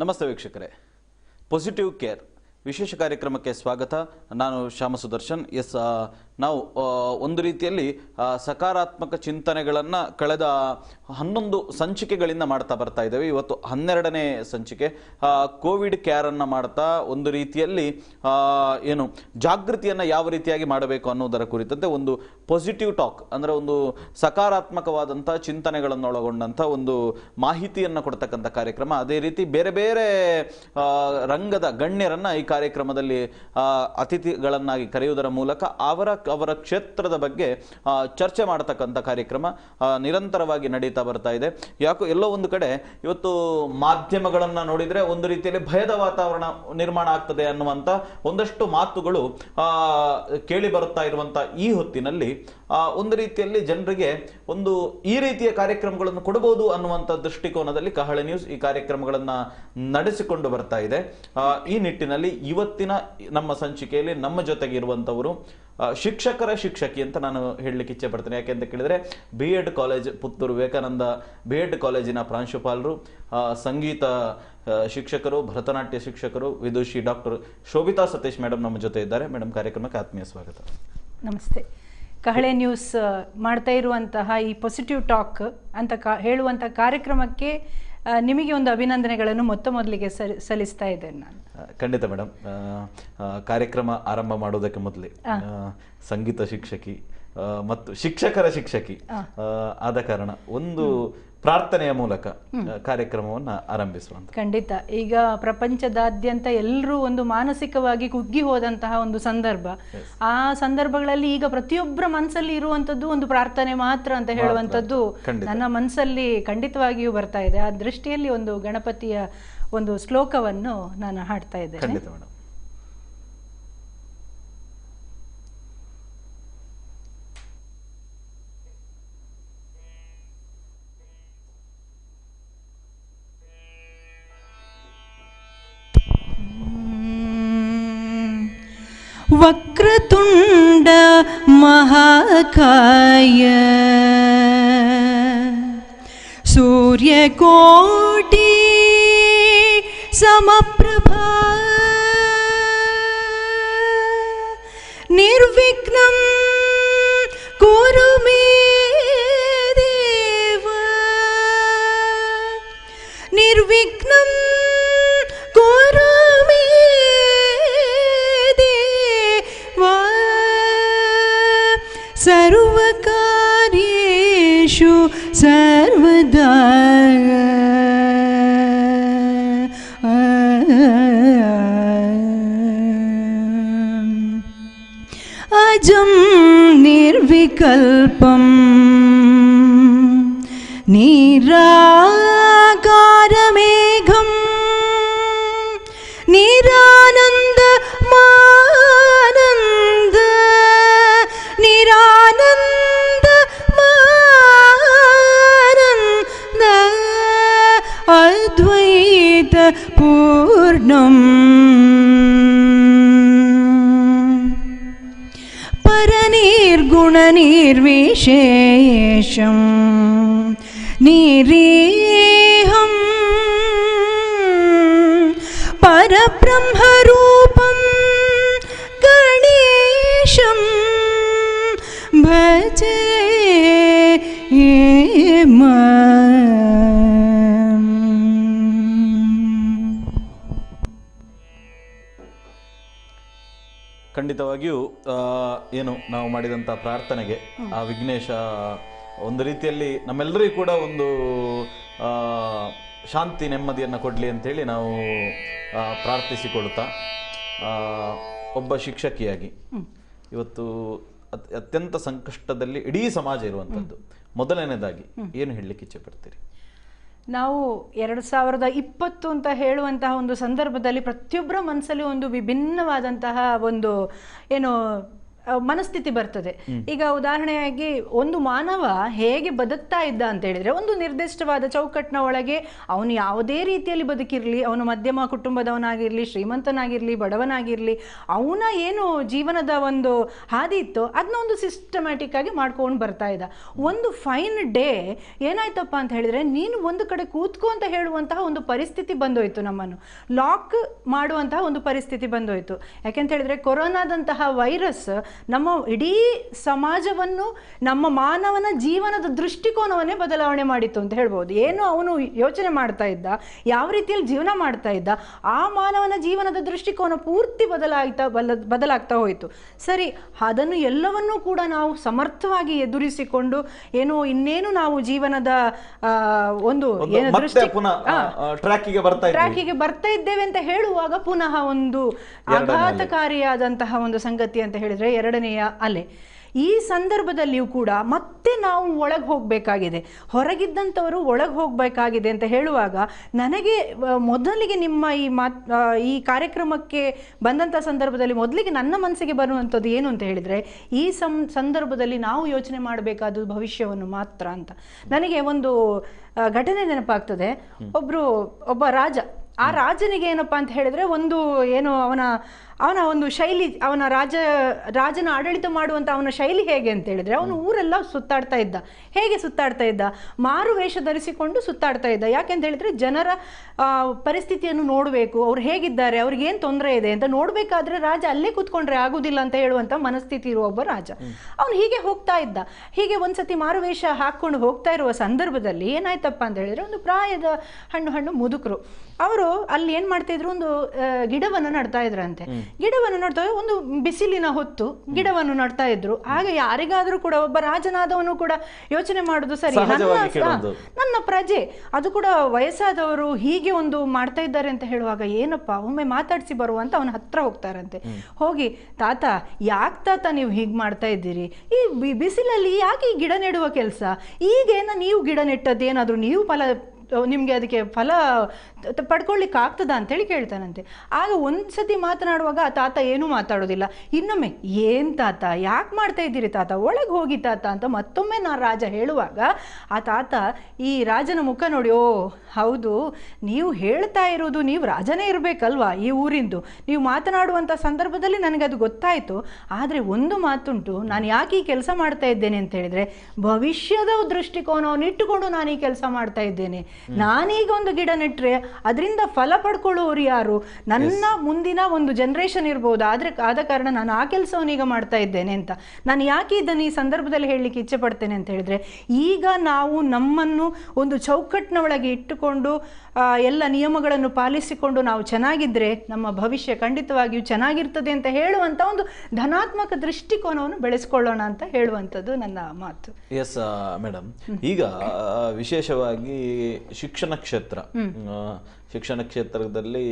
ನಮಸ್ತೆ ವೀಕ್ಷಕರೇ, positive care ವಿಶೇಷ ಕಾರ್ಯಕ್ರಮಕ್ಕೆ ಸ್ವಾಗತ. ನಾನು ಶ್ಯಾಮ ಸುದರ್ಶನ್. ನಾವು ಒಂದು ರೀತಿಯಲ್ಲಿ ಸಕಾರಾತ್ಮಕ ಚಿಂತನೆಗಳನ್ನು ಕಳೆದ 11 ಸಂಚಿಕೆಗಳಿಂದ ಮಾಡ್ತಾ ಬರ್ತಾ ಇದ್ದೇವೆ. ಇವತ್ತು 12ನೇ ಸಂಚಿಕೆ. ಕೋವಿಡ್ ಕೇರನ್ನು ಮಾಡ್ತಾ ಒಂದು ರೀತಿಯಲ್ಲಿ ಏನು ಜಾಗೃತಿಯನ್ನು ಯಾವ ರೀತಿಯಾಗಿ ಮಾಡಬೇಕು ಅನ್ನೋದರ ಕುರಿತಂತೆ ಒಂದು ಪಾಸಿಟಿವ್ ಟಾಕ್, ಅಂದರೆ ಒಂದು ಸಕಾರಾತ್ಮಕವಾದಂಥ ಚಿಂತನೆಗಳನ್ನು ಒಳಗೊಂಡಂಥ ಒಂದು ಮಾಹಿತಿಯನ್ನು ಕೊಡ್ತಕ್ಕಂಥ ಕಾರ್ಯಕ್ರಮ. ಅದೇ ರೀತಿ ಬೇರೆ ಬೇರೆ ರಂಗದ ಗಣ್ಯರನ್ನು ಈ ಕಾರ್ಯಕ್ರಮದಲ್ಲಿ ಅತಿಥಿಗಳನ್ನಾಗಿ ಕರೆಯುವುದರ ಮೂಲಕ ಅವರ ಕ್ಷೇತ್ರದ ಬಗ್ಗೆ ಚರ್ಚೆ ಮಾಡತಕ್ಕಂಥ ಕಾರ್ಯಕ್ರಮ ನಿರಂತರವಾಗಿ ನಡೀತಾ ಬರ್ತಾ ಇದೆ. ಯಾಕೋ ಎಲ್ಲೋ ಒಂದು ಕಡೆ ಇವತ್ತು ಮಾಧ್ಯಮಗಳನ್ನು ನೋಡಿದರೆ ಒಂದು ರೀತಿಯಲ್ಲಿ ಭಯದ ವಾತಾವರಣ ನಿರ್ಮಾಣ ಆಗ್ತದೆ ಅನ್ನುವಂಥ ಒಂದಷ್ಟು ಮಾತುಗಳು ಕೇಳಿ ಬರುತ್ತಾ ಇರುವಂಥ ಈ ಹೊತ್ತಿನಲ್ಲಿ ಒಂದು ರೀತಿಯಲ್ಲಿ ಜನರಿಗೆ ಒಂದು ಈ ರೀತಿಯ ಕಾರ್ಯಕ್ರಮಗಳನ್ನು ಕೊಡಬಹುದು ಅನ್ನುವಂಥ ದೃಷ್ಟಿಕೋನದಲ್ಲಿ ಕಹಳೆ ನ್ಯೂಸ್ ಈ ಕಾರ್ಯಕ್ರಮಗಳನ್ನು ನಡೆಸಿಕೊಂಡು ಬರ್ತಾ ಇದೆ. ಈ ನಿಟ್ಟಿನಲ್ಲಿ ಇವತ್ತಿನ ನಮ್ಮ ಸಂಚಿಕೆಯಲ್ಲಿ ನಮ್ಮ ಜೊತೆಗೆ ಇರುವಂಥವರು ಶಿಕ್ಷಕರ ಶಿಕ್ಷಕಿ ಅಂತ ನಾನು ಹೇಳಲಿಕ್ಕೆ ಇಚ್ಛೆ ಪಡ್ತೇನೆ. ಯಾಕೆಂತ ಕೇಳಿದರೆ B.Ed college Puttur Vivekananda B.Ed ಕಾಲೇಜಿನ ಪ್ರಾಂಶುಪಾಲರು, ಸಂಗೀತ ಶಿಕ್ಷಕರು, ಭರತನಾಟ್ಯ ಶಿಕ್ಷಕರು, ವಿದುಷಿ ಡಾಕ್ಟರ್ ಶೋಭಿತಾ ಸತೀಶ್ ಮೇಡಮ್ ನಮ್ಮ ಜೊತೆ ಇದ್ದಾರೆ. ಮೇಡಮ್, ಕಾರ್ಯಕ್ರಮಕ್ಕೆ ಆತ್ಮೀಯ ಸ್ವಾಗತ. ನಮಸ್ತೆ. ಕಹಳೆ ನ್ಯೂಸ್ ಮಾಡ್ತಾ ಇರುವಂತಹ ಈ ಪಾಸಿಟಿವ್ ಟಾಕ್ ಅಂತ ಹೇಳುವಂಥ ಕಾರ್ಯಕ್ರಮಕ್ಕೆ ನಿಮಗೆ ಒಂದು ಅಭಿನಂದನೆಗಳನ್ನು ಮೊದಲಿಗೆ ಸಲ್ಲಿಸ್ತಾ ಇದ್ದೇನೆ ನಾನು. ಖಂಡಿತ ಮೇಡಮ್. ಕಾರ್ಯಕ್ರಮ ಆರಂಭ ಮಾಡೋದಕ್ಕೆ ಮೊದಲೇ ಸಂಗೀತ ಶಿಕ್ಷಕಿ ಮತ್ತು ಶಿಕ್ಷಕರ ಶಿಕ್ಷಕಿ ಆದ ಕಾರಣ ಒಂದು ಪ್ರಾರ್ಥನೆಯ ಮೂಲಕ ಕಾರ್ಯಕ್ರಮವನ್ನು ಆರಂಭಿಸುವಂತ. ಖಂಡಿತ. ಈಗ ಪ್ರಪಂಚದಾದ್ಯಂತ ಎಲ್ಲರೂ ಒಂದು ಮಾನಸಿಕವಾಗಿ ಕುಗ್ಗಿ ಹೋದಂತಹ ಒಂದು ಸಂದರ್ಭ. ಆ ಸಂದರ್ಭಗಳಲ್ಲಿ ಈಗ ಪ್ರತಿಯೊಬ್ಬರ ಮನಸ್ಸಲ್ಲಿ ಇರುವಂತದ್ದು ಒಂದು ಪ್ರಾರ್ಥನೆ ಮಾತ್ರ ಅಂತ ಹೇಳುವಂಥದ್ದು ನನ್ನ ಮನಸ್ಸಲ್ಲಿ ಖಂಡಿತವಾಗಿಯೂ ಬರ್ತಾ ಇದೆ. ಆ ದೃಷ್ಟಿಯಲ್ಲಿ ಒಂದು ಗಣಪತಿಯ ಒಂದು ಶ್ಲೋಕವನ್ನು ನಾನು ಹಾಡ್ತಾ ಇದ್ದೇನೆ. ಖಂಡಿತ ಮೇಡಮ್. ವಕ್ರತುಂಡ ಮಹಾಕಾಯ ಸೂರ್ಯಕೋಟಿ ಸಮಪ್ರಭಾ ನಿರ್ವಿಘ್ನಂ ಕುರು ಮೇ ದೇವ ನಿರ್ವಿಘ್ನಂ ಕುರು ಮೇ ದೇವ ಸರ್ವಕಾರ್ಯೇಷು ಸರ್ವದಾ ಅಜಂ ನಿರ್ವಿಕಲ್ಪಂ ನಿರಾಕಾರಮೇಘಂ ನಿರಾನಂದ ಮಾನಂದ ನಿರಾನಂದ ಮಾನಂದ ಅದ್ವೈತ ಪೂರ್ಣಂ ಪರನಿರ್ಗುಣ ನಿರ್ವಿಶೇಷಂ ನಿರೀಹಂ ಪರಬ್ರಹ್ಮರೂಪಂ ಗಣೇಶಂ ಭಜೆ ಖಂಡಿತವಾಗಿಯೂ ಏನು ನಾವು ಮಾಡಿದಂಥ ಪ್ರಾರ್ಥನೆಗೆ ಆ ವಿಘ್ನೇಶ ಒಂದು ರೀತಿಯಲ್ಲಿ ನಮ್ಮೆಲ್ಲರಿಗೂ ಕೂಡ ಒಂದು ಶಾಂತಿ ನೆಮ್ಮದಿಯನ್ನು ಕೊಡಲಿ ಅಂತೇಳಿ ನಾವು ಪ್ರಾರ್ಥಿಸಿಕೊಳ್ತಾ, ಒಬ್ಬ ಶಿಕ್ಷಕಿಯಾಗಿ ಇವತ್ತು ಅತ್ಯಂತ ಸಂಕಷ್ಟದಲ್ಲಿ ಇಡೀ ಸಮಾಜ ಇರುವಂಥದ್ದು, ಮೊದಲನೇದಾಗಿ ಏನು ಹೇಳಲಿಕ್ಕೆ ಇಚ್ಛೆ ಪಡ್ತೀರಿ? ನಾವು 2020 ಅಂತ ಹೇಳುವಂತಹ ಒಂದು ಸಂದರ್ಭದಲ್ಲಿ ಪ್ರತಿಯೊಬ್ಬರ ಮನಸ್ಸಲ್ಲಿ ಒಂದು ವಿಭಿನ್ನವಾದಂತಹ ಒಂದು ಏನು ಮನಸ್ಥಿತಿ ಬರ್ತದೆ. ಈಗ ಉದಾಹರಣೆಯಾಗಿ ಒಂದು ಮಾನವ ಹೇಗೆ ಬದುಕ್ತಾ ಇದ್ದ ಅಂತ ಹೇಳಿದ್ರೆ, ಒಂದು ನಿರ್ದಿಷ್ಟವಾದ ಚೌಕಟ್ಟಿನ ಒಳಗೆ ಅವನು ಯಾವುದೇ ರೀತಿಯಲ್ಲಿ ಬದುಕಿರ್ಲಿ, ಅವನು ಮಧ್ಯಮ ಕುಟುಂಬದವನಾಗಿರ್ಲಿ, ಶ್ರೀಮಂತನಾಗಿರ್ಲಿ, ಬಡವನಾಗಿರ್ಲಿ, ಅವನ ಏನು ಜೀವನದ ಒಂದು ಹಾದಿ ಇತ್ತು ಅದನ್ನ ಒಂದು ಸಿಸ್ಟಮ್ಯಾಟಿಕ್ ಆಗಿ ಮಾಡ್ಕೊಂಡು ಬರ್ತಾ ಇದ್ದ. ಒಂದು ಫೈನ್ ಡೇ ಏನಾಯ್ತಪ್ಪ ಅಂತ ಹೇಳಿದ್ರೆ, ನೀನು ಒಂದು ಕಡೆ ಕೂತ್ಕೋ ಅಂತ ಹೇಳುವಂತಹ ಒಂದು ಪರಿಸ್ಥಿತಿ ಬಂದೋಯ್ತು, ನಮ್ಮನ್ನು ಲಾಕ್ ಮಾಡುವಂತಹ ಒಂದು ಪರಿಸ್ಥಿತಿ ಬಂದೋಯ್ತು. ಯಾಕೆಂತ ಹೇಳಿದ್ರೆ ಕೊರೋನಾದಂತಹ ವೈರಸ್ ನಮ್ಮ ಇಡೀ ಸಮಾಜವನ್ನು, ನಮ್ಮ ಮಾನವನ ಜೀವನದ ದೃಷ್ಟಿಕೋನವನ್ನೇ ಬದಲಾವಣೆ ಮಾಡಿತ್ತು ಅಂತ ಹೇಳ್ಬೋದು. ಏನು ಅವನು ಯೋಚನೆ ಮಾಡ್ತಾ ಇದ್ದ, ಯಾವ ರೀತಿಯಲ್ಲಿ ಜೀವನ ಮಾಡ್ತಾ ಇದ್ದ, ಆ ಮಾನವನ ಜೀವನದ ದೃಷ್ಟಿಕೋನ ಪೂರ್ತಿ ಬದಲಾಗ್ತಾ ಹೋಯಿತು. ಸರಿ, ಅದನ್ನು ಎಲ್ಲವನ್ನೂ ಕೂಡ ನಾವು ಸಮರ್ಥವಾಗಿ ಎದುರಿಸಿಕೊಂಡು ಇನ್ನೇನು ನಾವು ಜೀವನದ ಒಂದು ಟ್ರ್ಯಾಕಿಗೆ ಬರ್ತಾ ಇದ್ದೇವೆ ಅಂತ ಹೇಳುವಾಗ ಪುನಃ ಒಂದು ಆಘಾತಕಾರಿಯಾದಂತಹ ಒಂದು ಸಂಗತಿ ಅಂತ ಹೇಳಿದ್ರೆ ಎರಡನೆಯ ಅಲೆ. ಈ ಸಂದರ್ಭದಲ್ಲಿಯೂ ಕೂಡ ಮತ್ತೆ ನಾವು ಒಳಗೆ ಹೋಗಬೇಕಾಗಿದೆ, ಹೊರಗಿದ್ದಂಥವರು ಒಳಗೆ ಹೋಗಬೇಕಾಗಿದೆ ಅಂತ ಹೇಳುವಾಗ ನನಗೆ ಮೊದಲಿಗೆ ನಿಮ್ಮ ಈ ಕಾರ್ಯಕ್ರಮಕ್ಕೆ ಬಂದಂಥ ಸಂದರ್ಭದಲ್ಲಿ ಮೊದಲಿಗೆ ನನ್ನ ಮನಸ್ಸಿಗೆ ಬರುವಂಥದ್ದು ಏನು ಅಂತ ಹೇಳಿದರೆ, ಈ ಸಂದರ್ಭದಲ್ಲಿ ನಾವು ಯೋಚನೆ ಮಾಡಬೇಕಾದ ಭವಿಷ್ಯವನ್ನು ಮಾತ್ರ ಅಂತ. ನನಗೆ ಒಂದು ಘಟನೆ ನೆನಪಾಗ್ತದೆ. ಒಬ್ಬ ರಾಜ, ಆ ರಾಜನಿಗೆ ಏನಪ್ಪ ಅಂತ ಹೇಳಿದ್ರೆ ಒಂದು ಅವನ ಒಂದು ಶೈಲಿ, ರಾಜನ ಆಡಳಿತ ಮಾಡುವಂಥ ಅವನ ಶೈಲಿ ಹೇಗೆ ಅಂತ ಹೇಳಿದ್ರೆ, ಅವನು ಊರೆಲ್ಲ ಸುತ್ತಾಡ್ತಾ ಇದ್ದ. ಹೇಗೆ ಸುತ್ತಾಡ್ತಾ ಇದ್ದ? ಮಾರು ವೇಷ ಧರಿಸಿಕೊಂಡು ಸುತ್ತಾಡ್ತಾ ಇದ್ದ. ಯಾಕೆಂತ ಹೇಳಿದ್ರೆ ಜನರ ಪರಿಸ್ಥಿತಿಯನ್ನು ನೋಡಬೇಕು, ಅವ್ರು ಹೇಗಿದ್ದಾರೆ, ಅವ್ರಿಗೇನು ತೊಂದರೆ ಇದೆ ಅಂತ ನೋಡಬೇಕಾದ್ರೆ ರಾಜ ಅಲ್ಲೇ ಕೂತ್ಕೊಂಡ್ರೆ ಆಗುದಿಲ್ಲ ಅಂತ ಹೇಳುವಂಥ ಮನಸ್ಥಿತಿ ಇರುವ ಒಬ್ಬ ರಾಜ. ಅವನು ಹೀಗೆ ಹೋಗ್ತಾ ಇದ್ದ. ಹೀಗೆ ಒಂದ್ಸತಿ ಮಾರು ವೇಷ ಹಾಕ್ಕೊಂಡು ಹೋಗ್ತಾ ಇರುವ ಸಂದರ್ಭದಲ್ಲಿ ಏನಾಯ್ತಪ್ಪ ಅಂತ ಹೇಳಿದ್ರೆ, ಒಂದು ಪ್ರಾಯದ ಹಣ್ಣು ಮುದುಕರು ಅವರು ಅಲ್ಲಿ ಏನ್ ಮಾಡ್ತಿದ್ರು, ಒಂದು ಗಿಡವನ್ನು ನಡ್ತಾ ಇದ್ರಂತೆ. ಗಿಡವನ್ನು ನಡ್ತಾ ಒಂದು ಬಿಸಿಲಿನ ಹೊತ್ತು ಗಿಡವನ್ನು ನಡ್ತಾ ಇದ್ರು. ಹಾಗೆ ಯಾರಿಗಾದ್ರೂ ಕೂಡ, ಒಬ್ಬ ರಾಜನಾದವನು ಕೂಡ ಯೋಚನೆ ಮಾಡುದು, ಸರಿ ನನ್ನ ಪ್ರಜೆ, ಅದು ಕೂಡ ವಯಸ್ಸಾದವರು ಹೀಗೆ ಒಂದು ಮಾಡ್ತಾ ಇದ್ದಾರೆ ಅಂತ ಹೇಳುವಾಗ ಏನಪ್ಪ ಒಮ್ಮೆ ಮಾತಾಡಿಸಿ ಬರುವಂತ ಅವನ ಹತ್ರ ಹೋಗ್ತಾರಂತೆ. ಹೋಗಿ, ತಾತ ತಾತ ನೀವು ಹೀಗೆ ಮಾಡ್ತಾ ಇದ್ದೀರಿ, ಈ ಬಿಸಿಲಲ್ಲಿ ಯಾಕೆ ಈ ಗಿಡ ನೆಡುವ ಕೆಲಸ, ಈಗೇನ ನೀವು ಗಿಡ ನೆಟ್ಟದ್ದೇನಾದ್ರೂ ನೀವು ನಿಮ್ಗೆ ಅದಕ್ಕೆ ಫಲ ಪಡ್ಕೊಳ್ಳಿಕ್ಕೆ ಆಗ್ತದ ಅಂತೇಳಿ ಕೇಳ್ತಾನಂತೆ. ಆಗ ಒಂದ್ಸತಿ ಮಾತನಾಡುವಾಗ ಆ ತಾತ ಏನೂ ಮಾತಾಡೋದಿಲ್ಲ. ಇನ್ನೊಮ್ಮೆ, ಏನ್ ತಾತ ಯಾಕೆ ಮಾಡ್ತಾ ಇದ್ದೀರಿ ತಾತ, ಒಳಗೆ ಹೋಗಿ ತಾತ ಅಂತ ಮತ್ತೊಮ್ಮೆ ರಾಜ ಹೇಳುವಾಗ ಆ ತಾತ ಈ ರಾಜನ ಮುಖ ನೋಡಿ, ಓ ಹೌದು, ನೀವು ಹೇಳ್ತಾ ಇರೋದು ನೀವು ರಾಜನೇ ಇರಬೇಕಲ್ವಾ ಈ ಊರಿಂದು, ನೀವು ಮಾತನಾಡುವಂಥ ಸಂದರ್ಭದಲ್ಲಿ ನನಗದು ಗೊತ್ತಾಯಿತು. ಆದರೆ ಒಂದು ಮಾತುಂಟು, ನಾನು ಯಾಕೆ ಈ ಕೆಲಸ ಮಾಡ್ತಾ ಇದ್ದೇನೆ ಅಂತ ಹೇಳಿದ್ರೆ, ಭವಿಷ್ಯದ ದೃಷ್ಟಿಕೋನವನ್ನು ಇಟ್ಟುಕೊಂಡು ನಾನು ಈ ಕೆಲಸ ಮಾಡ್ತಾ ಇದ್ದೇನೆ. ನಾನೀಗ ಒಂದು ಗಿಡ ನೆಟ್ರೆ ಅದರಿಂದ ಫಲ ಪಡ್ಕೊಳ್ಳೋರು ಯಾರು, ನನ್ನ ಮುಂದಿನ ಒಂದು ಜನರೇಷನ್ ಇರ್ಬೋದು. ಆದ ಕಾರಣ ನಾನು ಆ ಕೆಲಸವನ್ನೀಗ ಮಾಡ್ತಾ ಇದ್ದೇನೆ ಅಂತ. ನಾನು ಯಾಕೆ ಇದನ್ನು ಈ ಸಂದರ್ಭದಲ್ಲಿ ಹೇಳಲಿಕ್ಕೆ ಇಚ್ಛೆ ಪಡ್ತೇನೆ ಅಂತ ಹೇಳಿದ್ರೆ, ಈಗ ನಾವು ನಮ್ಮನ್ನು ಒಂದು ಚೌಕಟ್ಟಿನ ಒಳಗೆ ಇಟ್ಟುಕೊಂಡು ಎಲ್ಲ ನಿಯಮಗಳನ್ನು ಪಾಲಿಸಿಕೊಂಡು ನಾವು ಚೆನ್ನಾಗಿದ್ರೆ ನಮ್ಮ ಭವಿಷ್ಯ ಖಂಡಿತವಾಗಿಯೂ ಚೆನ್ನಾಗಿರ್ತದೆ ಅಂತ ಹೇಳುವಂತ ಒಂದು ಧನಾತ್ಮಕ ದೃಷ್ಟಿಕೋನವನ್ನು ಬೆಳೆಸ್ಕೊಳ್ಳೋಣ ಅಂತ ಹೇಳುವಂಥದ್ದು ನನ್ನ ಮಾತು. ಎಸ್ ಮೇಡಮ್, ಈಗ ವಿಶೇಷವಾಗಿ ಶಿಕ್ಷಣ ಕ್ಷೇತ್ರದಲ್ಲಿ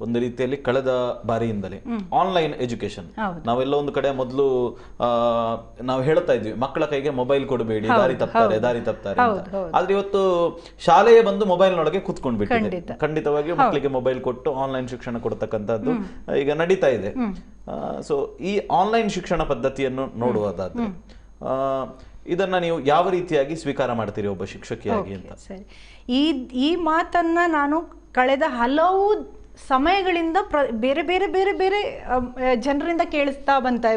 ಒಂದು ರೀತಿಯಲ್ಲಿ ಕಳೆದ ಬಾರಿಯಿಂದಲೇ ಆನ್ಲೈನ್ ಎಜುಕೇಶನ್, ನಾವೆಲ್ಲ ಒಂದು ಕಡೆ ಮೊದಲು ನಾವು ಹೇಳ್ತಾ ಇದ್ವಿ ಮಕ್ಕಳ ಕೈಗೆ ಮೊಬೈಲ್ ಕೊಡಬೇಡಿ, ದಾರಿ ತಪ್ತಾರೆ ಅಂತ. ಆದ್ರೆ ಇವತ್ತು ಶಾಲೆಯೇ ಬಂದು ಮೊಬೈಲ್ ನೊಳಗೆ ಕುತ್ಕೊಂಡು ಬಿಟ್ಟಿದೆ. ಖಂಡಿತವಾಗಿಯೂ ಮಕ್ಕಳಿಗೆ ಮೊಬೈಲ್ ಕೊಟ್ಟು ಆನ್ಲೈನ್ ಶಿಕ್ಷಣ ಕೊಡ್ತಕ್ಕಂಥದ್ದು ಈಗ ನಡೀತಾ ಇದೆ. ಸೊ ಈ ಆನ್ಲೈನ್ ಶಿಕ್ಷಣ ಪದ್ಧತಿಯನ್ನು ನೋಡುವುದಾದ್ರೆ ಇದನ್ನ ನೀವು ಯಾವ ರೀತಿಯಾಗಿ ಸ್ವೀಕಾರ ಮಾಡ್ತೀರಿ ಒಬ್ಬ ಶಿಕ್ಷಕಿಯಾಗಿ ಅಂತ? ಸರಿ, ಈ ಮಾತನ್ನ ನಾನು ಕಳೆದ ಹಲವು ಸಮಯಗಳಿಂದ ಬೇರೆ ಬೇರೆ ಬೇರೆ ಬೇರೆ ಜನರಿಂದ ಕೇಳಿಸ್ತಾ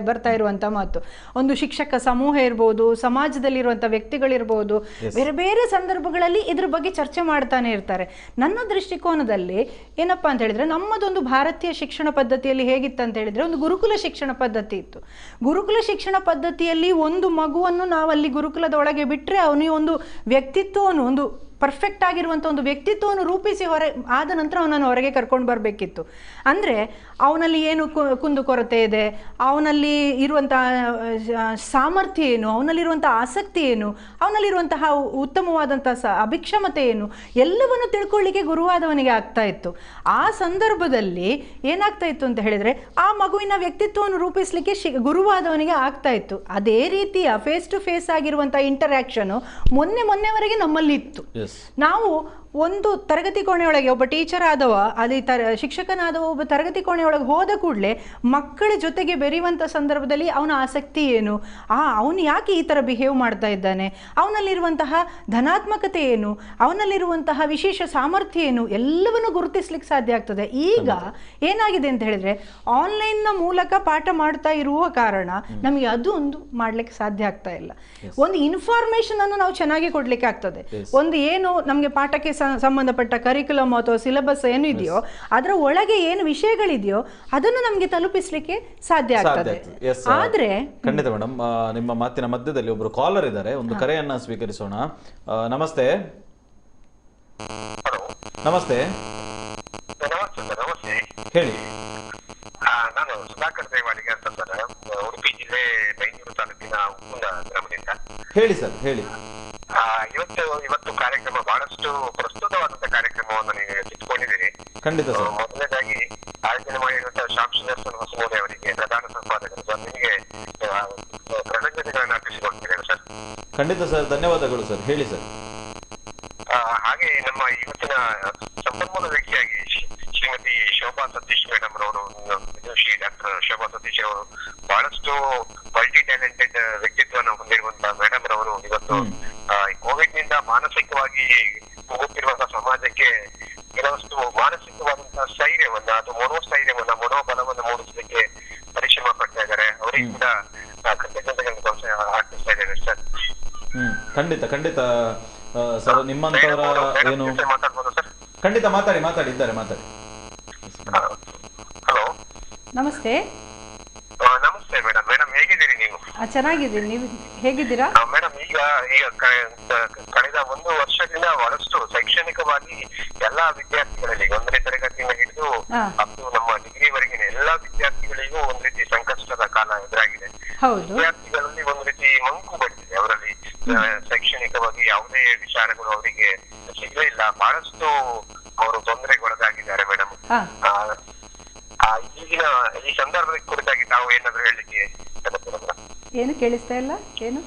ಬರ್ತಾ ಇರುವಂತ ಮಾತು. ಒಂದು ಶಿಕ್ಷಕ ಸಮೂಹ ಇರ್ಬೋದು, ಸಮಾಜದಲ್ಲಿರುವಂಥ ವ್ಯಕ್ತಿಗಳಿರ್ಬೋದು, ಬೇರೆ ಬೇರೆ ಸಂದರ್ಭಗಳಲ್ಲಿ ಇದ್ರ ಬಗ್ಗೆ ಚರ್ಚೆ ಮಾಡ್ತಾನೆ ಇರ್ತಾರೆ. ನನ್ನ ದೃಷ್ಟಿಕೋನದಲ್ಲಿ ಏನಪ್ಪಾ ಅಂತ ಹೇಳಿದ್ರೆ, ನಮ್ಮದೊಂದು ಭಾರತೀಯ ಶಿಕ್ಷಣ ಪದ್ಧತಿಯಲ್ಲಿ ಹೇಗಿತ್ತು ಅಂತ ಹೇಳಿದ್ರೆ, ಒಂದು ಗುರುಕುಲ ಶಿಕ್ಷಣ ಪದ್ಧತಿ ಇತ್ತು. ಗುರುಕುಲ ಶಿಕ್ಷಣ ಪದ್ಧತಿಯಲ್ಲಿ ಒಂದು ಮಗುವನ್ನು ನಾವಲ್ಲಿ ಗುರುಕುಲದ ಒಳಗೆ ಬಿಟ್ರೆ ಅವನಿಗೆ ಒಂದು ವ್ಯಕ್ತಿತ್ವವನ್ನು, ಒಂದು ಪರ್ಫೆಕ್ಟ್ ಆಗಿರುವಂಥ ಒಂದು ವ್ಯಕ್ತಿತ್ವವನ್ನು ರೂಪಿಸಿ ಆದ ನಂತರ ಅವನನ್ನು ಹೊರಗೆ ಕರ್ಕೊಂಡು ಬರಬೇಕಿತ್ತು. ಅಂದರೆ ಅವನಲ್ಲಿ ಏನು ಕುಂದುಕೊರತೆ ಇದೆ, ಅವನಲ್ಲಿ ಇರುವಂತಹ ಸಾಮರ್ಥ್ಯ ಏನು, ಅವನಲ್ಲಿರುವಂಥ ಆಸಕ್ತಿ ಏನು, ಅವನಲ್ಲಿರುವಂತಹ ಉತ್ತಮವಾದಂಥ ಅಭಿಕ್ಷಮತೆ ಏನು, ಎಲ್ಲವನ್ನು ತಿಳ್ಕೊಳ್ಳಿಕ್ಕೆ ಗುರುವಾದವನಿಗೆ ಆಗ್ತಾ ಇತ್ತು. ಆ ಸಂದರ್ಭದಲ್ಲಿ ಏನಾಗ್ತಾ ಇತ್ತು ಅಂತ ಹೇಳಿದ್ರೆ, ಆ ಮಗುವಿನ ವ್ಯಕ್ತಿತ್ವವನ್ನು ರೂಪಿಸಲಿಕ್ಕೆ ಗುರುವಾದವನಿಗೆ ಆಗ್ತಾ ಇತ್ತು. ಅದೇ ರೀತಿಯ ಫೇಸ್ ಟು ಫೇಸ್ ಆಗಿರುವಂಥ ಇಂಟರಾಕ್ಷನ್ ಮೊನ್ನೆವರೆಗೆ ನಮ್ಮಲ್ಲಿ ಇತ್ತು. ನಾವು ಒಂದು ತರಗತಿ ಕೋಣೆಯೊಳಗೆ ಒಬ್ಬ ಟೀಚರ್ ಆದವ ಅಲ್ಲಿ ಶಿಕ್ಷಕನಾದವ ಒಬ್ಬ ತರಗತಿ ಕೋಣೆಯೊಳಗೆ ಹೋದ ಕೂಡಲೇ ಮಕ್ಕಳ ಜೊತೆಗೆ ಬೆರೆಯುವಂಥ ಸಂದರ್ಭದಲ್ಲಿ ಅವನ ಆಸಕ್ತಿ ಏನು, ಅವನು ಯಾಕೆ ಈ ಥರ ಬಿಹೇವ್ ಮಾಡ್ತಾ ಇದ್ದಾನೆ, ಅವನಲ್ಲಿರುವಂತಹ ಧನಾತ್ಮಕತೆ ಏನು, ಅವನಲ್ಲಿರುವಂತಹ ವಿಶೇಷ ಸಾಮರ್ಥ್ಯ ಏನು, ಎಲ್ಲವನ್ನು ಗುರುತಿಸ್ಲಿಕ್ಕೆ ಸಾಧ್ಯ ಆಗ್ತದೆ. ಈಗ ಏನಾಗಿದೆ ಅಂತ ಹೇಳಿದ್ರೆ ಆನ್ಲೈನ್ನ ಮೂಲಕ ಪಾಠ ಮಾಡ್ತಾ ಇರುವ ಕಾರಣ ನಮಗೆ ಅದು ಒಂದು ಮಾಡ್ಲಿಕ್ಕೆ ಸಾಧ್ಯ ಆಗ್ತಾ ಇಲ್ಲ. ಒಂದು ಇನ್ಫಾರ್ಮೇಶನ್ ಅನ್ನು ನಾವು ಚೆನ್ನಾಗಿ ಕೊಡ್ಲಿಕ್ಕೆ ಆಗ್ತದೆ. ಒಂದು ಏನು ನಮಗೆ ಪಾಠಕ್ಕೆ ಸಂಬಂಧಪಟ್ಟ ಕರಿಕ್ಯುಲಮ್ ಅಥವಾ ಸಿಲೆಬಸ್ ಏನು ಇದೆಯೋ ಅದರ ಒಳಗೆ ಏನು ವಿಷಯಗಳಿದೆಯೋ ಅದನ್ನು ನಮಗೆ ತಲುಪಿಸ್ಲಿಕ್ಕೆ ಸಾಧ್ಯ ಆಗ್ತದೆ. ಆದ್ರೆ ಖಂಡಿತ ಮೇಡಮ್, ನಿಮ್ಮ ಮಾತಿನ ಮಧ್ಯದಲ್ಲಿ ಒಬ್ರು ಕಾಲರ್ ಇದ್ದಾರೆ, ಒಂದು ಕರೆಯನ್ನ ಸ್ವೀಕರಿಸೋಣ. ನಮಸ್ತೆ. ನಮಸ್ತೆ, ಹೇಳಿ. ನಾನು ಸುಧಾಕರ್ ದೇವಾಡಿಗೆ ಅಂತ ಸರ್, ಉಡುಪಿ ಜಿಲ್ಲೆ ಬೈಂದೂರು ತಾಲೂಕಿನ ಉಪ್ಪುಂದ ಗ್ರಾಮದಿಂದ. ಹೇಳಿ ಸರ್, ಹೇಳಿ. ಇವತ್ತು ಕಾರ್ಯಕ್ರಮ ಬಹಳಷ್ಟು ಪ್ರಸ್ತುತವಾದಂತಹ ಕಾರ್ಯಕ್ರಮವನ್ನು ನೀವು ಇಟ್ಕೊಂಡಿದ್ದೀರಿ. ಖಂಡಿತ ಸರ್. ಮೊದಲನೇದಾಗಿ ಆಯೋಜನೆ ಮಾಡಿರುವಂತಹ ಶ್ಯಾಮ್ ಸುದರ್ಶನ್ ಹೊಸಮೋಡಿ ಅವರಿಗೆ, ಪ್ರಧಾನ ಸಂಪಾದಕರು ಸರ್, ನಿಮಗೆ ಕೃತಜ್ಞತೆಗಳನ್ನು ಅರ್ಪಿಸಿಕೊಳ್ತಿದ್ದೇನೆ ಸರ್. ಖಂಡಿತ ಸರ್, ಧನ್ಯವಾದಗಳು ಸರ್. ಹೇಳಿ ಸರ್. ಹಾಗೆ ನಮ್ಮ ಇವತ್ತಿನ ಸಂಪನ್ಮೂಲ ವ್ಯಕ್ತಿಯಾಗಿ ಶ್ರೀಮತಿ ಶೋಭಾ ಸತೀಶ್ ಮೇಡಮ್ ರವರು, ವಿದುಷಿ ಡಾಕ್ಟರ್ ಶೋಭಾ ಸತೀಶ್ ಅವರು ಬಹಳಷ್ಟು ಮಲ್ಟಿ ಟ್ಯಾಲೆಂಟೆಡ್ ವ್ಯಕ್ತಿತ್ವವನ್ನು ಹೊಂದಿರುವಂತಹ ಮೇಡಮ್ ರವರು ಇವತ್ತು ಕೋವಿಡ್ ನಿಂದ ಮಾನಸಿಕವಾಗಿ ಹೋಗುತ್ತಿರುವಂತಹ ಸಮಾಜಕ್ಕೆ ಕೆಲವಷ್ಟು ಮಾನಸಿಕವಾದಂತಹ ಸ್ಥೈರ್ಯವನ್ನ ಅಥವಾ ಮನೋಬಲವನ್ನು ಮೂಡಿಸಲಿಕ್ಕೆ ಪರಿಶ್ರಮ ಪಡ್ತಾ ಇದ್ದಾರೆ. ಅವರಿಗೆ ಕೂಡ ಕೃತಜ್ಞತೆಗಳನ್ನು ಹಾಕಿಸ್ತಾ ಇದ್ದೇನೆ ಸರ್. ಖಂಡಿತ ಖಂಡಿತ ಸರ್. ನಿಮ್ಮಂತವರ ಏನು ಮಾತಾಡ್ಬೋದು ಸರ್? ಖಂಡಿತ ಮಾತಾಡಿದ್ದಾರೆ. ಹಲೋ, ನಮಸ್ತೆ. ನಮಸ್ತೆ ಮೇಡಮ್. ಮೇಡಮ್ ಹೇಗಿದ್ದೀರಿ ನೀವು? ಚೆನ್ನಾಗಿದ್ದೀನಿ, ನೀವು ಹೇಗಿದ್ದೀರಾ? ಮೇಡಮ್, ಈಗ ಕಳೆದ 1 ವರ್ಷದಿಂದ ಬಹಳಷ್ಟು ಶೈಕ್ಷಣಿಕವಾಗಿ ಎಲ್ಲಾ ವಿದ್ಯಾರ್ಥಿಗಳಲ್ಲಿ 1ನೇ ತರಗತಿಯಿಂದ ಹಿಡಿದು ಅದು ನಮ್ಮ ಡಿಗ್ರಿವರೆಗಿನ ಎಲ್ಲಾ ವಿದ್ಯಾರ್ಥಿಗಳಿಗೂ ಒಂದ್ ರೀತಿ ಸಂಕಷ್ಟದ ಕಾಲ ಎದುರಾಗಿದೆ. ವಿದ್ಯಾರ್ಥಿಗಳಲ್ಲಿ ಒಂದ್ ರೀತಿ ಮಂಕು ಬಡಿದಿದೆ. ಅವರಲ್ಲಿ ಶೈಕ್ಷಣಿಕವಾಗಿ ಯಾವುದೇ ವಿಚಾರಗಳು ಅವರಿಗೆ ಸಿಗಲೇ ಇಲ್ಲ. ಬಹಳಷ್ಟು ಅವರು ತೊಂದರೆಗೊಳಗಾಗಿದ್ದಾರೆ ಮೇಡಮ್. ಈಗಿನ ಈ ಸಂದರ್ಭದ ಕುರಿತಾಗಿ ತಾವು ಏನಾದ್ರು ಹೇಳಲಿಕ್ಕೆ ಏನು ಕೇಳಿಸ್ತಾ ಇಲ್ಲ? ಏನು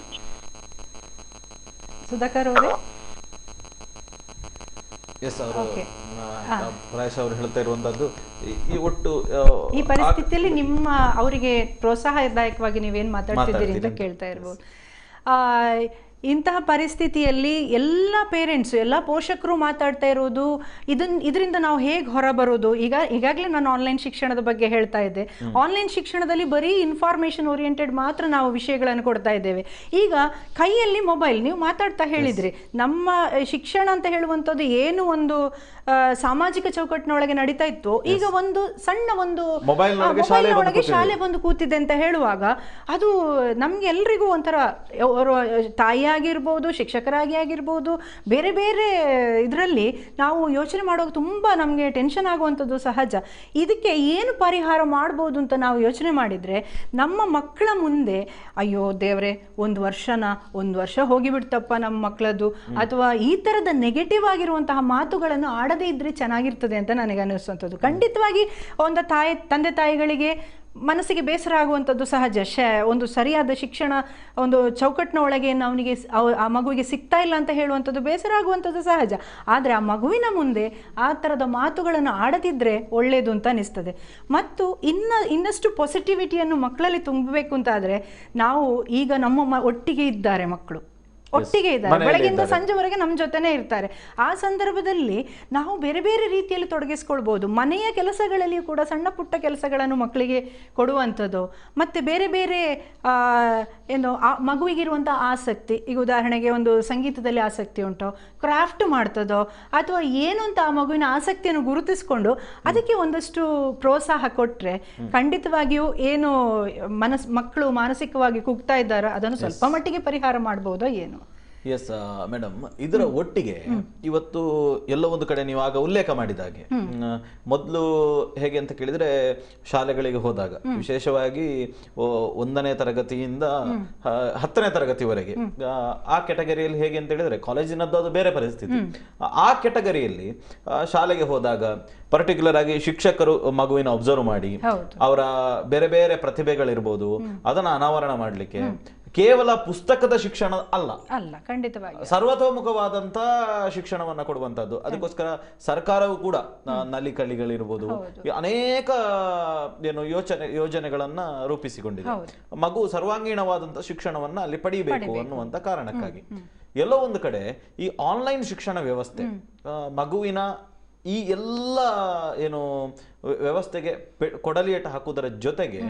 ಸುಧಾಕರ್ ಅವರೇ? ಎಸ್, ಅವರು ಪ್ರಾಯಶಃ ಅವರು ಹೇಳ್ತಾ ಇರುವಂತದ್ದು ಈ ಒಟ್ಟು ಈ ಪರಿಸ್ಥಿತಿಯಲ್ಲಿ ನಿಮ್ಮ ಅವರಿಗೆ ಪ್ರೋತ್ಸಾಹದಾಯಕವಾಗಿ ನೀವೇನ್ ಮಾತಾಡ್ತಿದ್ದೀರಿ ಅಂತ ಕೇಳ್ತಾ ಇರ್ಬೋದು. ಇಂತಹ ಪರಿಸ್ಥಿತಿಯಲ್ಲಿ ಎಲ್ಲ ಪೇರೆಂಟ್ಸು, ಎಲ್ಲ ಪೋಷಕರು ಮಾತಾಡ್ತಾ ಇರೋದು ಇದರಿಂದ ನಾವು ಹೇಗೆ ಹೊರಬರೋದು. ಈಗಾಗಲೇ ನಾನು ಆನ್ಲೈನ್ ಶಿಕ್ಷಣದ ಬಗ್ಗೆ ಹೇಳ್ತಾ ಇದ್ದೆ. ಆನ್ಲೈನ್ ಶಿಕ್ಷಣದಲ್ಲಿ ಬರೀ ಇನ್ಫಾರ್ಮೇಷನ್ ಓರಿಯೆಂಟೆಡ್ ಮಾತ್ರ ನಾವು ವಿಷಯಗಳನ್ನು ಕೊಡ್ತಾ ಇದ್ದೇವೆ. ಈಗ ಕೈಯಲ್ಲಿ ಮೊಬೈಲ್, ನೀವು ಮಾತಾಡ್ತಾ ಹೇಳಿದ್ರಿ, ನಮ್ಮ ಶಿಕ್ಷಣ ಅಂತ ಹೇಳುವಂಥದ್ದು ಏನು ಒಂದು ಸಾಮಾಜಿಕ ಚೌಕಟ್ಟಿನೊಳಗೆ ನಡೀತಾ ಇತ್ತು, ಈಗ ಒಂದು ಸಣ್ಣ ಒಂದು ಮೊಬೈಲ್ ಒಳಗೆ ಶಾಲೆ ಬಂದು ಕೂತಿದೆ ಅಂತ ಹೇಳುವಾಗ ಅದು ನಮ್ಗೆ ಎಲ್ರಿಗೂ ಒಂಥರ, ತಾಯಿ ಆಗಿರ್ಬೋದು, ಶಿಕ್ಷಕರಾಗಿ ಆಗಿರ್ಬೋದು, ಬೇರೆ ಬೇರೆ ಇದರಲ್ಲಿ ನಾವು ಯೋಚನೆ ಮಾಡುವಾಗ ತುಂಬ ನಮಗೆ ಟೆನ್ಷನ್ ಆಗುವಂಥದ್ದು ಸಹಜ. ಇದಕ್ಕೆ ಏನು ಪರಿಹಾರ ಮಾಡ್ಬೋದು ಅಂತ ನಾವು ಯೋಚನೆ ಮಾಡಿದರೆ, ನಮ್ಮ ಮಕ್ಕಳ ಮುಂದೆ ಅಯ್ಯೋ ದೇವ್ರೆ, ಒಂದು ವರ್ಷ ಹೋಗಿಬಿಡ್ತಪ್ಪ ನಮ್ಮ ಮಕ್ಕಳದ್ದು, ಅಥವಾ ಈ ಥರದ ನೆಗೆಟಿವ್ ಆಗಿರುವಂತಹ ಮಾತುಗಳನ್ನು ಆಡದೇ ಇದ್ರೆ ಚೆನ್ನಾಗಿರ್ತದೆ ಅಂತ ನನಗೆ ಅನ್ನಿಸುವಂಥದ್ದು. ಖಂಡಿತವಾಗಿ ಒಂದು ತಂದೆ ತಾಯಿಗಳಿಗೆ ಮನಸ್ಸಿಗೆ ಬೇಸರ ಆಗುವಂಥದ್ದು ಸಹಜ. ಒಂದು ಸರಿಯಾದ ಶಿಕ್ಷಣ ಒಂದು ಚೌಕಟ್ಟಿನ ಒಳಗೆ ಅವನಿಗೆ ಆ ಮಗುವಿಗೆ ಸಿಗ್ತಾ ಇಲ್ಲ ಅಂತ ಹೇಳುವಂಥದ್ದು ಬೇಸರ ಆಗುವಂಥದ್ದು ಸಹಜ. ಆದರೆ ಆ ಮಗುವಿನ ಮುಂದೆ ಆ ಥರದ ಮಾತುಗಳನ್ನು ಆಡದಿದ್ದರೆ ಒಳ್ಳೆಯದು ಅಂತ ಅನಿಸ್ತದೆ. ಮತ್ತು ಇನ್ನಷ್ಟು ಪಾಸಿಟಿವಿಟಿಯನ್ನು ಮಕ್ಕಳಲ್ಲಿ ತುಂಬಬೇಕು ಅಂತಾದರೆ, ನಾವು ಈಗ ನಮ್ಮ ಒಟ್ಟಿಗೆ ಇದ್ದಾರೆ ಮಕ್ಕಳು, ಒಟ್ಟಿಗೆ ಇದ್ದಾರೆ, ಬೆಳಗಿಂದ ಸಂಜೆವರೆಗೆ ನಮ್ಮ ಜೊತೆನೇ ಇರ್ತಾರೆ. ಆ ಸಂದರ್ಭದಲ್ಲಿ ನಾವು ಬೇರೆ ಬೇರೆ ರೀತಿಯಲ್ಲಿ ತೊಡಗಿಸ್ಕೊಳ್ಬೋದು. ಮನೆಯ ಕೆಲಸಗಳಲ್ಲಿ ಕೂಡ ಸಣ್ಣ ಪುಟ್ಟ ಕೆಲಸಗಳನ್ನು ಮಕ್ಕಳಿಗೆ ಕೊಡುವಂಥದ್ದು, ಮತ್ತು ಬೇರೆ ಬೇರೆ ಏನು ಮಗುವಿಗಿರುವಂಥ ಆಸಕ್ತಿ, ಈಗ ಉದಾಹರಣೆಗೆ ಒಂದು ಸಂಗೀತದಲ್ಲಿ ಆಸಕ್ತಿ ಉಂಟೋ, ಕ್ರಾಫ್ಟ್ ಮಾಡ್ತದೋ, ಅಥವಾ ಏನು ಅಂತ ಆ ಮಗುವಿನ ಆಸಕ್ತಿಯನ್ನು ಗುರುತಿಸ್ಕೊಂಡು ಅದಕ್ಕೆ ಒಂದಷ್ಟು ಪ್ರೋತ್ಸಾಹ ಕೊಟ್ಟರೆ ಖಂಡಿತವಾಗಿಯೂ ಏನು ಮಕ್ಕಳು ಮಾನಸಿಕವಾಗಿ ಕುಗ್ತಾ ಇದ್ದಾರೋ ಅದನ್ನು ಸ್ವಲ್ಪ ಮಟ್ಟಿಗೆ ಪರಿಹಾರ ಮಾಡ್ಬೋದೋ ಏನು. ಎಸ್ ಮೇಡಮ್, ಇದರ ಒಟ್ಟಿಗೆ ಇವತ್ತು ಎಲ್ಲೋ ಒಂದು ಕಡೆ ನೀವು ಆಗ ಉಲ್ಲೇಖ ಮಾಡಿದ ಹಾಗೆ, ಮೊದಲು ಹೇಗೆ ಅಂತ ಕೇಳಿದ್ರೆ ಶಾಲೆಗಳಿಗೆ ಹೋದಾಗ ವಿಶೇಷವಾಗಿ 1ನೇ ತರಗತಿಯಿಂದ 10ನೇ ತರಗತಿವರೆಗೆ ಆ ಕೆಟಗರಿಯಲ್ಲಿ ಹೇಗೆ ಅಂತ ಹೇಳಿದ್ರೆ, ಕಾಲೇಜಿನದ್ದು ಅದು ಬೇರೆ ಪರಿಸ್ಥಿತಿ. ಆ ಕೆಟಗರಿಯಲ್ಲಿ ಶಾಲೆಗೆ ಹೋದಾಗ ಪರ್ಟಿಕ್ಯುಲರ್ ಆಗಿ ಶಿಕ್ಷಕರು ಮಗುವಿನ ಅಬ್ಸರ್ವ್ ಮಾಡಿ ಅವರ ಬೇರೆ ಬೇರೆ ಪ್ರತಿಭೆಗಳಿರ್ಬೋದು ಅದನ್ನ ಅನಾವರಣ ಮಾಡಲಿಕ್ಕೆ ಕೇವಲ ಪುಸ್ತಕದ ಶಿಕ್ಷಣ ಅಲ್ಲ, ಖಂಡಿತವಾಗಿ ಸರ್ವತೋಮುಖವಾದಂತ ಶಿಕ್ಷಣವನ್ನ ಕೊಡುವಂತದ್ದು. ಅದಕ್ಕೋಸ್ಕರ ಸರ್ಕಾರವು ಕೂಡ ನಲಿಕಳಿಗಳಿರ್ಬೋದು, ಅನೇಕ ಯೋಜನೆಗಳನ್ನ ರೂಪಿಸಿಕೊಂಡಿದೆ. ಮಗು ಸರ್ವಾಂಗೀಣವಾದಂತ ಶಿಕ್ಷಣವನ್ನ ಅಲ್ಲಿ ಪಡೆಯಬೇಕು ಅನ್ನುವಂತ ಕಾರಣಕ್ಕಾಗಿ ಎಲ್ಲೋ ಒಂದು ಕಡೆ ಈ ಆನ್ಲೈನ್ ಶಿಕ್ಷಣ ವ್ಯವಸ್ಥೆ ಮಗುವಿನ ಈ ಎಲ್ಲ ವ್ಯವಸ್ಥೆಗೆ ಕೊಡಲಿಯಟ ಹಾಕುವುದರ ಜೊತೆಗೆ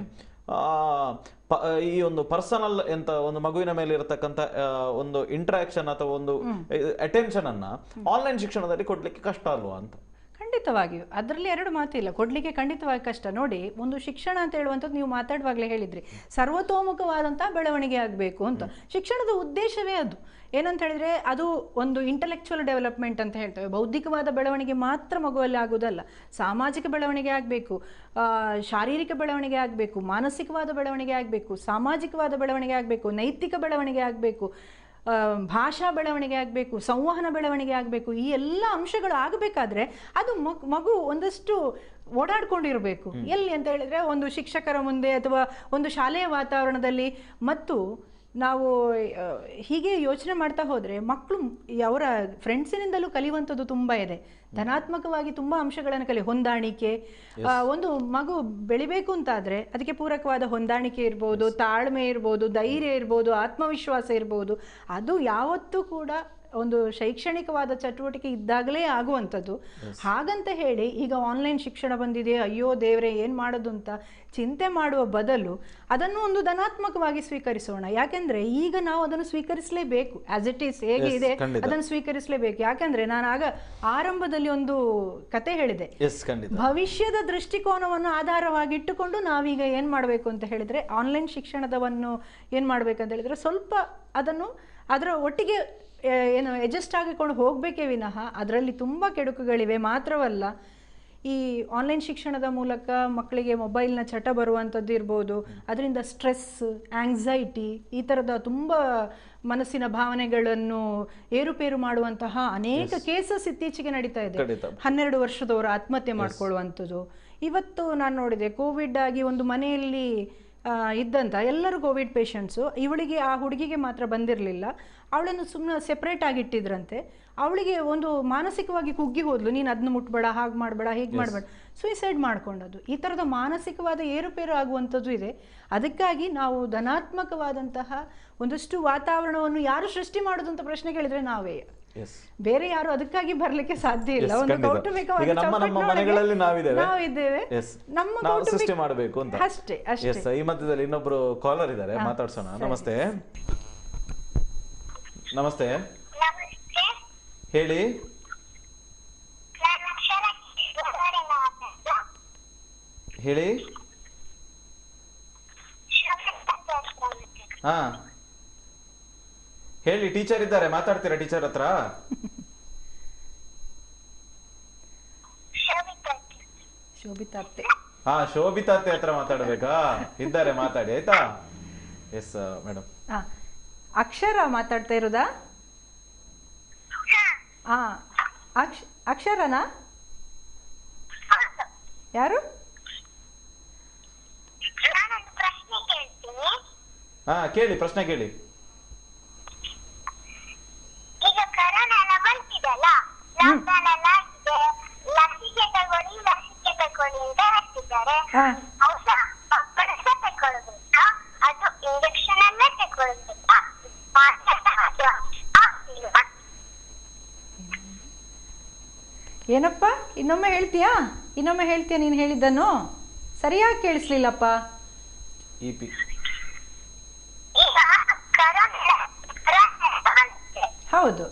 ಈ ಒಂದು ಪರ್ಸನಲ್ ಎಂತ ಒಂದು ಮಗುವಿನ ಮೇಲೆ ಇರತಕ್ಕಂತ ಒಂದು ಇಂಟ್ರಾಕ್ಷನ್ ಅಥವಾ ಒಂದು ಅಟೆನ್ಷನ್ ಅನ್ನ ಆನ್ಲೈನ್ ಶಿಕ್ಷಣದಲ್ಲಿ ಕೊಡ್ಲಿಕ್ಕೆ ಕಷ್ಟ ಅಲ್ವಾ ಅಂತ. ಖಂಡಿತವಾಗಿಯೂ ಅದರಲ್ಲಿ ಎರಡು ಮಾತಿಲ್ಲ, ಕೊಡ್ಲಿಕ್ಕೆ ಖಂಡಿತವಾಗಿ ಕಷ್ಟ. ನೋಡಿ, ಒಂದು ಶಿಕ್ಷಣ ಅಂತ ಹೇಳುವಂಥದ್ದು ನೀವು ಮಾತಾಡುವಾಗಲೇ ಹೇಳಿದ್ರಿ, ಸರ್ವತೋಮುಖವಾದಂತಹ ಬೆಳವಣಿಗೆ ಆಗಬೇಕು ಅಂತ. ಶಿಕ್ಷಣದ ಉದ್ದೇಶವೇ ಅದು. ಏನಂತ ಹೇಳಿದ್ರೆ, ಅದು ಒಂದು ಇಂಟೆಲೆಕ್ಚುವಲ್ ಡೆವಲಪ್ಮೆಂಟ್ ಅಂತ ಹೇಳ್ತೇವೆ. ಬೌದ್ಧಿಕವಾದ ಬೆಳವಣಿಗೆ ಮಾತ್ರ ಮಗುವಲ್ಲಿ ಆಗುವುದಲ್ಲ, ಸಾಮಾಜಿಕ ಬೆಳವಣಿಗೆ ಆಗಬೇಕು, ಶಾರೀರಿಕ ಬೆಳವಣಿಗೆ ಆಗಬೇಕು, ಮಾನಸಿಕವಾದ ಬೆಳವಣಿಗೆ ಆಗಬೇಕು, ಸಾಮಾಜಿಕವಾದ ಬೆಳವಣಿಗೆ ಆಗಬೇಕು, ನೈತಿಕ ಬೆಳವಣಿಗೆ ಆಗಬೇಕು, ಭಾಷಾ ಬೆಳವಣಿಗೆ ಆಗಬೇಕು, ಸಂವಹನ ಬೆಳವಣಿಗೆ ಆಗಬೇಕು. ಈ ಎಲ್ಲ ಅಂಶಗಳು ಆಗಬೇಕಾದ್ರೆ ಅದು ಮಗು ಒಂದಷ್ಟು ಓಡಾಡ್ಕೊಂಡಿರಬೇಕು. ಎಲ್ಲಿ ಅಂತ ಹೇಳಿದ್ರೆ, ಒಂದು ಶಿಕ್ಷಕರ ಮುಂದೆ ಅಥವಾ ಒಂದು ಶಾಲೆಯ ವಾತಾವರಣದಲ್ಲಿ. ಮತ್ತು ನಾವು ಹೀಗೆ ಯೋಚನೆ ಮಾಡ್ತಾ ಹೋದರೆ ಮಕ್ಕಳು ಅವರ ಫ್ರೆಂಡ್ಸಿನಿಂದಲೂ ಕಲಿಯುವಂಥದ್ದು ತುಂಬ ಇದೆ. ಧನಾತ್ಮಕವಾಗಿ ತುಂಬ ಅಂಶಗಳನ್ನು ಹೊಂದಾಣಿಕೆ. ಒಂದು ಮಗು ಬೆಳಿಬೇಕು ಅಂತಾದರೆ ಅದಕ್ಕೆ ಪೂರಕವಾದ ಹೊಂದಾಣಿಕೆ ಇರ್ಬೋದು, ತಾಳ್ಮೆ ಇರ್ಬೋದು, ಧೈರ್ಯ ಇರ್ಬೋದು, ಆತ್ಮವಿಶ್ವಾಸ ಇರ್ಬೋದು. ಅದು ಯಾವತ್ತೂ ಕೂಡ ಒಂದು ಶೈಕ್ಷಣಿಕವಾದ ಚಟುವಟಿಕೆ ಇದ್ದಾಗಲೇ ಆಗುವಂಥದ್ದು. ಹಾಗಂತ ಹೇಳಿ ಈಗ ಆನ್ಲೈನ್ ಶಿಕ್ಷಣ ಬಂದಿದೆ, ಅಯ್ಯೋ ದೇವ್ರೆ ಏನು ಮಾಡೋದು ಅಂತ ಚಿಂತೆ ಮಾಡುವ ಬದಲು ಅದನ್ನು ಒಂದು ಧನಾತ್ಮಕವಾಗಿ ಸ್ವೀಕರಿಸೋಣ. ಯಾಕೆಂದ್ರೆ ಈಗ ನಾವು ಅದನ್ನು ಸ್ವೀಕರಿಸಲೇಬೇಕು. ಆಸ್ ಇಟ್ ಈಸ್ ಹೇಗೆ ಇದೆ ಅದನ್ನು ಸ್ವೀಕರಿಸಲೇಬೇಕು. ಯಾಕೆಂದ್ರೆ ನಾನು ಆಗ ಆರಂಭದಲ್ಲಿ ಒಂದು ಕತೆ ಹೇಳಿದೆ, ಭವಿಷ್ಯದ ದೃಷ್ಟಿಕೋನವನ್ನು ಆಧಾರವಾಗಿಟ್ಟುಕೊಂಡು ನಾವೀಗ ಏನ್ ಮಾಡಬೇಕು ಅಂತ ಹೇಳಿದ್ರೆ, ಆನ್ಲೈನ್ ಶಿಕ್ಷಣದವನ್ನು ಏನ್ ಮಾಡ್ಬೇಕಂತ ಹೇಳಿದ್ರೆ, ಸ್ವಲ್ಪ ಅದರ ಒಟ್ಟಿಗೆ ಅಡ್ಜಸ್ಟ್ ಆಗಿಕೊಂಡು ಹೋಗಬೇಕೇ ವಿನಃ ಅದರಲ್ಲಿ ತುಂಬ ಕೆಡುಕುಗಳಿವೆ. ಮಾತ್ರವಲ್ಲ, ಈ ಆನ್ಲೈನ್ ಶಿಕ್ಷಣದ ಮೂಲಕ ಮಕ್ಕಳಿಗೆ ಮೊಬೈಲ್ನ ಚಟ ಬರುವಂಥದ್ದು ಇರ್ಬೋದು, ಅದರಿಂದ ಸ್ಟ್ರೆಸ್, ಆಂಗ್ಸೈಟಿ, ಈ ಥರದ ತುಂಬ ಮನಸ್ಸಿನ ಭಾವನೆಗಳನ್ನು ಏರುಪೇರು ಮಾಡುವಂತಹ ಅನೇಕ ಕೇಸಸ್ ಇತ್ತೀಚೆಗೆ ನಡೀತಾ ಇದೆ. 12 ವರ್ಷದವರು ಆತ್ಮಹತ್ಯೆ ಮಾಡ್ಕೊಳ್ಳುವಂಥದ್ದು. ಇವತ್ತು ನಾನು ನೋಡಿದೆ, ಕೋವಿಡ್ ಆಗಿ ಒಂದು ಮನೆಯಲ್ಲಿ ಇದ್ದಂಥ ಎಲ್ಲರೂ ಕೋವಿಡ್ ಪೇಷಂಟ್ಸು. ಇವಳಿಗೆ, ಆ ಹುಡುಗಿಗೆ ಮಾತ್ರ ಬಂದಿರಲಿಲ್ಲ. ಅವಳನ್ನು ಸುಮ್ಮನೆ ಸೆಪ್ರೇಟ್ ಆಗಿಟ್ಟಿದ್ರಂತೆ. ಅವಳಿಗೆ ಒಂದು ಮಾನಸಿಕವಾಗಿ ಕುಗ್ಗಿ ಹೋದ್ಲು, ನೀನು ಅದನ್ನ ಮುಟ್ಬೇಡ, ಹಾಗೆ ಮಾಡಬೇಡ, ಹೀಗೆ ಮಾಡಬೇಡ, ಸುಯಿಸೈಡ್ ಮಾಡ್ಕೊಂಡದ್ದು. ಈ ಥರದ ಮಾನಸಿಕವಾದ ಏರುಪೇರು ಆಗುವಂಥದ್ದು ಇದೆ. ಅದಕ್ಕಾಗಿ ನಾವು ಧನಾತ್ಮಕವಾದಂತಹ ಒಂದಷ್ಟು ವಾತಾವರಣವನ್ನು ಯಾರು ಸೃಷ್ಟಿ ಮಾಡೋದು ಅಂತ ಪ್ರಶ್ನೆ ಕೇಳಿದ್ರೆ ನಾವೇ, ಬೇರೆ ಯಾರು ಅದಕ್ಕಾಗಿ ಬರ್ಲಿಕ್ಕೆ ಸಾಧ್ಯ ಇಲ್ಲ. ಒಂದು ಕೌಟುಂಬಿಕವಾದ ಮನೆಗಳಲ್ಲಿ ನಾವಿದ್ದೇವೆ, ನಮ್ಮ ಸೃಷ್ಟಿ ಮಾಡಬೇಕು ಅಂತ ಅಷ್ಟೇ. ಈ ಮಧ್ಯದಲ್ಲಿ ಇನ್ನೊಬ್ರು ಕಾಲರ್ ಇದ್ದಾರೆ, ಮಾತಾಡ್ಸೋಣ. ನಮಸ್ತೆ. ನಮಸ್ತೆ, ಹೇಳಿ. ಹೇಳಿ. ಹಾ ಹೇಳಿ, ಟೀಚರ್ ಇದ್ದಾರೆ, ಮಾತಾಡ್ತೀರಾ ಟೀಚರ್ ಹತ್ರ? ಹಾ, ಶೋಭಿತಾ ಅತ್ತೆ ಹತ್ರ ಮಾತಾಡ್ಬೇಕಾ? ಇದ್ದಾರೆ, ಮಾತಾಡಿ ಆಯ್ತಾ? Yes madam. ಅಕ್ಷರ ಮಾತಾಡ್ತಾ ಇರೋದಾ? ಹಾ, ಅಕ್ಷರನಾ? ಯಾರು? ಹಾ, ಕೇಳಿ, ಪ್ರಶ್ನೆ ಕೇಳಿ. ಈಗ ಕರೋನಾ ಎಲ್ಲ ಬಂತಿದಲ್ಲ, ಲಾಕ್ಡೌನ್ ಎಲ್ಲ ಆಗಿದೆ, ಲಸಿಕೆ ತಗೊಳ್ಳಿ ಅಂತ ಹೇಳ್ತಿದ್ದಾರೆ. ಔಷಧ ತಗೊಳ್ಬೇಕಾ, ಅದು ಇಂಜೆಕ್ಷನ್ ಅಲ್ಲೇ ತಗೊಳ್ಬೇಕಾ? ಏನಪ್ಪ, ಇನ್ನೊಮ್ಮೆ ಹೇಳ್ತೀಯಾ? ನೀನು ಹೇಳಿದ್ದನ್ನು ಸರಿಯಾಗಿ ಕೇಳಿಸ್ಲಿಲ್ಲಪ್ಪ. ಹೌದು,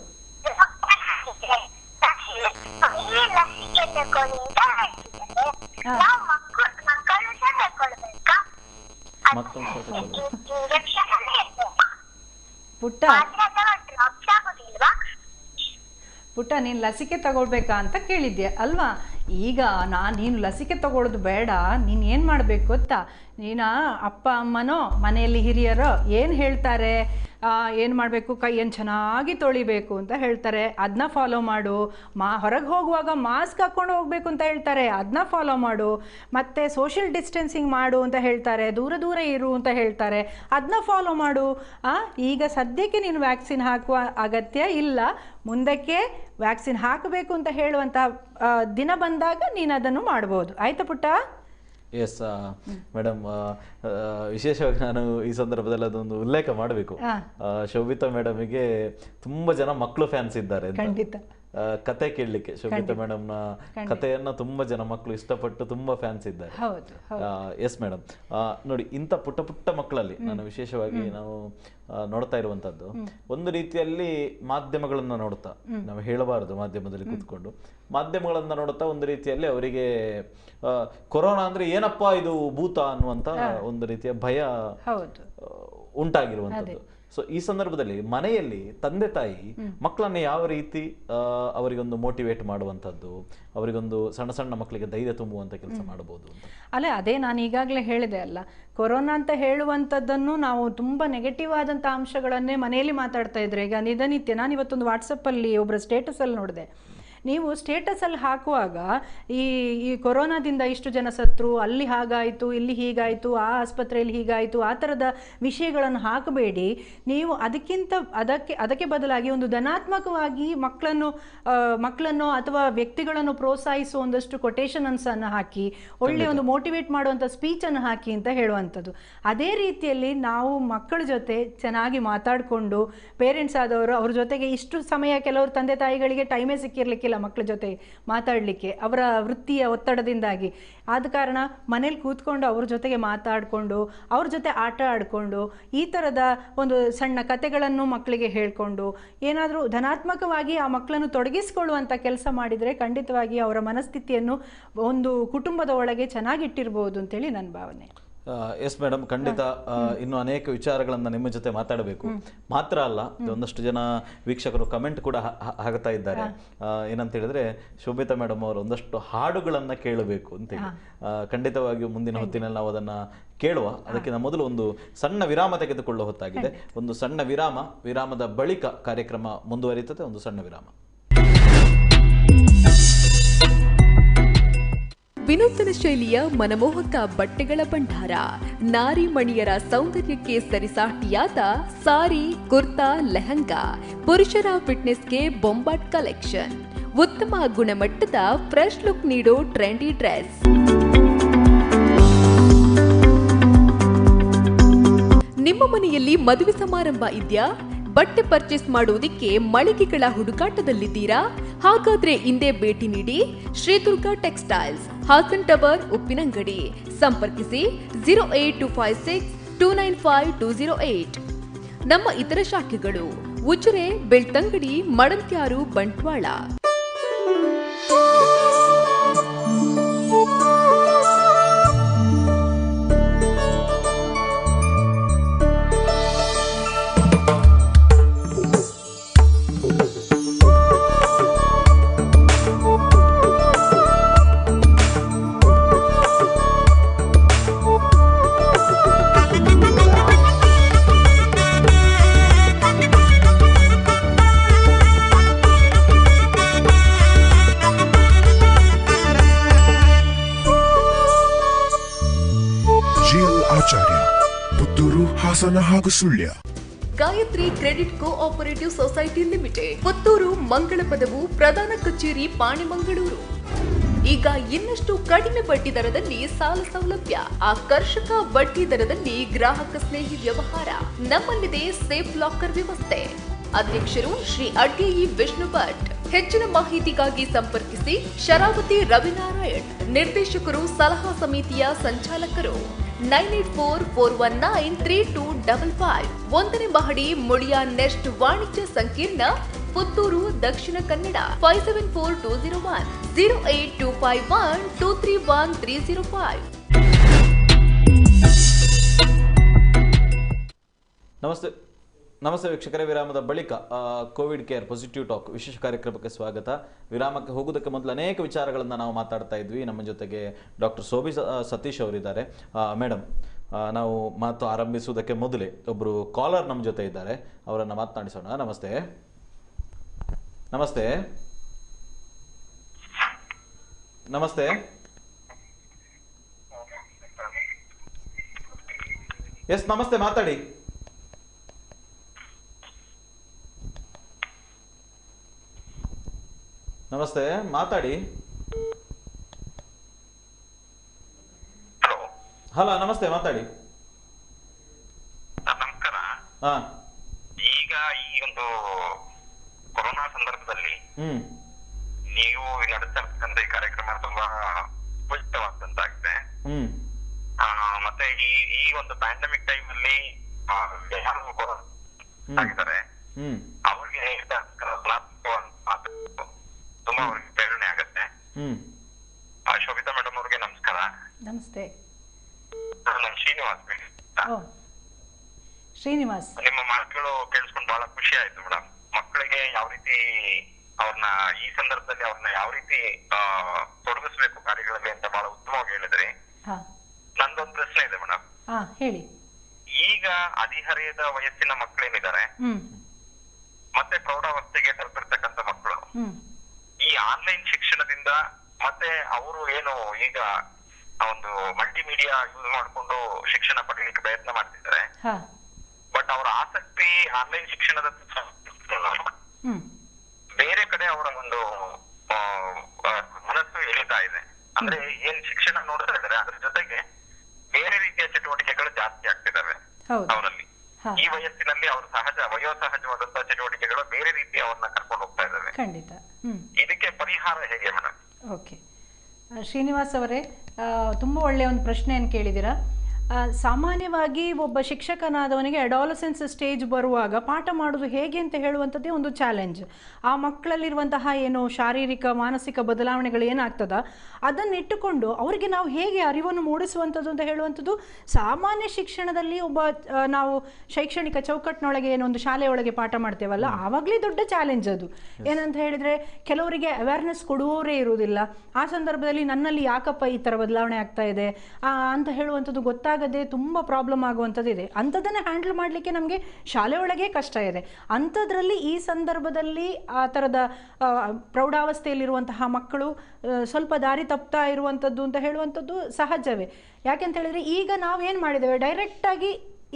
ಪುಟ್ಟ ನೀನು ಲಸಿಕೆ ತಗೊಳ್ಬೇಕಾ ಅಂತ ಕೇಳಿದ್ಯಾ ಅಲ್ವಾ? ಈಗ ನೀನು ಲಸಿಕೆ ತಗೊಳ್ಳೋದು ಬೇಡ, ನೀನು ಏನು ಮಾಡಬೇಕು ಗೊತ್ತಾ? ನೀನು ಅಪ್ಪ ಅಮ್ಮನೋ ಮನೆಯಲ್ಲಿ ಹಿರಿಯರೋ ಏನು ಹೇಳ್ತಾರೆ ಏನು ಮಾಡಬೇಕು, ಕೈಯನ್ನು ಚೆನ್ನಾಗಿ ತೊಳಿಬೇಕು ಅಂತ ಹೇಳ್ತಾರೆ, ಅದನ್ನ ಫಾಲೋ ಮಾಡು. ಹೊರಗೆ ಹೋಗುವಾಗ ಮಾಸ್ಕ್ ಹಾಕ್ಕೊಂಡು ಹೋಗಬೇಕು ಅಂತ ಹೇಳ್ತಾರೆ, ಅದನ್ನ ಫಾಲೋ ಮಾಡು. ಮತ್ತು ಸೋಷಿಯಲ್ ಡಿಸ್ಟೆನ್ಸಿಂಗ್ ಮಾಡು ಅಂತ ಹೇಳ್ತಾರೆ, ದೂರ ದೂರ ಇರು ಅಂತ ಹೇಳ್ತಾರೆ, ಅದನ್ನ ಫಾಲೋ ಮಾಡು. ಈಗ ಸದ್ಯಕ್ಕೆ ನೀನು ವ್ಯಾಕ್ಸಿನ್ ಹಾಕುವ ಅಗತ್ಯ ಇಲ್ಲ, ಮುಂದಕ್ಕೆ ವ್ಯಾಕ್ಸಿನ್ ಹಾಕಬೇಕು ಅಂತ ಹೇಳುವಂಥ ದಿನ ಬಂದಾಗ ನೀನು ಅದನ್ನು ಮಾಡ್ಬೋದು. ಆಯ್ತಾ ಪುಟ್ಟ? ಎಸ್ ಮೇಡಮ್, ವಿಶೇಷವಾಗಿ ನಾನು ಈ ಸಂದರ್ಭದಲ್ಲಿ ಅದೊಂದು ಉಲ್ಲೇಖ ಮಾಡಬೇಕು. ಶೋಭಿತಾ ಮೇಡಮಿಗೆ ತುಂಬಾ ಜನ ಮಕ್ಕಳು ಫ್ಯಾನ್ಸ್ ಇದ್ದಾರೆ ಅಂತ. ಖಂಡಿತ. ಕತೆ ಕೇಳಲಿಕ್ಕೆ ಶೋಭಿತಾ ಮೇಡಮ್ ನ ಕಥೆಯನ್ನ ತುಂಬಾ ಜನ ಮಕ್ಕಳು ಇಷ್ಟಪಟ್ಟು ತುಂಬಾ ಫ್ಯಾನ್ಸ್ ಇದ್ದಾರೆ. ಎಸ್ ಮೇಡಮ್, ನೋಡಿ ಇಂಥ ಪುಟ್ಟ ಪುಟ್ಟ ಮಕ್ಕಳಲ್ಲಿ ನಾನು ವಿಶೇಷವಾಗಿ ನಾವು ನೋಡ್ತಾ ಇರುವಂತದ್ದು ಒಂದು ರೀತಿಯಲ್ಲಿ ಮಾಧ್ಯಮಗಳನ್ನ ನೋಡ್ತಾ, ನಾವು ಹೇಳಬಾರದು ಮಾಧ್ಯಮದಲ್ಲಿ ಕೂತ್ಕೊಂಡು, ಮಾಧ್ಯಮಗಳನ್ನ ನೋಡುತ್ತಾ ಒಂದು ರೀತಿಯಲ್ಲಿ ಅವರಿಗೆ ಕೊರೋನಾ ಅಂದ್ರೆ ಏನಪ್ಪಾ ಇದು ಭೂತ ಅನ್ನುವಂತ ಒಂದು ರೀತಿಯ ಭಯ ಉಂಟಾಗಿರುವಂತದ್ದು. ಸೊ ಈ ಸಂದರ್ಭದಲ್ಲಿ ಮನೆಯಲ್ಲಿ ತಂದೆ ತಾಯಿ ಮಕ್ಕಳನ್ನ ಯಾವ ರೀತಿ ಅವರಿಗೊಂದು ಮೋಟಿವೇಟ್ ಮಾಡುವಂಥದ್ದು, ಅವರಿಗೊಂದು ಸಣ್ಣ ಸಣ್ಣ ಮಕ್ಕಳಿಗೆ ಧೈರ್ಯ ತುಂಬುವಂಥ ಕೆಲಸ ಮಾಡಬಹುದು ಅಂತ? ಅದೇ ನಾನು ಈಗಾಗಲೇ ಹೇಳಿದೆ ಅಲ್ಲ, ಕೊರೋನಾ ಅಂತ ಹೇಳುವಂಥದ್ದನ್ನು ನಾವು ತುಂಬ ನೆಗೆಟಿವ್ ಆದಂಥ ಅಂಶಗಳನ್ನೇ ಮನೆಯಲ್ಲಿ ಮಾತಾಡ್ತಾ ಇದ್ರೆ. ಈಗ ದಿನನಿತ್ಯ ನಾನು ಇವತ್ತೊಂದು ವಾಟ್ಸಪ್ಪಲ್ಲಿ ಒಬ್ಬರ ಸ್ಟೇಟಸಲ್ಲಿ ನೋಡಿದೆ, ನೀವು ಸ್ಟೇಟಸಲ್ಲಿ ಹಾಕುವಾಗ ಈ ಕೊರೋನಾದಿಂದ ಇಷ್ಟು ಜನ ಸತ್ರು, ಅಲ್ಲಿ ಹಾಗಾಯಿತು, ಇಲ್ಲಿ ಹೀಗಾಯಿತು, ಆ ಆಸ್ಪತ್ರೆಯಲ್ಲಿ ಹೀಗಾಯಿತು, ಆ ಥರದ ವಿಷಯಗಳನ್ನು ಹಾಕಬೇಡಿ. ನೀವು ಅದಕ್ಕೆ ಬದಲಾಗಿ ಒಂದು ಧನಾತ್ಮಕವಾಗಿ ಮಕ್ಕಳನ್ನು ಅಥವಾ ವ್ಯಕ್ತಿಗಳನ್ನು ಪ್ರೋತ್ಸಾಹಿಸುವ ಒಂದಷ್ಟು ಕೊಟೇಶನ್ಸನ್ನು ಹಾಕಿ, ಒಳ್ಳೆಯ ಒಂದು ಮೋಟಿವೇಟ್ ಮಾಡುವಂಥ ಸ್ಪೀಚನ್ನು ಹಾಕಿ ಅಂತ ಹೇಳುವಂಥದ್ದು. ಅದೇ ರೀತಿಯಲ್ಲಿ ನಾವು ಮಕ್ಕಳ ಜೊತೆ ಚೆನ್ನಾಗಿ ಮಾತಾಡಿಕೊಂಡು, ಪೇರೆಂಟ್ಸ್ ಆದವರು ಅವ್ರ ಜೊತೆಗೆ ಇಷ್ಟು ಸಮಯ ಕೆಲವರು ತಂದೆ ತಾಯಿಗಳಿಗೆ ಟೈಮೇ ಸಿಕ್ಕಿರಲಿಕ್ಕಿಲ್ಲ ಮಕ್ಕಳ ಜೊತೆ ಮಾತಾಡಲಿಕ್ಕೆ, ಅವರ ವೃತ್ತಿಯ ಒತ್ತಡದಿಂದಾಗಿ. ಆದ ಕಾರಣ ಮನೇಲಿ ಕೂತ್ಕೊಂಡು ಅವ್ರ ಜೊತೆಗೆ ಮಾತಾಡಿಕೊಂಡು, ಅವ್ರ ಜೊತೆ ಆಟ ಆಡಿಕೊಂಡು, ಈ ಥರದ ಒಂದು ಸಣ್ಣ ಕತೆಗಳನ್ನು ಮಕ್ಕಳಿಗೆ ಹೇಳಿಕೊಂಡು ಏನಾದರೂ ಧನಾತ್ಮಕವಾಗಿ ಆ ಮಕ್ಕಳನ್ನು ತೊಡಗಿಸಿಕೊಳ್ಳುವಂಥ ಕೆಲಸ ಮಾಡಿದರೆ ಖಂಡಿತವಾಗಿ ಅವರ ಮನಸ್ಥಿತಿಯನ್ನು ಒಂದು ಕುಟುಂಬದ ಒಳಗೆ ಚೆನ್ನಾಗಿಟ್ಟಿರ್ಬೋದು ಅಂತೇಳಿ ನನ್ನ ಭಾವನೆ. ಎಸ್ ಮೇಡಮ್, ಖಂಡಿತ ಇನ್ನು ಅನೇಕ ವಿಚಾರಗಳನ್ನ ನಿಮ್ಮ ಜೊತೆ ಮಾತಾಡಬೇಕು. ಮಾತ್ರ ಅಲ್ಲ, ಒಂದಷ್ಟು ಜನ ವೀಕ್ಷಕರು ಕಮೆಂಟ್ ಕೂಡ ಹಾಕ್ತಾ ಇದ್ದಾರೆ. ಏನಂತ ಹೇಳಿದ್ರೆ, ಶೋಭಿತಾ ಮೇಡಮ್ ಅವರು ಒಂದಷ್ಟು ಹಾಡುಗಳನ್ನ ಕೇಳಬೇಕು ಅಂತೇಳಿ. ಖಂಡಿತವಾಗಿಯೂ ಮುಂದಿನ ಹೊತ್ತಿನಲ್ಲಿ ನಾವು ಅದನ್ನ ಕೇಳುವ. ಅದಕ್ಕಿಂತ ಮೊದಲು ಒಂದು ಸಣ್ಣ ವಿರಾಮ ತೆಗೆದುಕೊಳ್ಳುವ ಹೊತ್ತಾಗಿದೆ. ಒಂದು ಸಣ್ಣ ವಿರಾಮದ ಬಳಿಕ ಕಾರ್ಯಕ್ರಮ ಮುಂದುವರಿಯುತ್ತದೆ. ಒಂದು ಸಣ್ಣ ವಿರಾಮ. ವಿನೂತನ ಶೈಲಿಯ ಮನಮೋಹಕ ಬಟ್ಟೆಗಳ ಭಂಡಾರ, ನಾರಿ ಮಣಿಯರ ಸೌಂದರ್ಯಕ್ಕೆ ಸರಿಸಾಟಿಯಾದ ಸಾರಿ, ಕುರ್ತಾ, ಲೆಹಂಗಾ, ಪುರುಷರ ಫಿಟ್ನೆಸ್ಗೆ ಬೊಂಬಾಟ್ ಕಲೆಕ್ಷನ್, ಉತ್ತಮ ಗುಣಮಟ್ಟದ ಫ್ರೆಶ್ ಲುಕ್ ನೀಡೋ ಟ್ರೆಂಡಿ ಡ್ರೆಸ್. ನಿಮ್ಮ ಮನೆಯಲ್ಲಿ ಮದುವೆ ಸಮಾರಂಭ ಇದೆಯಾ? ಬಟ್ಟೆ ಪರ್ಚೇಸ್ ಮಾಡುವುದಕ್ಕೆ ಮಳಿಗೆಗಳ ಹುಡುಕಾಟದಲ್ಲಿದ್ದೀರಾ? ಹಾಗಾದ್ರೆ ಇಂದೇ ಭೇಟಿ ನೀಡಿ ಶ್ರೀ ದುರ್ಗಾ ಟೆಕ್ಸ್ಟೈಲ್ಸ್, ಹಾಸನ್ ಟವರ್, ಉಪ್ಪಿನಂಗಡಿ. ಸಂಪರ್ಕಿಸಿ 08256295208. ನಮ್ಮ ಇತರ ಶಾಖೆಗಳು ಉಜಿರೆ, ಬೆಳ್ತಂಗಡಿ, ಮಡಂತ್ಯಾರು, ಬಂಟ್ವಾಳ. ಪುತ್ತೂರು, ಹಾಸನ ಹಾಗೂ Sullia. Gayatri credit cooperative society limited, Puttur, Mangalapadavu, ಪ್ರಧಾನ ಕಚೇರಿ, ಪಾಣಿಮಂಗಳೂರು. ಈಗ ಇನ್ನಷ್ಟು ಕಡಿಮೆ ಬಡ್ಡಿ ದರದಲ್ಲಿ ಸಾಲ ಸೌಲಭ್ಯ, ಆಕರ್ಷಕ ಬಡ್ಡಿ ದರದಲ್ಲಿ ಗ್ರಾಹಕ ಸ್ನೇಹಿ ವ್ಯವಹಾರ. ನಮ್ಮಲ್ಲಿದೆ ಸೇಫ್ ಲಾಕರ್ ವ್ಯವಸ್ಥೆ. ಅಧ್ಯಕ್ಷರು ಶ್ರೀ ಅಡ್ಗೆಯಿ ವಿಷ್ಣು ಭಟ್. ಹೆಚ್ಚಿನ ಮಾಹಿತಿಗಾಗಿ ಸಂಪರ್ಕಿಸಿ ಶರಾವತಿ ರವಿನಾರಾಯಣ್. ನಿರ್ದೇಶಕರು, ಸಲಹಾ ಸಮಿತಿಯ ಸಂಚಾಲಕರು. 9844193255. 1ನೇ ಮಹಡಿ, ಮುಳಿಯಾ ನೆಸ್ಟ್ ವಾಣಿಜ್ಯ ಸಂಕೀರ್ಣ, ಪುತ್ತೂರು, ದಕ್ಷಿಣ ಕನ್ನಡ. 574201 08251231305. ನಮಸ್ತೆ ವೀಕ್ಷಕರೇ, ವಿರಾಮದ ಬಳಿಕ ಕೋವಿಡ್ ಕೇರ್ ಪಾಸಿಟಿವ್ ಟಾಕ್ ವಿಶೇಷ ಕಾರ್ಯಕ್ರಮಕ್ಕೆ ಸ್ವಾಗತ. ವಿರಾಮಕ್ಕೆ ಹೋಗೋದಕ್ಕೆ ಮೊದಲು ಅನೇಕ ವಿಚಾರಗಳನ್ನು ನಾವು ಮಾತಾಡ್ತಾ ಇದ್ವಿ. ನಮ್ಮ ಜೊತೆಗೆ ಡಾಕ್ಟರ್ ಶೋಭಿ ಸತೀಶ್ ಅವರಿದ್ದಾರೆ. ಮೇಡಮ್, ನಾವು ಮಾತು ಆರಂಭಿಸುವುದಕ್ಕೆ ಮೊದಲೇ ಒಬ್ಬರು ಕಾಲರ್ ನಮ್ಮ ಜೊತೆ ಇದ್ದಾರೆ, ಅವರನ್ನು ಮಾತನಾಡಿಸೋಣ. ನಮಸ್ತೆ. ನಮಸ್ತೆ. ನಮಸ್ತೆ. ಎಸ್ ನಮಸ್ತೆ, ಮಾತಾಡಿ. ನಮಸ್ತೆ, ಮಾತಾಡಿ. ಹಲೋ, ನಮಸ್ತೆ, ಮಾತಾಡಿ. ನಮಸ್ಕಾರ. ಹಾ, ಈಗ ಈ ಒಂದು ಕೊರೋನಾ ಸಂದರ್ಭದಲ್ಲಿ ಹ್ಮ್, ನೀವು ನಡೆಸ್ತಕ್ಕಂಥ ಈ ಕಾರ್ಯಕ್ರಮ ತುಂಬಾ ಉಪಯುಕ್ತವಾದಂತಾಗಿದೆ. ಹ್ಮ್, ಮತ್ತೆ ಈ ಒಂದು ಪ್ಯಾಂಡಮಿಕ್ ಟೈಮ್ ಅಲ್ಲಿ ಯಾರು ಆಗಿದ್ದಾರೆ ಹ್ಮ್, ಅವ್ರಿಗೆ ತುಂಬಾ ಅವ್ರಿಗೆ ಪ್ರೇರಣೆ ಆಗತ್ತೆ. ಹ್ಮ್. ಶೋಭಿತಾ ಮೇಡಮ್ ಅವ್ರಿಗೆ ನಮಸ್ಕಾರ. ನಮಸ್ತೆ. ನಾನು ಶ್ರೀನಿವಾಸ್ ಓ, ಶ್ರೀನಿವಾಸ್. ನಿಮ್ಮ ಮಾತುಗಳು ಕೇಳಿಸ್ಕೊಂಡು ಬಹಳ ಖುಷಿ ಆಯ್ತು ಮೇಡಮ್. ಮಕ್ಕಳಿಗೆ ಯಾವ ರೀತಿ ಅವ್ರನ್ನ ಈ ಸಂದರ್ಭದಲ್ಲಿ ಅವ್ರನ್ನ ಯಾವ ರೀತಿ ತೊಡಗಿಸ್ಬೇಕು ಕಾರ್ಯಗಳಲ್ಲಿ ಅಂತ ಬಹಳ ಉತ್ತಮವಾಗಿ ಹೇಳಿದ್ರಿ. ಹಾ, ನಂದೊಂದು ಪ್ರಶ್ನೆ ಇದೆ ಮೇಡಮ್. ಹಾ, ಹೇಳಿ. ಈಗ ಹದಿಹರೆಯದ ವಯಸ್ಸಿನ ಮಕ್ಕಳೇನಿದ್ದಾರೆ ಹ್ಮ್, ಮತ್ತೆ ಪ್ರೌಢಾವಸ್ಥೆಗೆ ತಲುಪಿರ್ತಕ್ಕಂಥ ಮಕ್ಕಳು ಹ್ಮ್, ಈ ಆನ್ಲೈನ್ ಶಿಕ್ಷಣದಿಂದ ಮತ್ತೆ ಅವರು ಏನು ಈಗ ಒಂದು ಮಲ್ಟಿಮೀಡಿಯಾ ಯೂಸ್ ಮಾಡ್ಕೊಂಡು ಶಿಕ್ಷಣ ಪಡೆಯಲಿಕ್ಕೆ ಪ್ರಯತ್ನ ಮಾಡ್ತಿದ್ದಾರೆ. ಹಾ, ಬಟ್ ಅವರ ಆಸಕ್ತಿ ಆನ್ಲೈನ್ ಶಿಕ್ಷಣದ ಹ್ಮ್, ಬೇರೆ ಕಡೆ ಅವರ ಒಂದು ಮನಸ್ಸು ಎಳಿತಾ ಇದೆ. ಅಂದ್ರೆ ಏನ್ ಶಿಕ್ಷಣ ನೋಡ್ತಾ ಇದ್ದಾರೆ ಅದ್ರ ಜೊತೆಗೆ ಬೇರೆ ರೀತಿಯ ಚಟುವಟಿಕೆಗಳು ಜಾಸ್ತಿ ಆಗ್ತಿದಾವೆ ಹೌದು. ಅವರಲ್ಲಿ. ಹಾ. ಈ ವಯಸ್ಸಿನಲ್ಲಿ ಅವ್ರ ವಯೋಸಹಜವಾದಂತಹ ಚಟುವಟಿಕೆಗಳು ಬೇರೆ ರೀತಿ ಅವ್ರನ್ನ ಕರ್ಕೊಂಡು ಹೋಗ್ತಾ ಇದಾವೆ. ಖಂಡಿತ. ಹ್ಮ್, ಇದಕ್ಕೆ ಪರಿಹಾರ ಹೇಗೆ ಮೇಡಮ್? ಓಕೆ. ಶ್ರೀನಿವಾಸ್ ಅವರೇ, ತುಂಬ ಒಳ್ಳೆಯ ಒಂದು ಪ್ರಶ್ನೆಯನ್ನು ಕೇಳಿದ್ದೀರಾ. ಸಾಮಾನ್ಯವಾಗಿ ಒಬ್ಬ ಶಿಕ್ಷಕನಾದವನಿಗೆ ಅಡಾಲಸೆನ್ಸ್ ಸ್ಟೇಜ್ ಬರುವಾಗ ಪಾಠ ಮಾಡೋದು ಹೇಗೆ ಅಂತ ಹೇಳುವಂಥದ್ದೇ ಒಂದು ಚಾಲೆಂಜ್. ಆ ಮಕ್ಕಳಲ್ಲಿರುವಂತಹ ಏನು ಶಾರೀರಿಕ ಮಾನಸಿಕ ಬದಲಾವಣೆಗಳು ಏನಾಗ್ತದ ಅದನ್ನಿಟ್ಟುಕೊಂಡು ಅವರಿಗೆ ನಾವು ಹೇಗೆ ಅರಿವನ್ನು ಮೂಡಿಸುವಂಥದ್ದು ಅಂತ ಹೇಳುವಂಥದ್ದು ಸಾಮಾನ್ಯ ಶಿಕ್ಷಣದಲ್ಲಿ ನಾವು ಶೈಕ್ಷಣಿಕ ಚೌಕಟ್ಟಿನೊಳಗೆ ಏನೊಂದು ಶಾಲೆಯೊಳಗೆ ಪಾಠ ಮಾಡ್ತೇವಲ್ಲ, ಆವಾಗಲೇ ದೊಡ್ಡ ಚಾಲೆಂಜ್ ಅದು. ಏನಂತ ಹೇಳಿದರೆ ಕೆಲವರಿಗೆ ಅವೇರ್ನೆಸ್ ಕೊಡುವವರೇ ಇರುವುದಿಲ್ಲ. ಆ ಸಂದರ್ಭದಲ್ಲಿ ನನ್ನಲ್ಲಿ ಯಾಕಪ್ಪ ಈ ಥರ ಬದಲಾವಣೆ ಆಗ್ತಾ ಇದೆ ಅಂತ ಹೇಳುವಂಥದ್ದು ಗೊತ್ತಾಗದೆ ತುಂಬ ಪ್ರಾಬ್ಲಮ್ ಆಗುವಂಥದ್ದು ಇದೆ. ಅಂಥದ್ದನ್ನು ಹ್ಯಾಂಡಲ್ ಮಾಡಲಿಕ್ಕೆ ನಮಗೆ ಶಾಲೆ ಒಳಗೆ ಕಷ್ಟ ಇದೆ. ಅಂಥದ್ರಲ್ಲಿ ಈ ಸಂದರ್ಭದಲ್ಲಿ ಆ ಥರದ ಪ್ರೌಢಾವಸ್ಥೆಯಲ್ಲಿರುವಂತಹ ಮಕ್ಕಳು ಸ್ವಲ್ಪ ದಾರಿ ತಪ್ತಾ ಇರುವಂಥದ್ದು ಅಂತ ಹೇಳುವಂಥದ್ದು ಸಹಜವೇ. ಯಾಕೆಂತ ಹೇಳಿದರೆ ಈಗ ನಾವು ಏನು ಮಾಡಿದ್ದೇವೆ, ಡೈರೆಕ್ಟಾಗಿ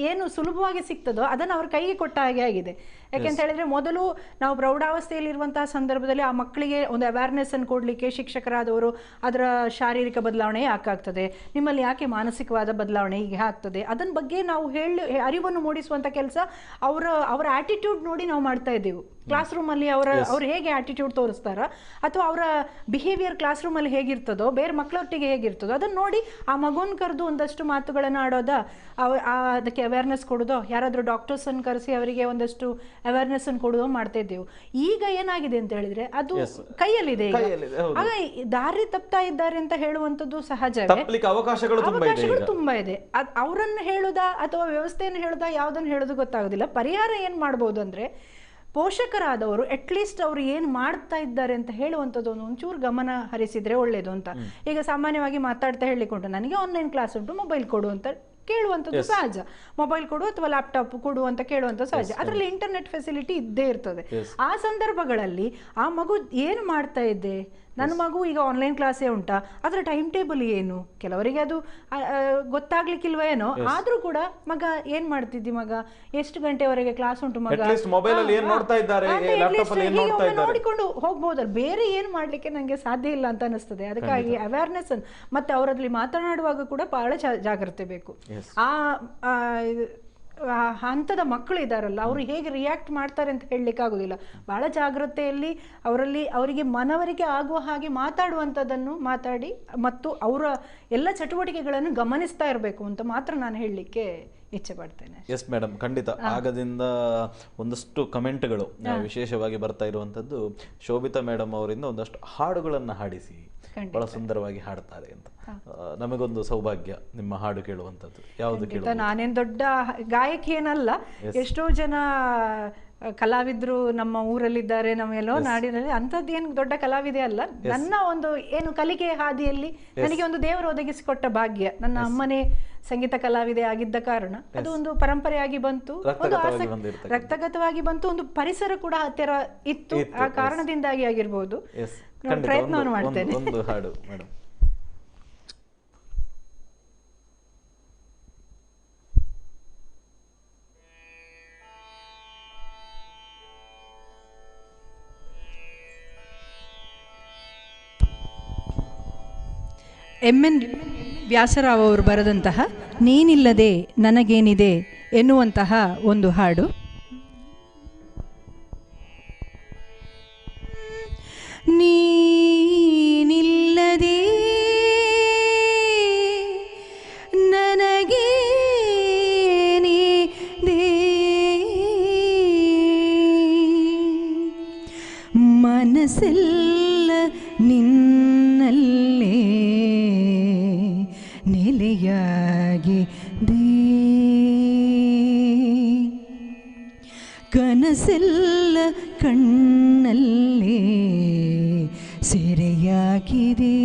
ಏನು ಸುಲಭವಾಗಿ ಸಿಗ್ತದೋ ಅದನ್ನು ಅವ್ರ ಕೈಗೆ ಕೊಟ್ಟ ಹಾಗೆ ಆಗಿದೆ. ಯಾಕೆಂತ ಹೇಳಿದರೆ ಮೊದಲು ನಾವು ಪ್ರೌಢಾವಸ್ಥೆಯಲ್ಲಿರುವಂತಹ ಸಂದರ್ಭದಲ್ಲಿ ಆ ಮಕ್ಕಳಿಗೆ ಒಂದು ಅವೇರ್ನೆಸ್ಸನ್ನು ಕೊಡಲಿಕ್ಕೆ ಶಿಕ್ಷಕರಾದವರು ಅದರ ಶಾರೀರಿಕ ಬದಲಾವಣೆ ಯಾಕಾಗ್ತದೆ, ನಿಮ್ಮಲ್ಲಿ ಯಾಕೆ ಮಾನಸಿಕವಾದ ಬದಲಾವಣೆ ಹೀಗೆ ಆಗ್ತದೆ, ಅದನ್ನ ಬಗ್ಗೆ ನಾವು ಅರಿವನ್ನು ಮೂಡಿಸುವಂಥ ಕೆಲಸ ಅವರ ಆಟಿಟ್ಯೂಡ್ ನೋಡಿ ನಾವು ಮಾಡ್ತಾ ಇದ್ದೇವೆ. ಕ್ಲಾಸ್ ರೂಮಲ್ಲಿ ಅವ್ರು ಹೇಗೆ ಆಟಿಟ್ಯೂಡ್ ತೋರಿಸ್ತಾರ ಅಥವಾ ಅವರ ಬಿಹೇವಿಯರ್ ಕ್ಲಾಸ್ ರೂಮಲ್ಲಿ ಹೇಗಿರ್ತದೋ ಬೇರೆ ಮಕ್ಕಳೊಟ್ಟಿಗೆ ಹೇಗಿರ್ತದೋ ಅದನ್ನು ನೋಡಿ ಆ ಮಗುನ ಕರೆದು ಒಂದಷ್ಟು ಮಾತುಗಳನ್ನು ಆಡೋದಾ, ಅದಕ್ಕೆ ಅವೇರ್ನೆಸ್ ಕೊಡೋದೋ, ಯಾರಾದರೂ ಡಾಕ್ಟರ್ಸನ್ನು ಕರೆಸಿ ಅವರಿಗೆ ಒಂದಷ್ಟು ಅವೇರ್ನೆಸ್ ಕೊಡೋದೋ ಮಾಡ್ತಾ ಇದ್ದೇವೆ. ಈಗ ಏನಾಗಿದೆ ಅಂತ ಹೇಳಿದ್ರೆ ಅದು ಕೈಯಲ್ಲಿದೆ. ಆಗ ದಾರಿ ತಪ್ತಾ ಇದ್ದಾರೆ ಅಂತ ಹೇಳುವಂಥದ್ದು ಸಹಜವೇ. ಅವಕಾಶಗಳು ತುಂಬಾ ಇದೆ. ಅವರನ್ನು ಹೇಳುದಾ ಅಥವಾ ವ್ಯವಸ್ಥೆಯನ್ನು ಹೇಳುದಾ ಯಾವುದನ್ನು ಹೇಳೋದು ಗೊತ್ತಾಗೋದಿಲ್ಲ. ಪರಿಹಾರ ಏನು ಮಾಡ್ಬೋದು ಅಂದ್ರೆ ಪೋಷಕರಾದವರು ಅಟ್ಲೀಸ್ಟ್ ಅವರು ಏನು ಮಾಡ್ತಾ ಇದ್ದಾರೆ ಅಂತ ಹೇಳುವಂಥದ್ದು ಒಂಚೂರು ಗಮನ ಹರಿಸಿದ್ರೆ ಒಳ್ಳೇದು ಅಂತ. ಈಗ ಸಾಮಾನ್ಯವಾಗಿ ಮಾತಾಡ್ತಾ ಹೇಳಿಕೊಂಡು ನನಗೆ ಆನ್ಲೈನ್ ಕ್ಲಾಸ್ ಉಂಟು, ಮೊಬೈಲ್ ಕೊಡು ಅಂತ ಕೇಳುವಂಥದ್ದು ಸಹಜ. ಮೊಬೈಲ್ ಕೊಡು ಅಥವಾ ಲ್ಯಾಪ್ಟಾಪ್ ಕೊಡು ಅಂತ ಕೇಳುವಂಥದ್ದು ಸಹಜ. ಅದರಲ್ಲಿ ಇಂಟರ್ನೆಟ್ ಫೆಸಿಲಿಟಿ ಇದ್ದೇ ಇರ್ತದೆ. ಆ ಸಂದರ್ಭಗಳಲ್ಲಿ ಆ ಮಗು ಏನು ಮಾಡ್ತಾ ಇದ್ದೆ, ನನ್ನ ಮಗು ಈಗ ಆನ್ಲೈನ್ ಕ್ಲಾಸೇ ಉಂಟಾ, ಅದರ ಟೈಮ್ ಟೇಬಲ್ ಏನು, ಕೆಲವರಿಗೆ ಅದು ಗೊತ್ತಾಗ್ಲಿಕ್ಕಿಲ್ವ ಏನೋ, ಆದ್ರೂ ಕೂಡ ಮಗ ಏನ್ ಮಾಡ್ತಿದ್ದಿ, ಮಗ ಎಷ್ಟು ಗಂಟೆವರೆಗೆ ಕ್ಲಾಸ್ ಉಂಟು, ಮಗ ನೋಡಿಕೊಂಡು ಹೋಗ್ಬೋದಲ್ಲ. ಬೇರೆ ಏನು ಮಾಡ್ಲಿಕ್ಕೆ ನಂಗೆ ಸಾಧ್ಯ ಇಲ್ಲ ಅಂತ ಅನಿಸ್ತದೆ. ಅದಕ್ಕಾಗಿ ಅವೇರ್ನೆಸ್ ಮತ್ತೆ ಅವರಲ್ಲಿ ಮಾತನಾಡುವಾಗ ಕೂಡ ಬಹಳ ಜಾಗ್ರತೆ ಬೇಕು. ಹಂತದ ಮಕ್ಕಳು ಇದ್ದಾರಲ್ಲ ಅವರು ಹೇಗೆ ರಿಯಾಕ್ಟ್ ಮಾಡ್ತಾರೆ ಅಂತ ಹೇಳಲಿಕ್ಕೆ ಆಗೋದಿಲ್ಲ. ಬಹಳ ಜಾಗ್ರತೆಯಲ್ಲಿ ಅವರಿಗೆ ಮನವರಿಕೆ ಆಗುವ ಹಾಗೆ ಮಾತಾಡುವಂಥದ್ದನ್ನು ಮಾತಾಡಿ ಮತ್ತು ಅವರ ಎಲ್ಲ ಚಟುವಟಿಕೆಗಳನ್ನು ಗಮನಿಸ್ತಾ ಇರಬೇಕು ಅಂತ ಮಾತ್ರ ನಾನು ಹೇಳಲಿಕ್ಕೆ ಇಚ್ಛೆ ಪಡ್ತೇನೆ. ಎಸ್ ಮೇಡಮ್, ಖಂಡಿತ. ಆಗದಿಂದ ಒಂದಷ್ಟು ಕಮೆಂಟ್ಗಳು ವಿಶೇಷವಾಗಿ ಬರ್ತಾ ಇರುವಂಥದ್ದು, ಶೋಭಿತಾ ಮೇಡಮ್ ಅವರಿಂದ ಒಂದಷ್ಟು ಹಾಡುಗಳನ್ನು ಹಾಡಿಸಿ, ಬಹಳ ಸುಂದರವಾಗಿ ಹಾಡ್ತಾರೆ ಅಂತ. ನಮಗೊಂದು ಸೌಭಾಗ್ಯ ನಿಮ್ಮ ಹಾಡು ಕೇಳುವಂಥದ್ದು. ಯಾವುದು ಕೇಳುವ? ನಾನೇನು ದೊಡ್ಡ ಗಾಯಕಿ ಏನಲ್ಲ, ಎಷ್ಟೋ ಜನ ಕಲಾವಿದ್ರು ನಮ್ಮ ಊರಲ್ಲಿದ್ದಾರೆ, ನಮ್ಮೆಲ್ಲೋ ನಾಡಿನಲ್ಲಿ. ಅಂಥದ್ದೇನು ದೊಡ್ಡ ಕಲಾವಿದೆ ಅಲ್ಲ. ನನ್ನ ಒಂದು ಏನು ಕಲಿಕೆ ಹಾದಿಯಲ್ಲಿ ನನಗೆ ಒಂದು ದೇವರು ಒದಗಿಸಿಕೊಟ್ಟ ಭಾಗ್ಯ. ನನ್ನ ಅಮ್ಮನೇ ಸಂಗೀತ ಕಲಾವಿದೆ ಆಗಿದ್ದ ಕಾರಣ ಅದು ಒಂದು ಪರಂಪರೆಯಾಗಿ ಬಂತು, ಒಂದು ರಕ್ತಗತವಾಗಿ ಬಂತು, ಒಂದು ಪರಿಸರ ಕೂಡ ಹತ್ತಿರ ಇತ್ತು. ಆ ಕಾರಣದಿಂದಾಗಿ ಆಗಿರ್ಬೋದು. ಪ್ರಯತ್ನವನ್ನು ಮಾಡ್ತೇನೆ. ಒಂದು ಹಾಡು ಮೇಡಮ್. ಎಂ.ಎನ್. ವ್ಯಾಸರಾವ್ ಅವರು ಬರೆದಂತಹ ನೀನಿಲ್ಲದೆ ನನಗೇನಿದೆ ಎನ್ನುವಂತಹ ಒಂದು ಹಾಡು. ನೀನಿಲ್ಲದೆ ನನಗೇನಿದೆ ಮನಸ್ಸೆಲ್ಲ ನಿನ್ನಲ್ಲೇ ನೆಲೆಯಾಗಿದೆ, ಕನಸೆಲ್ಲ ಕಣ್ಣಲ್ಲೇ ಸೆರೆಯಾಗಿದೆ.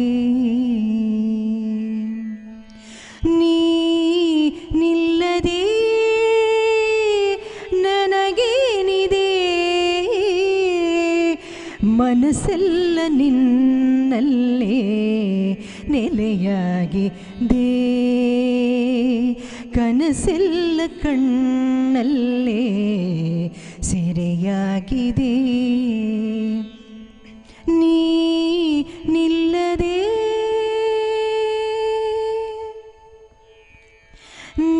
ನೀನಿಲ್ಲದೆ ನನಗೇನಿದೆ ಮನಸ್ಸೆಲ್ಲ ನಿನ್ನಲ್ಲೇ ನೆಲೆಯಾಗಿದೆ, ಕನಸೆಲ್ಲ ಕಣ್ಣಲ್ಲೇ ಸೆರೆಯಾಗಿದೆ. ನೀನಿಲ್ಲದೆ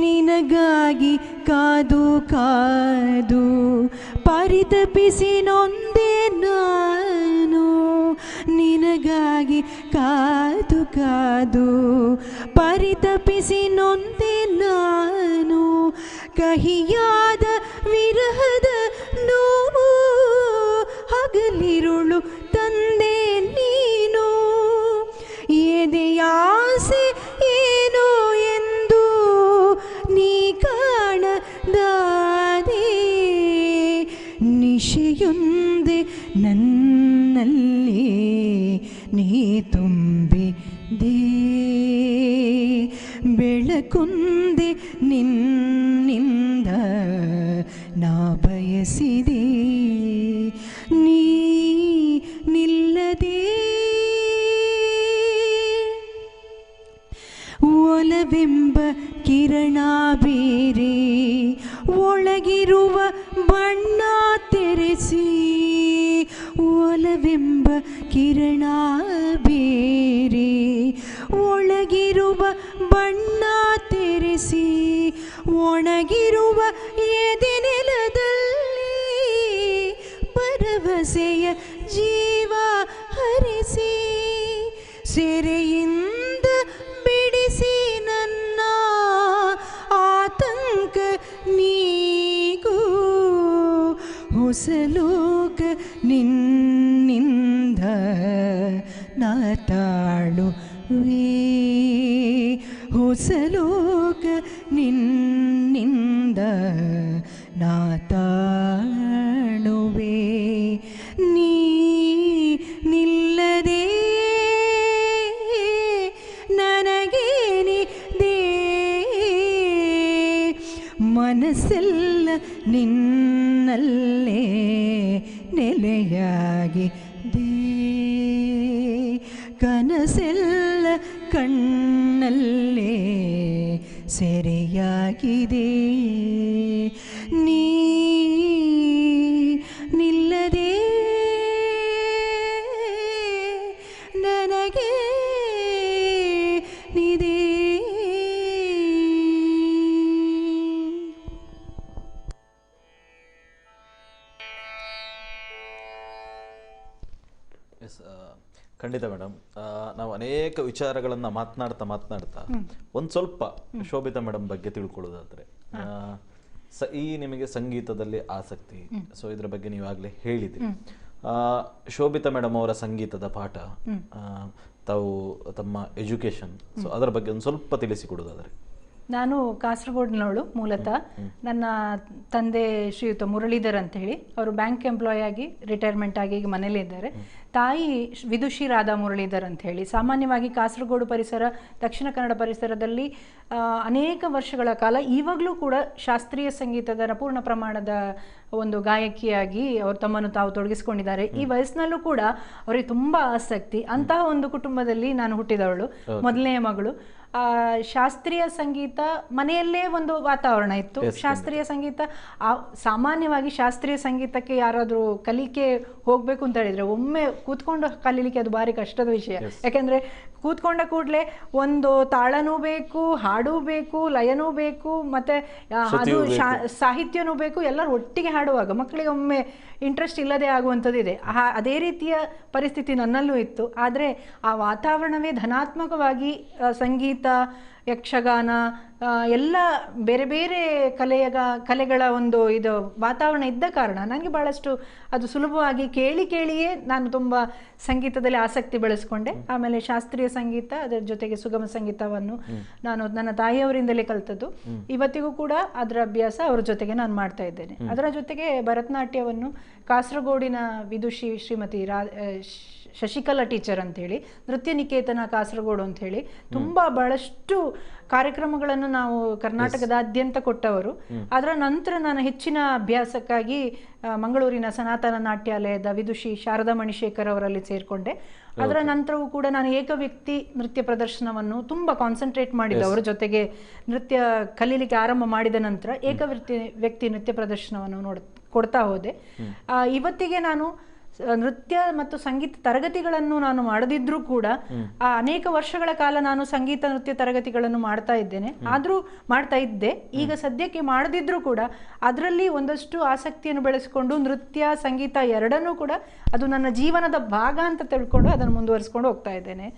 ನಿನಗಾಗಿ ಕಾದು ಕಾದು ಪರಿತಪಿಸಿ ನೊಂದೆ ನಾನು, ನಿನಗಾಗಿ ಕಾದು ಕಾದು ಪರಿತಪಿಸಿ ನೊಂದೆ ನಾನು, ಕಹಿಯಾದ ವಿರಹದ ನೋವು ಹಗಲಿರುಳು ತಂದೆ ನೀನು, ಎದೆಯಾಸೆ ಏನು ಎಂದು ನೀ ಕಾಣದಾದೆ, ನಿಶೆಯೊಂದೆ ನನ್ನಲ್ಲಿ ನೀ ತುಂಬಿದೆ, ಬೆಳಕೊಂದೆ ನಿನ್ನಿಂದ ನಾ ಬಯಸಿದೆ. ನೀನಿಲ್ಲದೆ ಒಲವೆಂಬ ಕಿರಣ ಬೇರೆ ಒಳಗಿರುವ ಬಣ್ಣ ತೆರೆಸಿ, ಒಲವೆಂಬ ಕಿರಣ ಬೇರೆ ಒಳಗಿರುವ ಬಣ್ಣ ತೆರೆಸಿ, ಒಣಗಿರುವ ಎದೆ ನೆಲದಲ್ಲಿ ಭರವಸೆಯ ಜೀವ ಹರಿಸಿ, ಸೆರೆಯಿಂದ ಬಿಡಿಸಿ ನನ್ನ ಆತಂಕ ನೀಗೂ, ಹೊಸ ಲೋಕ ನಿನ್ನಿಂದ ನಾ ತಾಳುವೆ, ಹೊಸ ಲೋಕ ನಿನ್ನಿಂದ ನಾ ತಾಳುವೆ. ನೀನಿಲ್ಲದೆ ನನಗೇನಿದೆ ಮನಸ್ಸೆಲ್ಲ ನಿನ್ನಲ್ಲೇ ನೆಲೆಯಾಗಿದೆ, ಕನಸೆಲ್ಲ ಕಣ್ಣಲ್ಲೇ ಸೆರೆಯಾಗಿದೆ. ನೀನಿಲ್ಲದೆ ನನಗೆ ನಿದೆ. ಎಸ್, ಖಂಡಿತ ಮೇಡಮ್. ನಾವು ಅನೇಕ ವಿಚಾರಗಳನ್ನ ಮಾತನಾಡ್ತಾ ಒಂದು ಸ್ವಲ್ಪ ಶೋಭಿತಾ ಮೇಡಮ್ ಬಗ್ಗೆ ತಿಳ್ಕೊಳ್ಳೋದಾದ್ರೆ, ಈ ನಿಮಗೆ ಸಂಗೀತದಲ್ಲಿ ಆಸಕ್ತಿ, ಸೊ ಇದ್ರ ಬಗ್ಗೆ ನೀವಾಗಲೇ ಹೇಳಿದ್ರಿ. ಶೋಭಿತಾ ಮೇಡಮ್ ಅವರ ಸಂಗೀತದ ಪಾಠ, ತಾವು ತಮ್ಮ ಎಜುಕೇಶನ್, ಸೊ ಅದರ ಬಗ್ಗೆ ಒಂದು ಸ್ವಲ್ಪ ತಿಳಿಸಿಕೊಡೋದಾದ್ರೆ. ನಾನು ಕಾಸರಗೋಡಿನವಳು ಮೂಲತಃ. ನನ್ನ ತಂದೆ ಶ್ರೀಯುತ ಮುರಳೀಧರ್ ಅಂತ ಹೇಳಿ, ಅವರು ಬ್ಯಾಂಕ್ ಎಂಪ್ಲಾಯ್ ಆಗಿ ರಿಟೈರ್ಮೆಂಟ್ ಆಗಿ ಈಗ ಮನೇಲೇ ಇದ್ದಾರೆ. ತಾಯಿ ವಿದುಷಿ ರಾಧಾ ಮುರಳೀಧರ್ ಅಂತ ಹೇಳಿ. ಸಾಮಾನ್ಯವಾಗಿ ಕಾಸರಗೋಡು ಪರಿಸರ, ದಕ್ಷಿಣ ಕನ್ನಡ ಪರಿಸರದಲ್ಲಿ ಅನೇಕ ವರ್ಷಗಳ ಕಾಲ ಈವಾಗಲೂ ಕೂಡ ಶಾಸ್ತ್ರೀಯ ಸಂಗೀತದ ಪೂರ್ಣ ಪ್ರಮಾಣದ ಒಂದು ಗಾಯಕಿಯಾಗಿ ಅವರು ತಮ್ಮನ್ನು ತಾವು ತೊಡಗಿಸಿಕೊಂಡಿದ್ದಾರೆ. ಈ ವಯಸ್ಸಿನಲ್ಲೂ ಕೂಡ ಅವರಿಗೆ ತುಂಬ ಆಸಕ್ತಿ. ಅಂತಹ ಒಂದು ಕುಟುಂಬದಲ್ಲಿ ನಾನು ಹುಟ್ಟಿದವಳು, ಮೊದಲನೆಯ ಮಗಳು. ಶಾಸ್ತ್ರೀಯ ಸಂಗೀತ ಮನೆಯಲ್ಲೇ ಒಂದು ವಾತಾವರಣ ಇತ್ತು. ಶಾಸ್ತ್ರೀಯ ಸಂಗೀತ ಸಾಮಾನ್ಯವಾಗಿ ಶಾಸ್ತ್ರೀಯ ಸಂಗೀತಕ್ಕೆ ಯಾರಾದರೂ ಕಲಿಕೆ ಹೋಗ್ಬೇಕು ಅಂತ ಹೇಳಿದ್ರೆ ಒಮ್ಮೆ ಕೂತ್ಕೊಂಡು ಕಲೀಲಿಕ್ಕೆ ಅದು ಭಾರಿ ಕಷ್ಟದ ವಿಷಯ. ಯಾಕೆಂದ್ರೆ ಕೂತ್ಕೊಂಡ ಕೂಡಲೇ ಒಂದು ತಾಳನೂ ಬೇಕು, ಹಾಡೂ ಬೇಕು, ಲಯನೂ ಬೇಕು, ಮತ್ತೆ ಅದು ಸಾಹಿತ್ಯನೂ ಬೇಕು. ಎಲ್ಲರೂ ಒಟ್ಟಿಗೆ ಹಾಡುವಾಗ ಮಕ್ಕಳಿಗೆ ಒಮ್ಮೆ ಇಂಟ್ರೆಸ್ಟ್ ಇಲ್ಲದೆ ಆಗುವಂಥದ್ದಿದೆ. ಅದೇ ರೀತಿಯ ಪರಿಸ್ಥಿತಿ ನನ್ನಲ್ಲೂ ಇತ್ತು. ಆದರೆ ಆ ವಾತಾವರಣವೇ ಧನಾತ್ಮಕವಾಗಿ ಸಂಗೀತ, ಯಕ್ಷಗಾನ, ಎಲ್ಲ ಬೇರೆ ಬೇರೆ ಕಲೆಗಳ ಒಂದು ಇದು ವಾತಾವರಣ ಇದ್ದ ಕಾರಣ ನನಗೆ ಬಹಳಷ್ಟು ಅದು ಸುಲಭವಾಗಿ ಕೇಳಿಯೇ ನಾನು ತುಂಬ ಸಂಗೀತದಲ್ಲಿ ಆಸಕ್ತಿ ಬೆಳೆಸ್ಕೊಂಡೆ. ಆಮೇಲೆ ಶಾಸ್ತ್ರೀಯ ಸಂಗೀತ, ಅದರ ಜೊತೆಗೆ ಸುಗಮ ಸಂಗೀತವನ್ನು ನಾನು ನನ್ನ ತಾಯಿಯವರಿಂದಲೇ ಕಲಿತದ್ದು. ಇವತ್ತಿಗೂ ಕೂಡ ಅದರ ಅಭ್ಯಾಸ ಅವ್ರ ಜೊತೆಗೆ ನಾನು ಮಾಡ್ತಾ ಇದ್ದೇನೆ. ಅದರ ಜೊತೆಗೆ ಭರತನಾಟ್ಯವನ್ನು ಕಾಸರಗೋಡಿನ ವಿದುಷಿ ಶ್ರೀಮತಿ ಶಶಿಕಲಾ ಟೀಚರ್ ಅಂತೇಳಿ, ನೃತ್ಯ ನಿಕೇತನ ಕಾಸರಗೋಡು ಅಂತ ಹೇಳಿ ಬಹಳಷ್ಟು ಕಾರ್ಯಕ್ರಮಗಳನ್ನು ನಾವು ಕರ್ನಾಟಕದಾದ್ಯಂತ ಕೊಟ್ಟವರು. ಅದರ ನಂತರ ನಾನು ಹೆಚ್ಚಿನ ಅಭ್ಯಾಸಕ್ಕಾಗಿ ಮಂಗಳೂರಿನ ಸನಾತನ ನಾಟ್ಯಾಲಯದ ವಿದುಷಿ ಶಾರದಾ ಮಣಿಶೇಖರ್ ಅವರಲ್ಲಿ ಸೇರಿಕೊಂಡೆ. ಅದರ ನಂತರವೂ ಕೂಡ ನಾನು ಏಕವ್ಯಕ್ತಿ ನೃತ್ಯ ಪ್ರದರ್ಶನವನ್ನು ತುಂಬ ಕಾನ್ಸಂಟ್ರೇಟ್ ಮಾಡಿದ್ದೆ. ಅವರ ಜೊತೆಗೆ ನೃತ್ಯ ಕಲೀಲಿಕ್ಕೆ ಆರಂಭ ಮಾಡಿದ ನಂತರ ಏಕವ್ಯಕ್ತಿ ನೃತ್ಯ ಪ್ರದರ್ಶನವನ್ನು ಕೊಡ್ತಾ ಹೋದೆ. ಇವತ್ತಿಗೆ ನಾನು ನೃತ್ಯ ಮತ್ತು ಸಂಗೀತ ತರಗತಿಗಳನ್ನು ನಾನು ಮಾಡದಿದ್ರೂ ಕೂಡ ಅನೇಕ ವರ್ಷಗಳ ಕಾಲ ನಾನು ಸಂಗೀತ ನೃತ್ಯ ತರಗತಿಗಳನ್ನು ಮಾಡ್ತಾ ಇದ್ದೆ. ಈಗ ಸದ್ಯಕ್ಕೆ ಮಾಡದಿದ್ರೂ ಕೂಡ ಅದರಲ್ಲಿ ಒಂದಷ್ಟು ಆಸಕ್ತಿಯನ್ನು ಬೆಳೆಸಿಕೊಂಡು ನೃತ್ಯ ಸಂಗೀತ ಎರಡನ್ನೂ ಕೂಡ ಅದು ನನ್ನ ಜೀವನದ ಭಾಗ ಅಂತ ತಿಳ್ಕೊಂಡು ಅದನ್ನು ಮುಂದುವರಿಸಿಕೊಂಡು ಹೋಗ್ತಾ ಇದ್ದೇನೆ.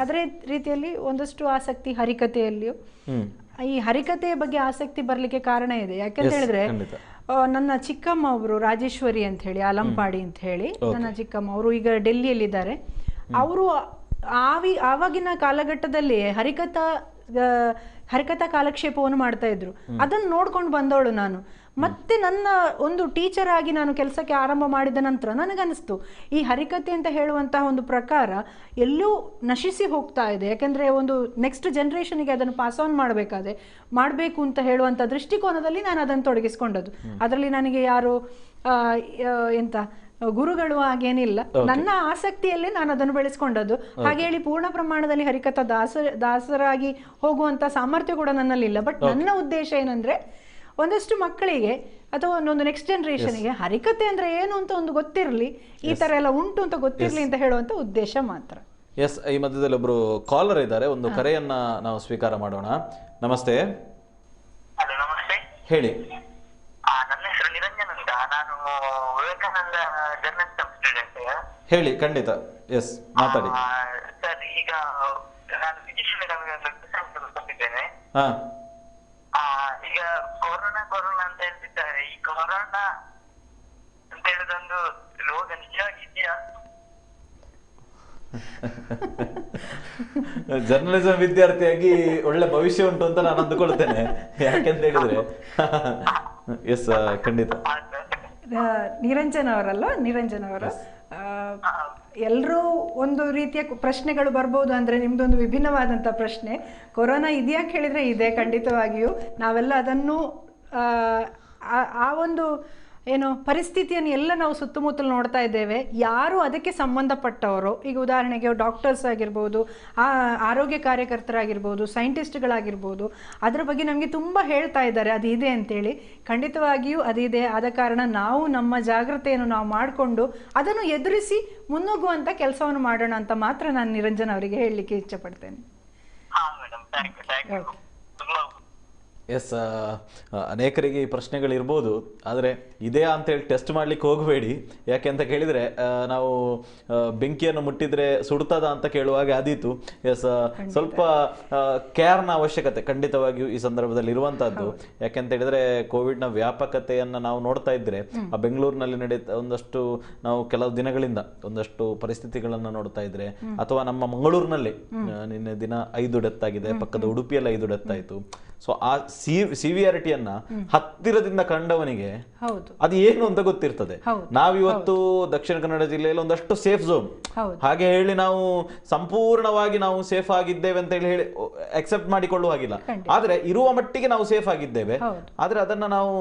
ಅದೇ ರೀತಿಯಲ್ಲಿ ಒಂದಷ್ಟು ಆಸಕ್ತಿ ಹರಿಕಥೆಯಲ್ಲಿಯೂ. ಈ ಹರಿಕಥೆಯ ಬಗ್ಗೆ ಆಸಕ್ತಿ ಬರ್ಲಿಕ್ಕೆ ಕಾರಣ ಇದೆ. ಯಾಕಂತ ಹೇಳಿದ್ರೆ ನನ್ನ ಚಿಕ್ಕಮ್ಮ ಒಬ್ರು ರಾಜೇಶ್ವರಿ ಅಂತ ಹೇಳಿ, ಆಲಂಪಾಡಿ ಅಂತ ಹೇಳಿ ನನ್ನ ಚಿಕ್ಕಮ್ಮ, ಅವರು ಈಗ ಡೆಲ್ಲಿಯಲ್ಲಿದ್ದಾರೆ. ಅವರು ಆವಾಗಿನ ಕಾಲಘಟ್ಟದಲ್ಲಿ ಹರಿಕಥಾ ಕಾಲಕ್ಷೇಪವನ್ನು ಮಾಡ್ತಾ ಇದ್ರು. ಅದನ್ನು ನೋಡ್ಕೊಂಡು ಬಂದವಳು ನಾನು. ಮತ್ತೆ ನನ್ನ ಒಂದು ಟೀಚರ್ ಆಗಿ ನಾನು ಕೆಲಸಕ್ಕೆ ಆರಂಭ ಮಾಡಿದ ನಂತರ ನನಗನ್ನಿಸ್ತು ಈ ಹರಿಕಥೆ ಅಂತ ಹೇಳುವಂತಹ ಒಂದು ಪ್ರಕಾರ ಎಲ್ಲೂ ನಶಿಸಿ ಹೋಗ್ತಾ ಇದೆ. ಯಾಕಂದ್ರೆ ಒಂದು ನೆಕ್ಸ್ಟ್ ಜನರೇಷನ್ಗೆ ಅದನ್ನು ಪಾಸ್ ಆನ್ ಮಾಡಬೇಕು ಅಂತ ಹೇಳುವಂಥ ದೃಷ್ಟಿಕೋನದಲ್ಲಿ ನಾನು ಅದನ್ನು ತೊಡಗಿಸ್ಕೊಂಡದ್ದು. ಅದರಲ್ಲಿ ನನಗೆ ಯಾರು ಗುರುಗಳು ಹಾಗೇನಿಲ್ಲ, ನನ್ನ ಆಸಕ್ತಿಯಲ್ಲೇ ನಾನು ಅದನ್ನು ಬೆಳೆಸ್ಕೊಂಡದ್ದು. ಹಾಗೆ ಹೇಳಿ ಪೂರ್ಣ ಪ್ರಮಾಣದಲ್ಲಿ ಹರಿಕಥಾ ದಾಸರಾಗಿ ಹೋಗುವಂತ ಸಾಮರ್ಥ್ಯ ಕೂಡ ನನ್ನಲ್ಲಿಲ್ಲ. ಬಟ್ ನನ್ನ ಉದ್ದೇಶ ಏನಂದ್ರೆ ಒಂದಷ್ಟು ಮಕ್ಕಳಿಗೆ ಅಥವಾ ಒಂದೊಂದು ನೆಕ್ಸ್ಟ್ ಜನರೇಷನ್ಗೆ ಹರಿಕಥೆ ಅಂದ್ರೆ ಏನು ಅಂತ ಒಂದು ಗೊತ್ತಿರಲಿ, ಈ ತರ ಎಲ್ಲ ಉಂಟು ಅಂತ ಗೊತ್ತಿರಲಿ ಅಂತ ಹೇಳುವಂತ ಉದ್ದೇಶ ಮಾತ್ರ. ಎಸ್, ಈ ಮಧ್ಯದಲ್ಲಿ ಒಬ್ರು ಕಾಲರ್ ಇದ್ದಾರೆ, ಒಂದು ಕರೆಯನ್ನ ನಾವು ಸ್ವೀಕಾರ ಮಾಡೋಣ. ನಮಸ್ತೆ. ಹಲೋ, ನಮಸ್ತೆ. ಹೇಳಿ. ನನ್ನ ಹೆಸರು ನಿರಂಜನ್ ಅಂತ. ನಾನು ವಿವೇಕಾನಂದ ಜರ್ನಲಿಸಂ ಸ್ಟೂಡೆಂಟ್. ಹೇಳಿ, ಖಂಡಿತ. ಎಸ್, ಮಾತಾಡಿ. ಸರ್, ಈಗ ನಾನು ವಿಜಯಶ್ರೀ ಮೇಡಮ್ ಬಂದಿದ್ದೇನೆ. ಈಗ ಕೊರೋನಾ ಅಂತ ಹೇಳ್ತಿದ್ದಾರೆ. ಈ ಕೊರೋನಾ ಅಂತ ಹೇಳುದೊಂದು ರೋಗ ನಿಜವಾಗಿದೆಯಾ? ಜರ್ನಲಿಸಂ ವಿದ್ಯಾರ್ಥಿಯಾಗಿ ಒಳ್ಳೆ ಭವಿಷ್ಯ ಉಂಟು ಅಂತ ನಾನು ಅಂದುಕೊಳ್ತೇನೆ. ಯಾಕೆಂತ ಹೇಳಿದ್ರೆ ಎಸ್, ಖಂಡಿತ. ನಿರಂಜನ್ ಅವರ ಎಲ್ಲರೂ ಒಂದು ರೀತಿಯ ಪ್ರಶ್ನೆಗಳು ಬರ್ಬೋದು. ಅಂದ್ರೆ ನಿಮ್ದೊಂದು ವಿಭಿನ್ನವಾದಂಥ ಪ್ರಶ್ನೆ. ಕೊರೋನಾ ಇದೆಯಾಕೆ ಹೇಳಿದ್ರೆ ಇದೆ, ಖಂಡಿತವಾಗಿಯೂ. ನಾವೆಲ್ಲ ಅದನ್ನು ಆ ಒಂದು ಪರಿಸ್ಥಿತಿಯನ್ನು ಎಲ್ಲ ನಾವು ಸುತ್ತಮುತ್ತಲು ನೋಡ್ತಾ ಇದ್ದೇವೆ. ಯಾರು ಅದಕ್ಕೆ ಸಂಬಂಧಪಟ್ಟವರು, ಈಗ ಉದಾಹರಣೆಗೆ ಡಾಕ್ಟರ್ಸ್ ಆಗಿರ್ಬೋದು, ಆರೋಗ್ಯ ಕಾರ್ಯಕರ್ತರಾಗಿರ್ಬೋದು, ಸೈಂಟಿಸ್ಟ್ಗಳಾಗಿರ್ಬೋದು, ಅದರ ಬಗ್ಗೆ ನಮಗೆ ತುಂಬ ಹೇಳ್ತಾ ಇದ್ದಾರೆ ಅದು ಇದೆ ಅಂತೇಳಿ. ಖಂಡಿತವಾಗಿಯೂ ಅದಿದೆ. ಆದ ಕಾರಣ ನಾವು ನಮ್ಮ ಜಾಗ್ರತೆಯನ್ನು ನಾವು ಮಾಡಿಕೊಂಡು ಅದನ್ನು ಎದುರಿಸಿ ಮುನ್ನುಗ್ಗುವಂಥ ಕೆಲಸವನ್ನು ಮಾಡೋಣ ಅಂತ ಮಾತ್ರ ನಾನು ನಿರಂಜನ್ ಅವರಿಗೆ ಹೇಳಲಿಕ್ಕೆ ಇಚ್ಛಪಡ್ತೇನೆ. ಎಸ್, ಅನೇಕರಿಗೆ ಈ ಪ್ರಶ್ನೆಗಳಿರ್ಬೋದು. ಆದರೆ ಇದೆಯಾ ಅಂತೇಳಿ ಟೆಸ್ಟ್ ಮಾಡ್ಲಿಕ್ಕೆ ಹೋಗಬೇಡಿ. ಯಾಕೆ ಅಂತ ಕೇಳಿದರೆ ನಾವು ಬೆಂಕಿಯನ್ನು ಮುಟ್ಟಿದ್ರೆ ಸುಡ್ತದ ಅಂತ ಕೇಳುವಾಗ ಆದೀತು. ಎಸ್, ಸ್ವಲ್ಪ ಕೇರ್ನ ಅವಶ್ಯಕತೆ ಖಂಡಿತವಾಗಿಯೂ ಈ ಸಂದರ್ಭದಲ್ಲಿ ಇರುವಂತಹದ್ದು. ಯಾಕೆಂತ ಹೇಳಿದ್ರೆ ಕೋವಿಡ್ನ ವ್ಯಾಪಕತೆಯನ್ನು ನಾವು ನೋಡ್ತಾ ಇದ್ರೆ ಬೆಂಗಳೂರಿನಲ್ಲಿ ನಡೆಯುತ್ತ ಒಂದಷ್ಟು ನಾವು ಕೆಲವು ದಿನಗಳಿಂದ ಒಂದಷ್ಟು ಪರಿಸ್ಥಿತಿಗಳನ್ನು ನೋಡ್ತಾ ಇದ್ರೆ, ಅಥವಾ ನಮ್ಮ ಮಂಗಳೂರಿನಲ್ಲಿ ನಿನ್ನೆ ದಿನ 5 ಡೆತ್ ಆಗಿದೆ, ಪಕ್ಕದ ಉಡುಪಿಯಲ್ಲಿ 5 ಡೆತ್ ಆಯಿತು. ಸೊ ಆ ಸಿವಿಯಾರಿಟಿಯನ್ನ ಹತ್ತಿರದಿಂದ ಕಂಡವನಿಗೆ ಹೌದು ಅದು ಏನು ಅಂತ ಗೊತ್ತಿರ್ತದೆ. ನಾವಿವತ್ತು ದಕ್ಷಿಣ ಕನ್ನಡ ಜಿಲ್ಲೆಯಲ್ಲಿ ಒಂದಷ್ಟು ಸೇಫ್ ಝೋನ್ ಹಾಗೆ ಹೇಳಿ ನಾವು ಸಂಪೂರ್ಣವಾಗಿ ನಾವು ಸೇಫ್ ಆಗಿದ್ದೇವೆ ಅಂತ ಹೇಳಿ ಅಕ್ಸೆಪ್ಟ್ ಮಾಡಿಕೊಳ್ಳುವ ಹಾಗಿಲ್ಲ. ಆದ್ರೆ ಇರುವ ಮಟ್ಟಿಗೆ ನಾವು ಸೇಫ್ ಆಗಿದ್ದೇವೆ. ಆದ್ರೆ ಅದನ್ನ ನಾವು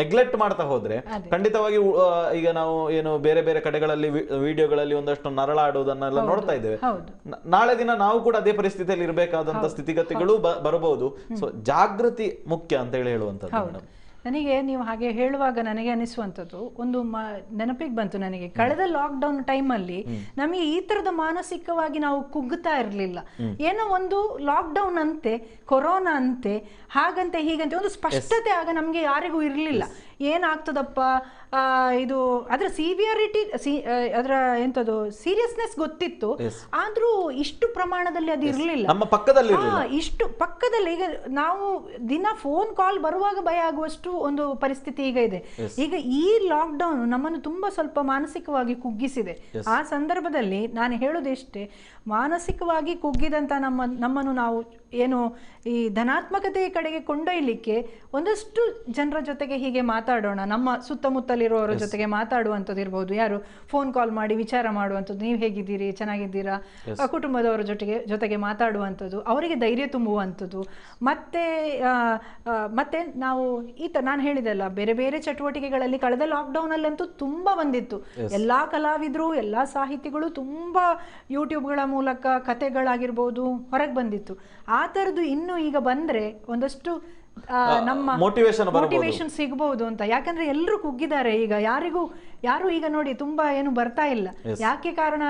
ನೆಗ್ಲೆಕ್ಟ್ ಮಾಡ್ತಾ ಹೋದ್ರೆ ಖಂಡಿತವಾಗಿ ಈಗ ನಾವು ಏನು ಬೇರೆ ಬೇರೆ ಕಡೆಗಳಲ್ಲಿ ವಿಡಿಯೋಗಳಲ್ಲಿ ಒಂದಷ್ಟು ನರಳಾಡುವುದನ್ನೆಲ್ಲ ನೋಡ್ತಾ ಇದ್ದೇವೆ. ನಾಳೆ ದಿನ ನಾವು ಕೂಡ ಅದೇ ಪರಿಸ್ಥಿತಿಯಲ್ಲಿ ಇರಬೇಕಾದಂತ ಸ್ಥಿತಿಗತಿಗಳು ಬರಬಹುದು. ಸೊ ಜಾಗೃತಿ ಮುಖ್ಯ ಅಂತ ಹೇಳಿ ಹೇಳುವಂತದ್ದು ಮೇಡಮ್. ನನಗೆ ನೀವು ಹಾಗೆ ಹೇಳುವಾಗ ನನಗೆ ಅನಿಸುವಂಥದ್ದು ಒಂದು ನೆನಪಿಗೆ ಬಂತು ನನಗೆ. ಕಳೆದ ಲಾಕ್ಡೌನ್ ಟೈಮಲ್ಲಿ ನಮಗೆ ಈ ತರದ ಮಾನಸಿಕವಾಗಿ ನಾವು ಕುಗ್ಗುತ್ತಾ ಇರಲಿಲ್ಲ. ಏನೋ ಒಂದು ಲಾಕ್ಡೌನ್ ಅಂತೆ, ಕೊರೋನಾ ಅಂತೆ, ಹಾಗಂತೆ ಹೀಗಂತೆ ಒಂದು ಸ್ಪಷ್ಟತೆ ಆಗ ನಮ್ಗೆ ಯಾರಿಗೂ ಇರಲಿಲ್ಲ. ಏನಾಗ್ತದಪ್ಪ ಇದು ಅದರ ಸಿವಿಯಾರಿಟಿ ಅದರ ಎಂತದು ಸೀರಿಯಸ್ನೆಸ್ ಗೊತ್ತಿತ್ತು, ಆದ್ರೂ ಇಷ್ಟು ಪ್ರಮಾಣದಲ್ಲಿ ಅದು ಇರಲಿಲ್ಲ. ನಮ್ಮ ಪಕ್ಕದಲ್ಲಿ ಇಷ್ಟು ಪಕ್ಕದಲ್ಲಿ ಈಗ ನಾವು ದಿನ ಫೋನ್ ಕಾಲ್ ಬರುವಾಗ ಭಯ ಆಗುವಷ್ಟು ಒಂದು ಪರಿಸ್ಥಿತಿ ಈಗ ಇದೆ. ಈಗ ಈ ಲಾಕ್ಡೌನ್ ನಮ್ಮನ್ನು ತುಂಬಾ ಸ್ವಲ್ಪ ಮಾನಸಿಕವಾಗಿ ಕುಗ್ಗಿಸಿದೆ. ಆ ಸಂದರ್ಭದಲ್ಲಿ ನಾನು ಹೇಳೋದೆಷ್ಟೇ, ಮಾನಸಿಕವಾಗಿ ಕುಗ್ಗಿದಂತ ನಮ್ಮನ್ನು ನಾವು ಏನು ಈ ಧನಾತ್ಮಕತೆಯ ಕಡೆಗೆ ಕೊಂಡೊಯ್ಯಲಿಕ್ಕೆ ಒಂದಷ್ಟು ಜನರ ಜೊತೆಗೆ ಹೀಗೆ ಮಾತಾಡೋಣ, ನಮ್ಮ ಸುತ್ತಮುತ್ತಲಿರುವವರ ಜೊತೆಗೆ ಮಾತಾಡುವಂಥದ್ದು ಇರ್ಬೋದು, ಯಾರು ಫೋನ್ ಕಾಲ್ ಮಾಡಿ ವಿಚಾರ ಮಾಡುವಂಥದ್ದು, ನೀವು ಹೇಗಿದ್ದೀರಿ, ಚೆನ್ನಾಗಿದ್ದೀರಾ, ಕುಟುಂಬದವರ ಜೊತೆಗೆ ಮಾತಾಡುವಂಥದ್ದು, ಅವರಿಗೆ ಧೈರ್ಯ ತುಂಬುವಂಥದ್ದು. ಮತ್ತೆ ನಾವು ನಾನು ಹೇಳಿದೆಲ್ಲ ಬೇರೆ ಬೇರೆ ಚಟುವಟಿಕೆಗಳಲ್ಲಿ ಕಳೆದ ಲಾಕ್ಡೌನ್ ಅಲ್ಲಂತೂ ತುಂಬಾ ಬಂದಿತ್ತು. ಎಲ್ಲಾ ಕಲಾವಿದರು, ಎಲ್ಲಾ ಸಾಹಿತಿಗಳು ತುಂಬಾ ಯೂಟ್ಯೂಬ್ಗಳ ಮೂಲಕ ಕತೆಗಳಾಗಿರ್ಬೋದು ಹೊರಗೆ ಬಂದಿತ್ತು. ಆ ತರದ್ದು ಇನ್ನು ಈಗ ಬಂದ್ರೆ ಒಂದಷ್ಟು ನಮ್ಮ ಮೋಟಿವೇಶನ್ ಸಿಗಬಹುದು ಅಂತ. ಯಾಕಂದ್ರೆ ಎಲ್ಲರೂ ಕುಗ್ಗಿದ್ದಾರೆ ಈಗ, ಯಾರು ಈಗ ನೋಡಿ ತುಂಬಾ ಏನು ಬರ್ತಾ ಇಲ್ಲ. ಯಾಕೆ ಕಾರಣ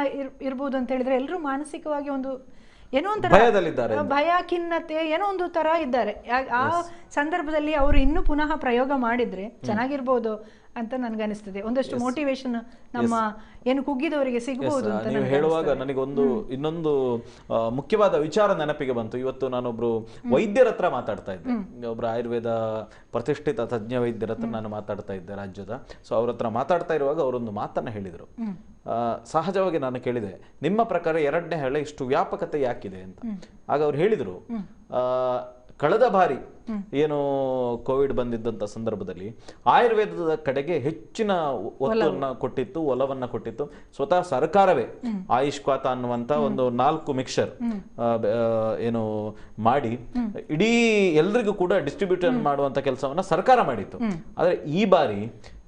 ಇರ್ಬೋದು ಅಂತ ಹೇಳಿದ್ರೆ ಎಲ್ಲರೂ ಮಾನಸಿಕವಾಗಿ ಒಂದು ಏನೋ ಒಂಥರ ಭಯ, ಖಿನ್ನತೆ ಏನೋ ಒಂದು ತರ ಇದ್ದಾರೆ. ಆ ಸಂದರ್ಭದಲ್ಲಿ ಅವರು ಇನ್ನೂ ಪುನಃ ಪ್ರಯೋಗ ಮಾಡಿದ್ರೆ ಚೆನ್ನಾಗಿರ್ಬೋದು ಅಂತ ನನ್ಗನಿಸ್ತದೆ. ಒಂದಷ್ಟು ಮೋಟಿವೇಶನ್ ನಮ್ಮ ಏನು ಕುಗ್ಗಿದವರಿಗೆ ಸಿಗಬಹುದು ಅಂತ ನೀವು ಹೇಳುವಾಗ ನನಗೊಂದು ಇನ್ನೊಂದು ಮುಖ್ಯವಾದ ವಿಚಾರ ನೆನಪಿಗೆ ಬಂತು. ಇವತ್ತು ನಾನೊಬ್ರು ವೈದ್ಯರ ಹತ್ರ ಮಾತಾಡ್ತಾ ಇದ್ದೆ, ಒಬ್ರು ಆಯುರ್ವೇದ ಪ್ರತಿಷ್ಠಿತ ತಜ್ಞ ವೈದ್ಯರ ಹತ್ರ ನಾನು ಮಾತಾಡ್ತಾ ಇದ್ದೆ ರಾಜ್ಯದ. ಸೊ ಅವ್ರ ಹತ್ರ ಮಾತಾಡ್ತಾ ಇರುವಾಗ ಅವರೊಂದು ಮಾತನ್ನ ಹೇಳಿದ್ರು. ಸಹಜವಾಗಿ ನಾನು ಕೇಳಿದೆ, ನಿಮ್ಮ ಪ್ರಕಾರ 2ನೇ ಅಲೆ ಇಷ್ಟು ವ್ಯಾಪಕತೆ ಯಾಕಿದೆ ಅಂತ. ಆಗ ಅವ್ರು ಹೇಳಿದ್ರು, ಕಳೆದ ಬಾರಿ ಏನು ಕೋವಿಡ್ ಬಂದಿದ್ದಂತ ಸಂದರ್ಭದಲ್ಲಿ ಆಯುರ್ವೇದದ ಕಡೆಗೆ ಹೆಚ್ಚಿನ ಒಲವನ್ನ ಕೊಟ್ಟಿತ್ತು ಸ್ವತಃ ಸರ್ಕಾರವೇ. ಆಯುಷ್ಪಾತ ಅನ್ನುವಂತ ಒಂದು 4 ಮಿಕ್ಸರ್ ಏನು ಮಾಡಿ ಇಡೀ ಎಲ್ರಿಗೂ ಕೂಡ ಡಿಸ್ಟ್ರಿಬ್ಯೂಷನ್ ಮಾಡುವಂತ ಕೆಲಸವನ್ನ ಸರ್ಕಾರ ಮಾಡಿತ್ತು. ಆದ್ರೆ ಈ ಬಾರಿ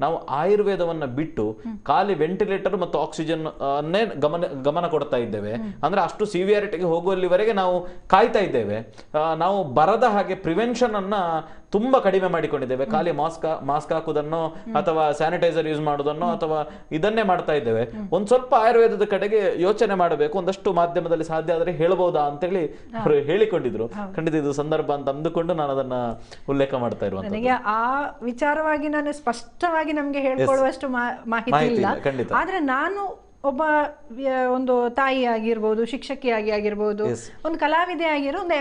ನಾವು ಆಯುರ್ವೇದವನ್ನ ಬಿಟ್ಟು ಖಾಲಿ ವೆಂಟಿಲೇಟರ್ ಮತ್ತು ಆಕ್ಸಿಜನ್ ಅನ್ನೇ ಗಮನ ಕೊಡ್ತಾ ಇದ್ದೇವೆ. ಅಂದ್ರೆ ಅಷ್ಟು ಸಿವಿಯಾರಿಟಿಗೆ ಹೋಗುವಲ್ಲಿವರೆಗೆ ನಾವು ಕಾಯ್ತಾ ಇದ್ದೇವೆ. ನಾವು ಬರದ ಹಾಗೆ ಪ್ರಿವೆನ್ಷನ್ ಅನ್ನ ತುಂಬಾ ಕಡಿಮೆ ಮಾಡಿಕೊಂಡಿದ್ದೇವೆ. ಖಾಲಿ ಮಾಸ್ಕ್ ಹಾಕುವುದನ್ನು ಅಥವಾ ಸ್ಯಾನಿಟೈಸರ್ ಯೂಸ್ ಮಾಡುವುದನ್ನು ಅಥವಾ ಇದನ್ನೇ ಮಾಡ್ತಾ ಇದ್ದೇವೆ. ಒಂದ್ ಸ್ವಲ್ಪ ಆಯುರ್ವೇದದ ಕಡೆಗೆ ಯೋಚನೆ ಮಾಡಬೇಕು, ಒಂದಷ್ಟು ಮಾಧ್ಯಮದಲ್ಲಿ ಸಾಧ್ಯ ಆದ್ರೆ ಹೇಳ್ಬಹುದಾ ಅಂತೇಳಿ ಅವರು ಹೇಳಿಕೊಂಡಿದ್ರು. ಖಂಡಿತ ಇದು ಸಂದರ್ಭ ಅಂತ ಅಂದುಕೊಂಡು ನಾನು ಅದನ್ನ ಉಲ್ಲೇಖ ಮಾಡ್ತಾ ಇರುವಂತ. ನನಗೆ ಆ ವಿಚಾರವಾಗಿ ನಾನು ಸ್ಪಷ್ಟವಾಗಿ ನಮ್ಗೆ ಹೇಳ್ಕೊಳ್ಳುವಷ್ಟು ಮಾಹಿತಿ ಇಲ್ಲ. ಆದ್ರೆ ನಾನು ಒಬ್ಬ ಒಂದು ತಾಯಿ ಆಗಿರ್ಬೋದು, ಶಿಕ್ಷಕಿಯಾಗಿ ಆಗಿರ್ಬೋದು, ಒಂದು ಕಲಾವಿದೆ ಆಗಿರೋ ಒಂದು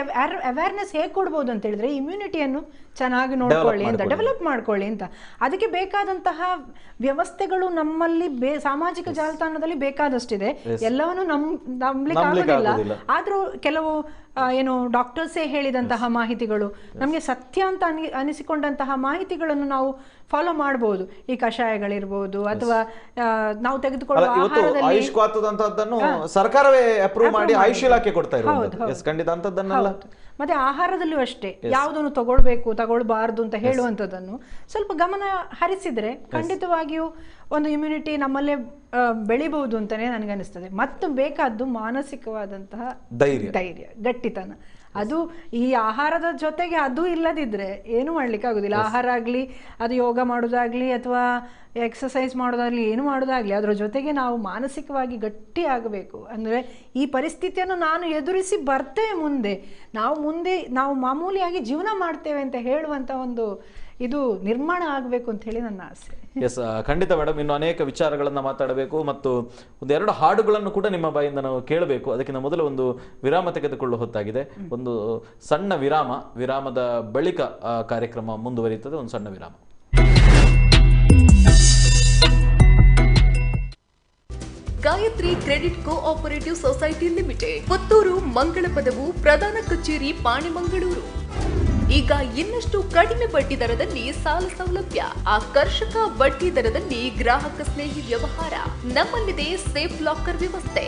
ಅವೇರ್ನೆಸ್ ಹೇಗೆ ಕೊಡ್ಬೋದು ಅಂತ ಹೇಳಿದ್ರೆ, ಇಮ್ಯುನಿಟಿಯನ್ನು ಚೆನ್ನಾಗಿ ನೋಡ್ಕೊಳ್ಳಿ ಅಂತ, ಡೆವಲಪ್ ಮಾಡ್ಕೊಳ್ಳಿ ಅಂತ. ಅದಕ್ಕೆ ಬೇಕಾದಂತಹ ವ್ಯವಸ್ಥೆಗಳು ನಮ್ಮಲ್ಲಿ ಸಾಮಾಜಿಕ ಜಾಲತಾಣದಲ್ಲಿ ಬೇಕಾದಷ್ಟಿದೆ. ಎಲ್ಲವನ್ನು ನಂಬಲಿಕ್ಕೆ ಆಗೋದಿಲ್ಲ. ಆದ್ರೂ ಕೆಲವು ಏನು ಡಾಕ್ಟರ್ಸೇ ಹೇಳಿದಂತಹ ಮಾಹಿತಿಗಳು, ನಮಗೆ ಸತ್ಯ ಅಂತ ಅನಿಸಿಕೊಂಡಂತಹ ಮಾಹಿತಿಗಳನ್ನು ನಾವು ಫಾಲೋ ಮಾಡಬಹುದು. ಈ ಕಷಾಯಗಳಿರ್ಬೋದು ಅಥವಾ ನಾವು ತೆಗೆದುಕೊಳ್ಳುವ ಆಯುಷ್ವಾತದಂತದ್ದನ್ನು ಸರ್ಕಾರವೇ ಅಪ್ರೂವ್ ಮಾಡಿ ಆಯುಷ್ ಇಲಾಖೆ ಕೊಡ್ತಾ ಇರೋದು. ಖಂಡಿತ ಅಂತದ್ದನ್ನೆಲ್ಲ. ಮತ್ತೆ ಆಹಾರದಲ್ಲೂ ಅಷ್ಟೇ, ಯಾವುದನ್ನು ತಗೊಳ್ಬಾರ್ದು ಅಂತ ಹೇಳುವಂಥದ್ದನ್ನು ಸ್ವಲ್ಪ ಗಮನ ಹರಿಸಿದ್ರೆ ಖಂಡಿತವಾಗಿಯೂ ಒಂದು ಇಮ್ಯುನಿಟಿ ನಮ್ಮಲ್ಲೇ ಬೆಳಿಬಹುದು ಅಂತಾನೆ ನನಗನ್ನಿಸ್ತದೆ. ಮತ್ತು ಬೇಕಾದ್ದು ಮಾನಸಿಕವಾದಂತಹ ಧೈರ್ಯ, ಗಟ್ಟಿತನ. ಅದು ಈ ಆಹಾರದ ಜೊತೆಗೆ ಅದು ಇಲ್ಲದಿದ್ರೆ ಏನು ಮಾಡ್ಲಿಕ್ಕೆ ಆಗುದಿಲ್ಲ. ಆಹಾರ ಆಗ್ಲಿ, ಅದು ಯೋಗ ಮಾಡೋದಾಗ್ಲಿ ಅಥವಾ ಎಕ್ಸಸೈಸ್ ಮಾಡೋದಾಗ್ಲಿ, ಏನು ಮಾಡೋದಾಗ್ಲಿ, ಅದರ ಜೊತೆಗೆ ನಾವು ಮಾನಸಿಕವಾಗಿ ಗಟ್ಟಿ ಆಗಬೇಕು. ಅಂದ್ರೆ ಈ ಪರಿಸ್ಥಿತಿಯನ್ನು ನಾನು ಎದುರಿಸಿ ಬರ್ತೇವೆ, ನಾವು ಮಾಮೂಲಿಯಾಗಿ ಜೀವನ ಮಾಡ್ತೇವೆ ಅಂತ ಹೇಳುವಂತ ಒಂದು ಇದು ನಿರ್ಮಾಣ ಆಗಬೇಕು ಅಂತ ಹೇಳಿ ನನ್ನ ಆಸೆ. ಎಸ್, ಖಂಡಿತ ಮೇಡಮ್. ಇನ್ನು ಅನೇಕ ವಿಚಾರಗಳನ್ನ ಮಾತಾಡಬೇಕು ಮತ್ತು 1-2 ಹಾಡುಗಳನ್ನು ಕೂಡ ನಿಮ್ಮ ಬಾಯಿಂದ ನಾವು ಕೇಳಬೇಕು. ಅದಕ್ಕಿಂತ ಮೊದಲು ಒಂದು ವಿರಾಮ ತೆಗೆದುಕೊಳ್ಳುವ ಹೊತ್ತಾಗಿದೆ. ಒಂದು ಸಣ್ಣ ವಿರಾಮದ ಬಳಿಕ ಕಾರ್ಯಕ್ರಮ ಮುಂದುವರಿಯುತ್ತದೆ. ಒಂದು ಸಣ್ಣ ವಿರಾಮ. Gayatri credit cooperative society limited, Puttur, Mangalapadavu, ಪ್ರಧಾನ ಕಚೇರಿ, ಪಾಣಿಮಂಗಳೂರು. ಈಗ ಇನ್ನಷ್ಟು ಕಡಿಮೆ ಬಡ್ಡಿ ದರದಲ್ಲಿ ಸಾಲ ಸೌಲಭ್ಯ, ಆಕರ್ಷಕ ಬಡ್ಡಿ ದರದಲ್ಲಿ ಗ್ರಾಹಕ ಸ್ನೇಹಿ ವ್ಯವಹಾರ. ನಮ್ಮಲ್ಲಿದೆ ಸೇಫ್ ಲಾಕರ್ ವ್ಯವಸ್ಥೆ.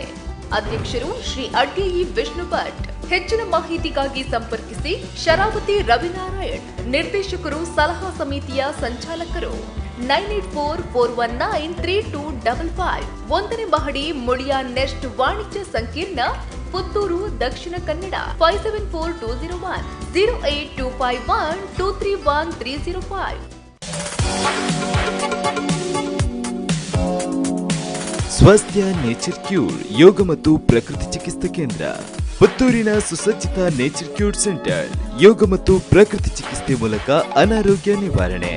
ಅಧ್ಯಕ್ಷರು ಶ್ರೀ ಅಡ್ಯಯಿ ವಿಷ್ಣು ಭಟ್. ಹೆಚ್ಚಿನ ಮಾಹಿತಿಗಾಗಿ ಸಂಪರ್ಕಿಸಿ ಶರಾವತಿ ರವಿನಾರಾಯಣ್, ನಿರ್ದೇಶಕರು ಸಲಹಾ ಸಮಿತಿಯ ಸಂಚಾಲಕರು. 9844193255. 1ನೇ ಮಹಡಿ ಮುಳಿಯಾ ನೆಸ್ಟ್ ವಾಣಿಜ್ಯ ಸಂಕೀರ್ಣ, ಪುತ್ತೂರು, ದಕ್ಷಿಣ ಕನ್ನಡ. 574201 08251231305. ಸ್ವಾಸ್ಥ್ಯ ನೇಚರ್ ಕ್ಯೂರ್ ಯೋಗ ಮತ್ತು ಪ್ರಕೃತಿ ಚಿಕಿತ್ಸಾ ಕೇಂದ್ರ, ಪುತ್ತೂರಿನ ಸುಸಜ್ಜಿತ ನೇಚರ್ ಕ್ಯೂರ್ ಸೆಂಟರ್. ಯೋಗ ಮತ್ತು ಪ್ರಕೃತಿ ಚಿಕಿತ್ಸೆ ಮೂಲಕ ಅನಾರೋಗ್ಯ ನಿವಾರಣೆ.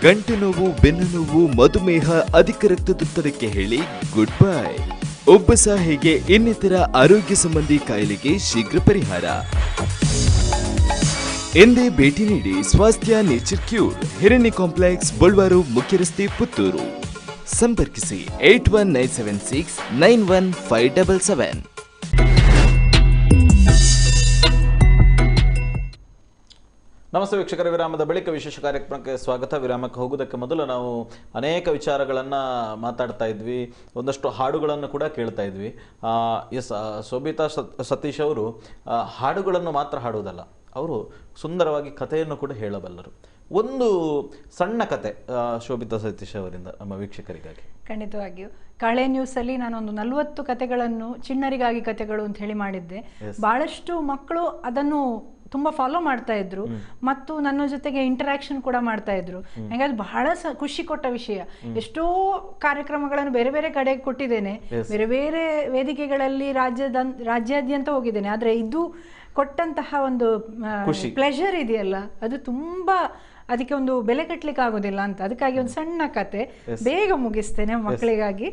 ಗಂಟು ನೋವು, ಬೆನ್ನು ನೋವು, ಮಧುಮೇಹ, ಅಧಿಕ ರಕ್ತದೊತ್ತಡಕ್ಕೆ ಹೇಳಿ ಗುಡ್ ಬೈ. ಉಬ್ಬಸ ಹೀಗೆ ಇನ್ನಿತರ ಆರೋಗ್ಯ ಸಂಬಂಧಿ ಕಾಯಿಲೆಗೆ ಶೀಘ್ರ ಪರಿಹಾರ. ಎಂದೇ ಭೇಟಿ ನೀಡಿ ಸ್ವಾಸ್ಥ್ಯ ನೇಚರ್ ಕ್ಯೂರ್, ಹಿರಣ್ಯ ಕಾಂಪ್ಲೆಕ್ಸ್, ಬಳ್ವಾರು, ಮುಖ್ಯ ರಸ್ತೆ, ಪುತ್ತೂರು. ಸಂಪರ್ಕಿಸಿ 8196915577. ನಮಸ್ತೆ ವೀಕ್ಷಕರ, ವಿರಾಮದ ಬಳಿಕ ವಿಶೇಷ ಕಾರ್ಯಕ್ರಮಕ್ಕೆ ಸ್ವಾಗತ. ವಿರಾಮಕ್ಕೆ ಹೋಗೋದಕ್ಕೆ ಮೊದಲು ನಾವು ಅನೇಕ ವಿಚಾರಗಳನ್ನು ಮಾತಾಡ್ತಾ ಇದ್ವಿ, ಒಂದಷ್ಟು ಹಾಡುಗಳನ್ನು ಕೂಡ ಕೇಳ್ತಾ ಇದ್ವಿ. ಶೋಭಿತಾ ಸತೀಶ್ ಅವರು ಹಾಡುಗಳನ್ನು ಮಾತ್ರ ಹಾಡುವುದಲ್ಲ, ಅವರು ಸುಂದರವಾಗಿ ಕಥೆಯನ್ನು ಕೂಡ ಹೇಳಬಲ್ಲರು. ಒಂದು ಸಣ್ಣ ಕತೆ ಶೋಭಿತಾ ಸತೀಶ್ ಅವರಿಂದ ನಮ್ಮ ವೀಕ್ಷಕರಿಗಾಗಿ. ಖಂಡಿತವಾಗಿಯೂ ಕಳೆ ನ್ಯೂಸಲ್ಲಿ ನಾನೊಂದು 40 ಕತೆಗಳನ್ನು ಚಿಣ್ಣರಿಗಾಗಿ ಕತೆಗಳು ಅಂತ ಹೇಳಿ ಮಾಡಿದ್ದೆ. ಬಹಳಷ್ಟು ಮಕ್ಕಳು ಅದನ್ನು ತುಂಬಾ ಫಾಲೋ ಮಾಡ್ತಾ ಇದ್ರು ಮತ್ತು ನನ್ನ ಜೊತೆಗೆ ಇಂಟರಾಕ್ಷನ್ ಕೂಡ ಮಾಡ್ತಾ ಇದ್ರು. ಹಾಗಾಗಿ ಬಹಳ ಖುಷಿ ಕೊಟ್ಟ ವಿಷಯ. ಎಷ್ಟೋ ಕಾರ್ಯಕ್ರಮಗಳನ್ನು ಬೇರೆ ಬೇರೆ ಕಡೆ ಕೊಟ್ಟಿದ್ದೇನೆ, ಬೇರೆ ಬೇರೆ ವೇದಿಕೆಗಳಲ್ಲಿ ರಾಜ್ಯಾದ್ಯಂತ ಹೋಗಿದ್ದೇನೆ. ಆದ್ರೆ ಇದು ಕೊಟ್ಟಂತಹ ಒಂದು ಪ್ಲೆಷರ್ ಇದೆಯಲ್ಲ, ಅದು ತುಂಬಾ ಅದಕ್ಕೆ ಒಂದು ಬೆಲೆ ಕಟ್ಟಲಿಕ್ಕೆ ಆಗೋದಿಲ್ಲ ಅಂತ. ಅದಕ್ಕಾಗಿ ಒಂದು ಸಣ್ಣ ಕತೆ ಬೇಗ ಮುಗಿಸ್ತೇನೆ ಮಕ್ಕಳಿಗಾಗಿ.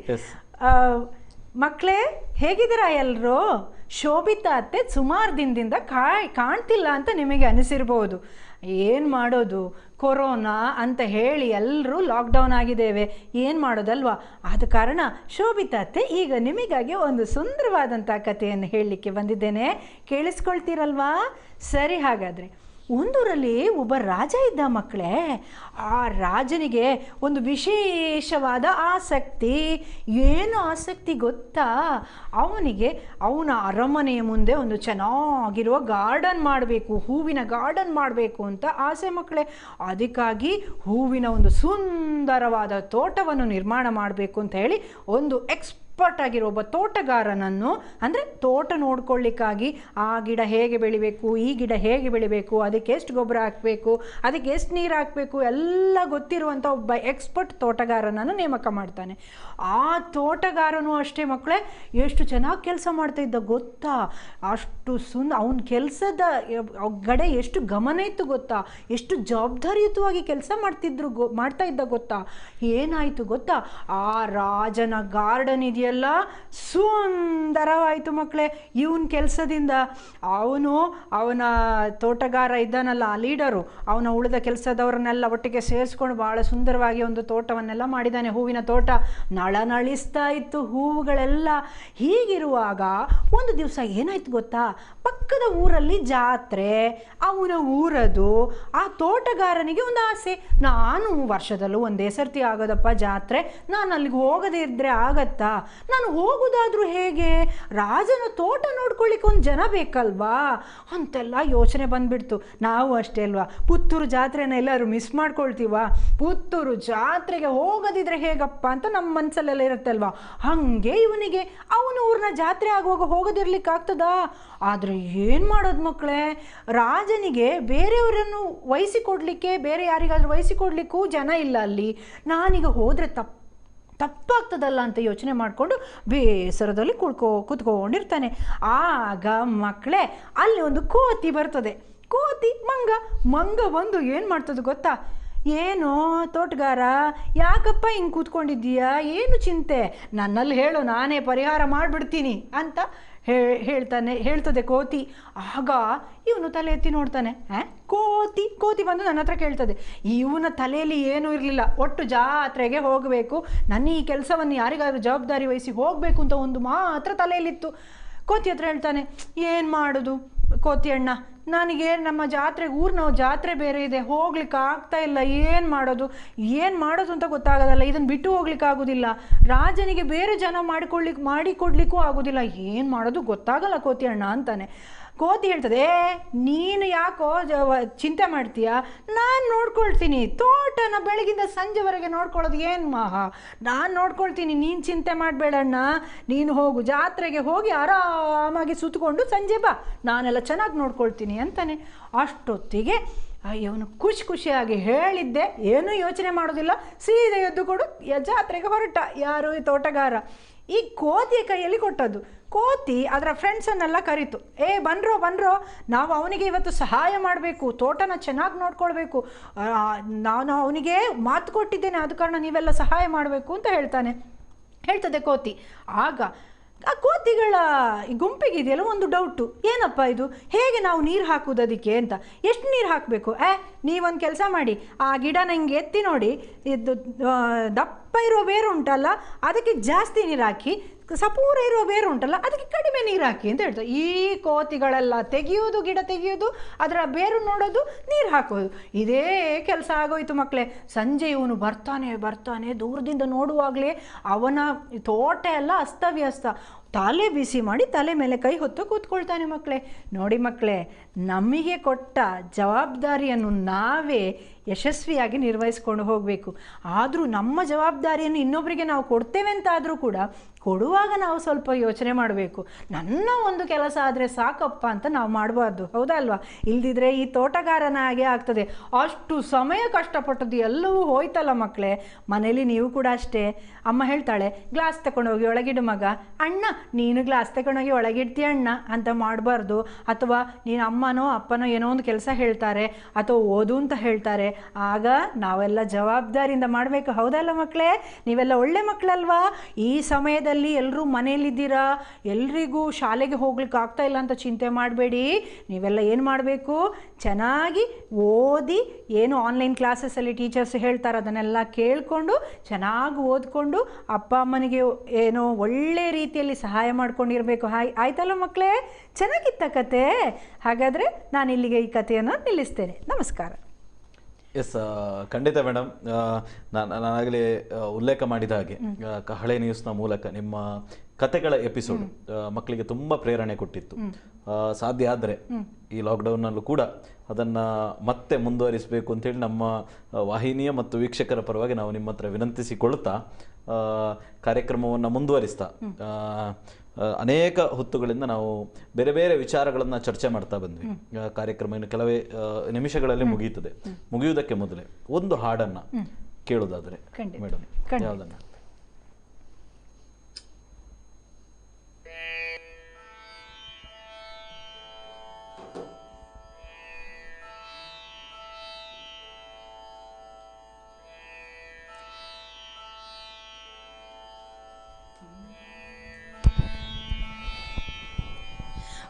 ಮಕ್ಕಳೇ ಹೇಗಿದ್ದೀರಾ ಎಲ್ರು? ಶೋಭಿತಾ ಅತ್ತೆ ಸುಮಾರು ದಿನದಿಂದ ಕಾಣ್ತಿಲ್ಲ ಅಂತ ನಿಮಗೆ ಅನಿಸಿರ್ಬೋದು. ಏನು ಮಾಡೋದು, ಕೊರೋನಾ ಅಂತ ಹೇಳಿ ಎಲ್ಲರೂ ಲಾಕ್ಡೌನ್ ಆಗಿದ್ದೇವೆ, ಏನು ಮಾಡೋದಲ್ವಾ? ಆದ ಕಾರಣ ಶೋಭಿತಾ ಅತ್ತೆ ಈಗ ನಿಮಗಾಗಿ ಒಂದು ಸುಂದರವಾದಂಥ ಕಥೆಯನ್ನು ಹೇಳಲಿಕ್ಕೆ ಬಂದಿದ್ದೇನೆ. ಕೇಳಿಸ್ಕೊಳ್ತೀರಲ್ವಾ? ಸರಿ, ಹಾಗಾದರೆ ಒಂದೂರಲ್ಲಿ ಒಬ್ಬ ರಾಜ ಇದ್ದ ಮಕ್ಕಳೇ. ಆ ರಾಜನಿಗೆ ಒಂದು ವಿಶೇಷವಾದ ಆಸಕ್ತಿ. ಏನು ಆಸಕ್ತಿ ಗೊತ್ತಾ? ಅವನಿಗೆ ಅವನ ಅರಮನೆಯ ಮುಂದೆ ಒಂದು ಚೆನ್ನಾಗಿರುವ ಗಾರ್ಡನ್ ಮಾಡಬೇಕು, ಹೂವಿನ ಗಾರ್ಡನ್ ಮಾಡಬೇಕು ಅಂತ ಆಸೆ ಮಕ್ಕಳೇ. ಅದಕ್ಕಾಗಿ ಹೂವಿನ ಒಂದು ಸುಂದರವಾದ ತೋಟವನ್ನು ನಿರ್ಮಾಣ ಮಾಡಬೇಕು ಅಂತ ಹೇಳಿ ಒಂದು ಎಕ್ಸ್ಪರ್ಟ್ ಆಗಿರೋ ಒಬ್ಬ ತೋಟಗಾರನನ್ನು, ಅಂದರೆ ತೋಟ ನೋಡ್ಕೊಳ್ಳಿಕ್ಕಾಗಿ ಆ ಗಿಡ ಹೇಗೆ ಬೆಳಿಬೇಕು, ಈ ಗಿಡ ಹೇಗೆ ಬೆಳಿಬೇಕು, ಅದಕ್ಕೆ ಎಷ್ಟು ಗೊಬ್ಬರ ಹಾಕಬೇಕು, ಅದಕ್ಕೆ ಎಷ್ಟು ನೀರು ಹಾಕಬೇಕು ಎಲ್ಲ ಗೊತ್ತಿರುವಂಥ ಒಬ್ಬ ಎಕ್ಸ್ಪರ್ಟ್ ತೋಟಗಾರನನ್ನು ನೇಮಕ ಮಾಡ್ತಾನೆ. ಆ ತೋಟಗಾರನು ಅಷ್ಟೇ ಮಕ್ಕಳೇ ಎಷ್ಟು ಚೆನ್ನಾಗಿ ಕೆಲಸ ಮಾಡ್ತಾ ಇದ್ದ ಗೊತ್ತಾ? ಅಷ್ಟು ಅವನ ಕೆಲಸದ ಕಡೆ ಎಷ್ಟು ಗಮನ ಇತ್ತು ಗೊತ್ತಾ? ಎಷ್ಟು ಜವಾಬ್ದಾರಿಯುತವಾಗಿ ಕೆಲಸ ಮಾಡ್ತಾ ಇದ್ದ ಗೊತ್ತಾ? ಏನಾಯಿತು ಗೊತ್ತಾ? ಆ ರಾಜನ ಗಾರ್ಡನ್ ಇದೆಯಲ್ಲ, ಸುಂದರವಾಯಿತು ಮಕ್ಕಳೇ ಇವನ್ ಕೆಲಸದಿಂದ. ಅವನ ತೋಟಗಾರ ಇದ್ದಾನಲ್ಲ, ಆ ಲೀಡರು, ಅವನ ಉಳಿದ ಕೆಲಸದವರನ್ನೆಲ್ಲ ಒಟ್ಟಿಗೆ ಸೇರಿಸ್ಕೊಂಡು ಬಹಳ ಸುಂದರವಾಗಿ ಒಂದು ತೋಟವನ್ನೆಲ್ಲ ಮಾಡಿದ್ದಾನೆ. ಹೂವಿನ ತೋಟ ನಳನಳಿಸ್ತಾ ಇತ್ತು, ಹೂವುಗಳೆಲ್ಲ. ಹೀಗಿರುವಾಗ ಒಂದು ದಿವಸ ಏನಾಯ್ತು ಗೊತ್ತಾ? ಪಕ್ಕದ ಊರಲ್ಲಿ ಜಾತ್ರೆ, ಅವನ ಊರದು. ಆ ತೋಟಗಾರನಿಗೆ ಒಂದು ಆಸೆ, ನಾನು ವರ್ಷದಲ್ಲೂ ಒಂದೇ ಸರ್ತಿ ಆಗೋದಪ್ಪ ಜಾತ್ರೆ, ನಾನು ಅಲ್ಲಿಗೆ ಹೋಗದೇ ಇದ್ರೆ ಆಗತ್ತಾ? ನಾನು ಹೋಗುದಾದ್ರೂ ಹೇಗೆ? ರಾಜನ ತೋಟ ನೋಡ್ಕೊಳ್ಳಿಕ್ಕೆ ಒಂದು ಜನ ಬೇಕಲ್ವಾ ಅಂತೆಲ್ಲ ಯೋಚನೆ ಬಂದ್ಬಿಡ್ತು. ನಾವು ಅಷ್ಟೇ ಅಲ್ವಾ, ಪುತ್ತೂರು ಜಾತ್ರೆನ ಎಲ್ಲರೂ ಮಿಸ್ ಮಾಡ್ಕೊಳ್ತೀವ. ಪುತ್ತೂರು ಜಾತ್ರೆಗೆ ಹೋಗದಿದ್ರೆ ಹೇಗಪ್ಪ ಅಂತ ನಮ್ಮ ಮನಸ್ಸಲ್ಲೆಲ್ಲ ಇರುತ್ತಲ್ವಾ. ಹಾಗೆ ಇವನಿಗೆ ಅವನ ಊರಿನ ಜಾತ್ರೆ ಆಗುವಾಗ ಹೋಗದಿರ್ಲಿಕ್ಕೆ ಆಗ್ತದಾ? ಆದರೆ ಏನು ಮಾಡೋದು ಮಕ್ಕಳೇ, ರಾಜನಿಗೆ ಬೇರೆಯವರನ್ನು ವಹಿಸಿಕೊಡ್ಲಿಕ್ಕೆ, ಬೇರೆ ಯಾರಿಗಾದ್ರೂ ವಹಿಸಿಕೊಡ್ಲಿಕ್ಕೂ ಜನ ಇಲ್ಲ ಅಲ್ಲಿ. ನಾನೀಗ ಹೋದರೆ ತಪ್ಪಾಗ್ತದಲ್ಲ ಅಂತ ಯೋಚನೆ ಮಾಡಿಕೊಂಡು ಬೇಸರದಲ್ಲಿ ಕೂತ್ಕೊಂಡಿರ್ತಾನೆ. ಆಗ ಮಕ್ಕಳೇ ಅಲ್ಲಿ ಒಂದು ಕೋತಿ ಬರ್ತದೆ. ಕೋತಿ ಮಂಗ ಬಂದು ಏನು ಮಾಡ್ತದೆ ಗೊತ್ತಾ? ಏನೋ ತೋಟಗಾರ, ಯಾಕಪ್ಪ ಹಿಂಗೆ ಕೂತ್ಕೊಂಡಿದ್ದೀಯಾ, ಏನು ಚಿಂತೆ, ನನ್ನಲ್ಲಿ ಹೇಳು, ನಾನೇ ಪರಿಹಾರ ಮಾಡಿಬಿಡ್ತೀನಿ ಅಂತ ಹೇಳ್ತದೆ ಕೋತಿ. ಆಗ ಇವನು ತಲೆ ಎತ್ತಿ ನೋಡ್ತಾನೆ, ಕೋತಿ ಬಂದು ನನ್ನ ಹತ್ರ ಕೇಳ್ತದೆ. ಇವನ ತಲೆಯಲ್ಲಿ ಏನೂ ಇರಲಿಲ್ಲ, ಒಟ್ಟು ಜಾತ್ರೆಗೆ ಹೋಗಬೇಕು, ನನ್ನ ಈ ಕೆಲಸವನ್ನು ಯಾರಿಗಾದ್ರೂ ಜವಾಬ್ದಾರಿ ವಹಿಸಿ ಹೋಗಬೇಕು ಅಂತ ಒಂದು ಮಾತ್ರ ತಲೆಯಲ್ಲಿತ್ತು. ಕೋತಿ ಹತ್ರ ಹೇಳ್ತಾನೆ, ಏನು ಮಾಡೋದು ಕೋತಿ ಅಣ್ಣ, ನನಗೆ ನಮ್ಮ ಊರಿನ ಜಾತ್ರೆ ಬೇರೆ ಇದೆ, ಹೋಗ್ಲಿಕ್ಕೆ ಆಗ್ತಾ ಇಲ್ಲ, ಏನು ಮಾಡೋದು ಅಂತ ಗೊತ್ತಾಗೋದಲ್ಲ, ಇದನ್ನು ಬಿಟ್ಟು ಹೋಗ್ಲಿಕ್ಕೆ ಆಗೋದಿಲ್ಲ, ರಾಜನಿಗೆ ಬೇರೆ ಜನ ಮಾಡಿಕೊಡ್ಲಿಕ್ಕೂ ಆಗೋದಿಲ್ಲ, ಏನು ಮಾಡೋದು ಗೊತ್ತಾಗಲ್ಲ ಕೋತಿ ಅಣ್ಣ ಅಂತಾನೆ. ಕೋತಿ ಹೇಳ್ತದೆ, ನೀನು ಯಾಕೋ ಚಿಂತೆ ಮಾಡ್ತೀಯ, ನಾನು ನೋಡ್ಕೊಳ್ತೀನಿ, ತೋಟನ ಬೆಳಗಿಂದ ಸಂಜೆವರೆಗೆ ನೋಡ್ಕೊಳ್ಳೋದು ಏನು ನಾನು ನೋಡ್ಕೊಳ್ತೀನಿ, ನೀನು ಚಿಂತೆ ಮಾಡಬೇಡಣ್ಣ, ನೀನು ಹೋಗು, ಜಾತ್ರೆಗೆ ಹೋಗಿ ಆರಾಮಾಗಿ ಸುತ್ತಕೊಂಡು ಸಂಜೆ ಬಾ, ನಾನೆಲ್ಲ ಚೆನ್ನಾಗಿ ನೋಡ್ಕೊಳ್ತೀನಿ ಅಂತಾನೆ. ಅಷ್ಟೊತ್ತಿಗೆ ಇವನು ಖುಷಿಯಾಗಿ ಹೇಳಿದ್ದೆ, ಏನೂ ಯೋಚನೆ ಮಾಡೋದಿಲ್ಲ, ಸೀದಾ ಎದ್ದು ಕೊಡು ಜಾತ್ರೆಗೆ ಹೊರಟ. ಯಾರು? ಈ ತೋಟಗಾರ. ಈ ಕೋತಿಯ ಕೈಯಲ್ಲಿ ಕೊಟ್ಟದ್ದು. ಕೋತಿ ಅದರ ಫ್ರೆಂಡ್ಸನ್ನೆಲ್ಲ ಕರೀತು, ಬನ್ರೋ, ನಾವು ಅವನಿಗೆ ಇವತ್ತು ಸಹಾಯ ಮಾಡಬೇಕು, ತೋಟನ ಚೆನ್ನಾಗಿ ನೋಡ್ಕೊಳ್ಬೇಕು, ನಾನು ಅವನಿಗೆ ಮಾತು ಕೊಟ್ಟಿದ್ದೇನೆ, ಆದ ಕಾರಣ ನೀವೆಲ್ಲ ಸಹಾಯ ಮಾಡಬೇಕು ಅಂತ ಹೇಳ್ತದೆ ಕೋತಿ. ಆಗ ಆ ಕೋತಿಗಳ ಗುಂಪಿಗಿದೆಯಲ್ಲ ಒಂದು ಡೌಟು, ಏನಪ್ಪ ಇದು, ಹೇಗೆ ನಾವು ನೀರು ಹಾಕುವುದು ಅದಕ್ಕೆ ಅಂತ. ಎಷ್ಟು ನೀರು ಹಾಕಬೇಕು? ನೀವೊಂದು ಕೆಲಸ ಮಾಡಿ, ಆ ಗಿಡನ ಹಿಂಗೆ ಎತ್ತಿ ನೋಡಿ, ಇದು ದಪ್ಪ ಇರೋ ಬೇರು ಉಂಟಲ್ಲ ಅದಕ್ಕೆ ಜಾಸ್ತಿ ನೀರು ಹಾಕಿ, ಸಪೂರ ಇರೋ ಬೇರು ಉಂಟಲ್ಲ ಅದಕ್ಕೆ ಕಡಿಮೆ ನೀರು ಹಾಕಿ ಅಂತ ಹೇಳ್ತಾರೆ. ಈ ಕೋತಿಗಳೆಲ್ಲ ತೆಗೆಯೋದು, ಗಿಡ ತೆಗೆಯೋದು, ಅದರ ಬೇರು ನೋಡೋದು, ನೀರು ಹಾಕೋದು, ಇದೇ ಕೆಲಸ ಆಗೋಯ್ತು ಮಕ್ಕಳೇ. ಸಂಜೆ ಇವನು ಬರ್ತಾನೆ, ದೂರದಿಂದ ನೋಡುವಾಗಲೇ ಅವನ ತೋಟ ಎಲ್ಲ ಅಸ್ತವ್ಯಸ್ತ. ತಲೆ ಬಿಸಿ ಮಾಡಿ ತಲೆ ಮೇಲೆ ಕೈ ಹೊತ್ತು ಕೂತ್ಕೊಳ್ತಾನೆ ಮಕ್ಕಳೇ. ನೋಡಿ ಮಕ್ಕಳೇ, ನಮಗೆ ಕೊಟ್ಟ ಜವಾಬ್ದಾರಿಯನ್ನು ನಾವೇ ಯಶಸ್ವಿಯಾಗಿ ನಿರ್ವಹಿಸ್ಕೊಂಡು ಹೋಗಬೇಕು. ಆದರೂ ನಮ್ಮ ಜವಾಬ್ದಾರಿಯನ್ನು ಇನ್ನೊಬ್ಬರಿಗೆ ನಾವು ಕೊಡ್ತೇವೆ ಅಂತಾದರೂ ಕೂಡ ಕೊಡುವಾಗ ನಾವು ಸ್ವಲ್ಪ ಯೋಚನೆ ಮಾಡಬೇಕು. ನನ್ನ ಒಂದು ಕೆಲಸ ಆದರೆ ಸಾಕಪ್ಪ ಅಂತ ನಾವು ಮಾಡಬಾರ್ದು, ಹೌದಾ ಅಲ್ವಾ? ಇಲ್ದಿದ್ರೆ ಈ ತೋಟಗಾರನ ಹಾಗೆ ಆಗ್ತದೆ. ಅಷ್ಟು ಸಮಯ ಕಷ್ಟಪಟ್ಟದ್ದು ಎಲ್ಲವೂ ಹೋಯ್ತಲ್ಲ ಮಕ್ಕಳೇ. ಮನೇಲಿ ನೀವು ಕೂಡ ಅಷ್ಟೇ, ಅಮ್ಮ ಹೇಳ್ತಾಳೆ ಗ್ಲಾಸ್ ತಗೊಂಡೋಗಿ ಒಳಗಿಡು ಮಗ, ಅಣ್ಣ ನೀನು ಗ್ಲಾಸ್ ತಗೊಂಡೋಗಿ ಒಳಗಿಡ್ತೀಯ ಅಣ್ಣ ಅಂತ ಮಾಡಬಾರ್ದು. ಅಥವಾ ನೀನು ಅಮ್ಮನೋ ಅಪ್ಪನೋ ಏನೋ ಒಂದು ಕೆಲಸ ಹೇಳ್ತಾರೆ ಅಥವಾ ಓದು ಅಂತ ಹೇಳ್ತಾರೆ, ಆಗ ನಾವೆಲ್ಲ ಜವಾಬ್ದಾರಿಯಿಂದ ಮಾಡಬೇಕು, ಹೌದಲ್ಲ ಮಕ್ಕಳೇ? ನೀವೆಲ್ಲ ಒಳ್ಳೆ ಮಕ್ಕಳಲ್ವಾ? ಈ ಸಮಯದಲ್ಲಿ ಎಲ್ಲರೂ ಮನೇಲಿದ್ದೀರಾ, ಎಲ್ರಿಗೂ ಶಾಲೆಗೆ ಹೋಗ್ಲಿಕ್ಕೆ ಆಗ್ತಾ ಇಲ್ಲ ಅಂತ ಚಿಂತೆ ಮಾಡಬೇಡಿ. ನೀವೆಲ್ಲ ಏನು ಮಾಡಬೇಕು, ಚೆನ್ನಾಗಿ ಓದಿ, ಏನು ಆನ್ಲೈನ್ ಕ್ಲಾಸಸ್ಸಲ್ಲಿ ಟೀಚರ್ಸ್ ಹೇಳ್ತಾರೆ ಅದನ್ನೆಲ್ಲ ಕೇಳಿಕೊಂಡು ಚೆನ್ನಾಗಿ ಓದ್ಕೊಂಡು ಅಪ್ಪ ಅಮ್ಮನಿಗೆ ಏನೋ ಒಳ್ಳೆ ರೀತಿಯಲ್ಲಿ ಸಹಾಯ ಮಾಡ್ಕೊಂಡಿರಬೇಕು. ಆಯ್ತಲ್ಲ ಮಕ್ಕಳೇ? ಚೆನ್ನಾಗಿತ್ತ ಕತೆ? ಹಾಗಾದರೆ ನಾನು ಇಲ್ಲಿಗೆ ಈ ಕಥೆಯನ್ನು ನಿಲ್ಲಿಸ್ತೇನೆ. ನಮಸ್ಕಾರ. ಎಸ್, ಖಂಡಿತ ಮೇಡಮ್. ನಾನಾಗಲೇ ಉಲ್ಲೇಖ ಮಾಡಿದ ಹಾಗೆ ಹಳೆ ನ್ಯೂಸ್ನ ಮೂಲಕ ನಿಮ್ಮ ಕತೆಗಳ ಎಪಿಸೋಡ್ ಮಕ್ಕಳಿಗೆ ತುಂಬ ಪ್ರೇರಣೆ ಕೊಟ್ಟಿತ್ತು. ಸಾಧ್ಯ ಆದರೆ ಈ ಲಾಕ್ಡೌನ್ನಲ್ಲೂ ಕೂಡ ಅದನ್ನು ಮತ್ತೆ ಮುಂದುವರಿಸಬೇಕು ಅಂತೇಳಿ ನಮ್ಮ ವಾಹಿನಿಯ ಮತ್ತು ವೀಕ್ಷಕರ ಪರವಾಗಿ ನಾವು ನಿಮ್ಮ ಹತ್ರ ವಿನಂತಿಸಿಕೊಳ್ಳುತ್ತಾ ಕಾರ್ಯಕ್ರಮವನ್ನು ಮುಂದುವರಿಸ್ತಾ ಅನೇಕ ಹೊತ್ತುಗಳಿಂದ ನಾವು ಬೇರೆ ಬೇರೆ ವಿಚಾರಗಳನ್ನು ಚರ್ಚೆ ಮಾಡ್ತಾ ಬಂದ್ವಿ. ಕಾರ್ಯಕ್ರಮ ಇನ್ನು ಕೆಲವೇ ನಿಮಿಷಗಳಲ್ಲಿ ಮುಗಿಯುತ್ತದೆ. ಮುಗಿಯುವುದಕ್ಕೆ ಮೊದಲೇ ಒಂದು ಹಾಡನ್ನು ಕೇಳೋದಾದರೆ ಮೇಡಮ್, ಯಾವುದನ್ನು?